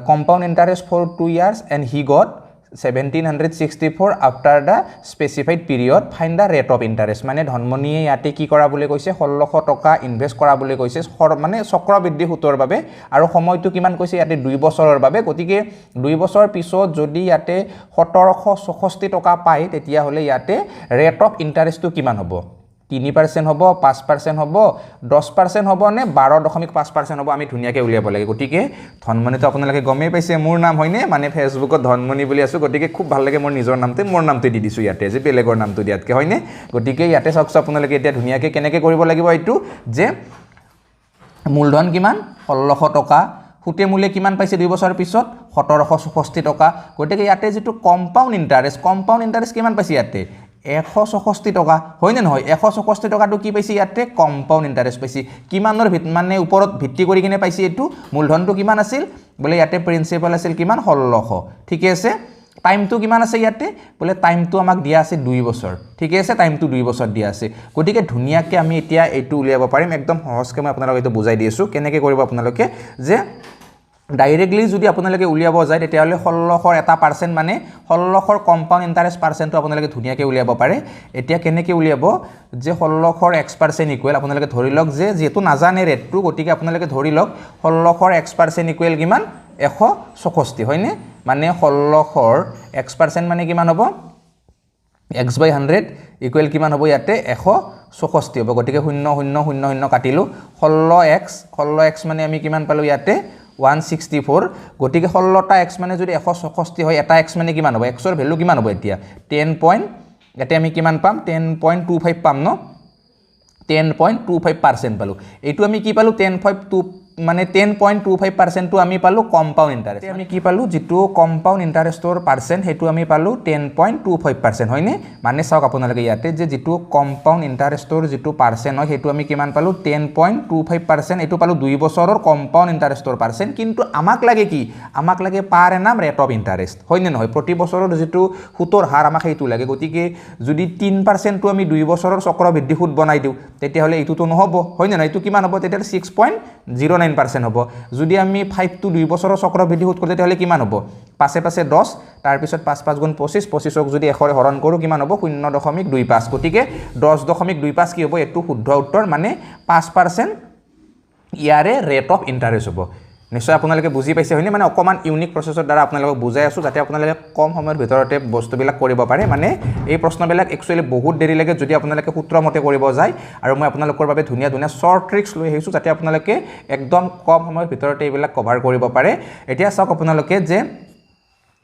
compound interest for 2 years and he got 1764 after the specified period find the rate of interest মানে ধনমনিয়ে ইয়াতে কি কৰা বুলি কৈছে 1600 টকা ইনভেস্ট কৰা বুলি কৈছে মানে চক্ৰবৃদ্ধি সুতৰ বাবে আৰু সময়টো কিমান কৈছে ইয়াতে 2 বছৰৰ বাবে গতিকে 2 বছৰ পিছত যদি ইয়াতে 1764 টকা পায় তেতিয়া হলে ইয়াতে ৰেট অফ ইন্টাৰেষ্টটো কিমান হ'ব 3% হ'ব 5% হ'ব 10% হ'ব নে 12.5% হ'ব আমি ধুনিয়াকে উলিয়াব লাগে গটিকে ধনমনিটো আপোনালোকে গমেই পাইছে মোৰ নাম হয়নে মানে ফেসবুকত ধনমনি বুলি আছো গটিকে খুব ভাল লাগে মোৰ নিজৰ নামটো দি দিছো ইয়াতে যে বেলেগৰ নামটো দিয়াতকে হয়নে গটিকে ইয়াতে চাওক আপোনালোকে এতিয়া ধুনিয়াকে কেনেকে কৰিব লাগিব এইটো যে মূলধন কিমান 1600 টকা সুতে মূলে কিমান পাইছে 2 বছৰ পিছত 1764 টকা গটিকে ইয়াতে যেটো কম্পাউণ্ড ইন্টাৰেষ্ট কিমান পাইছে ইয়াতে 164 টকা হয়নে নহয় 164 টকাটো কি পাইছে ইয়াতে কম্পাউণ্ড ইণ্টাৰেষ্ট পাইছে কিমানৰ মানে ওপৰত ভিত্তি কৰি কিনে পাইছে এইটো মূলধনটো কিমান আছিল বলে ইয়াতে প্ৰিন্সিপাল আছিল কিমান 1600 ঠিক আছে টাইমটো কিমান আছে ইয়াতে বলে টাইমটো আমাক দিয়া আছে 2 বছৰ ঠিক আছে টাইমটো 2 বছৰ দিয়া আছে গতিকে ধুনিয়াকে আমি এতিয়া এইটো উলিয়াব পাৰিম একদম সহজকৈ মই আপোনালোকক এইটো বুজাই দি আছো কেনেকৈ কৰিব আপোনালোকে যে ডাইৰেক্টলি যদি আপোনালোকে উলিয়াব যায় তেতিয়াহলে 1600 এটা পাৰ্সেন্ট মানে 1600 কম্পাউণ্ড ইণ্টাৰেষ্ট পাৰ্সেন্টটো আপোনালোকে ধুনিয়াকৈ উলিয়াব পাৰে এতিয়া কেনেকৈ উলিয়াব যে 1600 x% ইকুৱেল আপোনালোকে ধৰি লওক যে যেটো নাজানে ৰেটটো গতিকে আপোনালোকে ধৰি লওক 1600 x% ইকুৱেল কিমান 164 হয়নে মানে 1600 x% মানে কিমান হ'ব x/100 ইকুৱেল কিমান হ'ব ইয়াতে 164 হ'ব গতিকে 0 0 0 0 কাটিলো 16x মানে আমি কিমান পালো ইয়াতে 164 গতিকে 16টা x মানে যদি 164 হয় এটা x মানে কিমান হ'ব x ৰ ভ্যালু কিমান হ'ব এতিয়া 10 পইণ্ট এতে আমি কিমান পাম 10.25 পাম ন 10.25% পালো এইটো আমি কি পালো 10.2 মানে 10.25% টো আমি পালো কম্পাউণ্ড ইণ্টাৰেষ্ট আমি কি পালো যেটো কম্পাউণ্ড ইণ্টাৰেষ্টৰ পাৰ্সেন্ট হেতু আমি পালো 10.25% হয়নে মানে চাওক আপোনালোকে ইয়াতে যে যেটো কম্পাউণ্ড ইণ্টাৰেষ্টৰ যেটো পাৰ্সেন্ট হয় হেতু আমি কিমান পালো 10.25% এটো পালো 2 বছৰৰ কম্পাউণ্ড ইণ্টাৰেষ্টৰ পাৰ্সেন্ট কিন্তু আমাক লাগে কি আমাক লাগে পাৰ এনাম ৰেট অফ ইণ্টাৰেষ্ট হয়নে নহয় প্ৰতি বছৰৰ যেটো সুতৰ হাৰ আমাক হেতু লাগে গতিকে যদি 3% টো আমি 2 বছৰৰ চক্ৰবৃদ্ধি সুদ বনাই দিও তেতিয়াহলে এইটোটো নহব হয়নে নহয় এইটো কিমান হ'ব তেতিয়া 6.09% হ'ব যদি আমি 5 টু 2 বছৰৰ চক্ৰবৃদ্ধি সুদ কৰোঁ তেতিয়াহলে কিমান হ'ব পাছে পাছে 10 তাৰ পিছত 5 5 গুণ 25 25ক যদি 100 হৰণ কৰো কিমান হ'ব 0.25 গতিকে 10.25 কি হ'ব এটো শুদ্ধ উত্তৰ মানে 5% ইয়াৰে ৰেট অফ ইণ্টাৰেষ্ট হ'ব নিশ্চয় আপোনালোকে বুজি পাইছে হয়নে মানে অকমান ইউনিক প্ৰসেছৰ দ্বাৰা আপোনালোকক বুজাই আছো যাতে আপোনালোকে কম সময়ৰ ভিতৰতে বস্তুবিলাক কৰিব পাৰে মানে এই প্ৰশ্নবিলাক একচুয়ালি বহুত দেৰি লাগে যদি আপোনালোকে সূত্ৰমতে কৰিব যায় আৰু মই আপোনালোকৰ বাবে ধুনিয়া ধুনিয়া শৰ্ট ট্ৰিক্স লৈ আহিছো যাতে আপোনালোকে একদম কম সময়ৰ ভিতৰতে এইবিলাক কভাৰ কৰিব পাৰে এতিয়া চাওক আপোনালোকে যে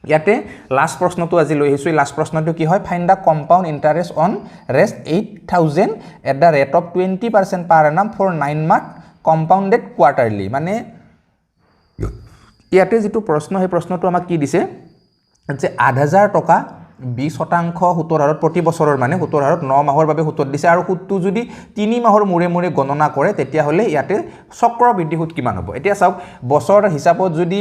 ইয়াতে লাষ্ট প্ৰশ্নটো আজি লৈ আহিছো লাষ্ট প্ৰশ্নটো কি হয় find the compound interest on rest 8000 at the rate of 20% per annum for 9 month compounded quarterly মানে ইয়াতে যেটো প্ৰশ্ন সেই প্ৰশ্নটো আমাক কি দিছে যে 8000 টকা 20% সুতৰ হাৰত প্ৰতি বছৰৰ মানে সুতৰ হাৰত 9 মাহৰ বাবে সুত দিছে আৰু সুতটো যদি 3 মাহৰ মুৰে মুৰে গণনা কৰে তেতিয়া হলে ইয়াতে চক্ৰবৃদ্ধি সুত কিমান হ'ব এতিয়া চাওক বছৰ হিচাপত যদি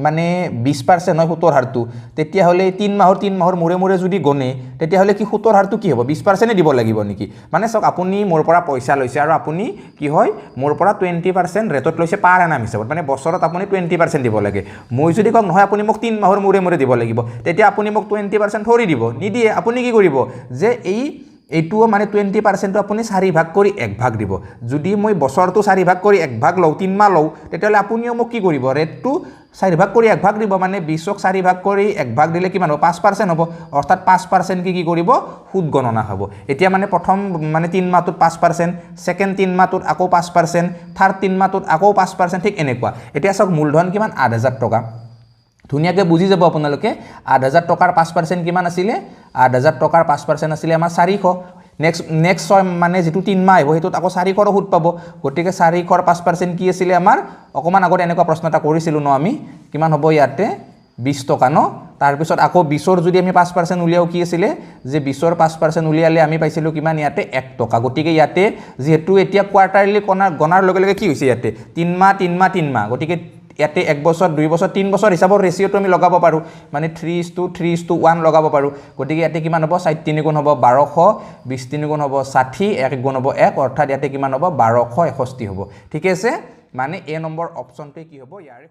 মানে 20% হয় সুতৰ হাৰটো তেতিয়া হলে 3 মাহৰ মুৰে মুৰে যদি গনে তেতিয়া হলে কি সুতৰ হাৰটো কি হ'ব 20% দিব লাগিব নেকি মানে চাওক আপুনি মোৰ পৰা পইচা লৈছে আৰু আপুনি কি হয় মোৰ পৰা 20% ৰেটত লৈছে পাৰ annum হিচাপত মানে বছৰত আপুনি 20% দিব লাগে মই যদি কম নহয় আপুনি মোক 3 মাহৰ মুৰে মুৰে দিব লাগিব তেতিয়া আপুনি মোক 20% ধৰি দিব নিদিয়ে আপুনি কি কৰিব যে এইটো মানে 20% আপুনি 4 ভাগ কৰি 1 ভাগ দিব যদি মই বছৰটো 4 ভাগ কৰি 1 ভাগ লও 3 মাহ লও তেতিয়ালে আপুনিও মোক কি কৰিব ৰেটটো 4 ভাগ কৰি 1 ভাগ দিব মানে 20ক 4 ভাগ কৰি 1 ভাগ দিলে কিমান হ'ব 5% হ'ব অৰ্থাৎ 5% কি কৰিব সুদ গণনা হ'ব এতিয়া মানে প্ৰথম মানে 3 মাহটোত 5% সেকেন্ড 3 মাহটোত আকৌ 5% থাৰ্ড 3 মাহটোত আকৌ 5% ঠিক এনেকুৱা এতিয়া চাওক মূলধন কিমান 8000 টকা ধুনিয়াকে বুজি যাব আপোনালোকে 8000 টকাৰ 5% কিমান আছিল 8000 টকাৰ 5% আছিল আমাৰ 400 নেক্সট মানে যেটো 3 মাহ হ'ব হেতুত আকৌ 400 ৰ সুদ পাব গটিকে 400 ৰ 5% কি আছিল আমাৰ অকমান আগত এনেকুৱা প্ৰশ্ন এটা কৰিছিলো ন আমি কিমান হ'ব ইয়াতে 20 টকা ন তাৰ পিছত আকৌ 20 ৰ যদি আমি 5% উলিয়াও কি আছিল যে 20 ৰ 5% উলিয়ালে আমি পাইছিলো কিমান ইয়াতে 1 টকা গটিকে ইয়াতে যেহেতু এতিয়া কোৱাৰ্টাৰলি গণাৰ লগে লগে কি হৈছে ইয়াতে 3 মাহ গটিকে ইয়াতে 1 বছৰ 2 বছৰ 3 বছৰ হিচাপৰ ৰেশিওটো আমি লগাব পাৰো মানে 3:3:1 লগাব পাৰো গটিকে ইয়াতে কিমান হ'ব 4 3 গুণ হ'ব 1200 20 3 গুণ হ'ব 60 1 গুণ হ'ব 1 অৰ্থাৎ ইয়াতে কিমান হ'ব 1261 হ'ব ঠিক আছে মানে এ নম্বৰ অপচনটো কি হ'ব ইয়াৰে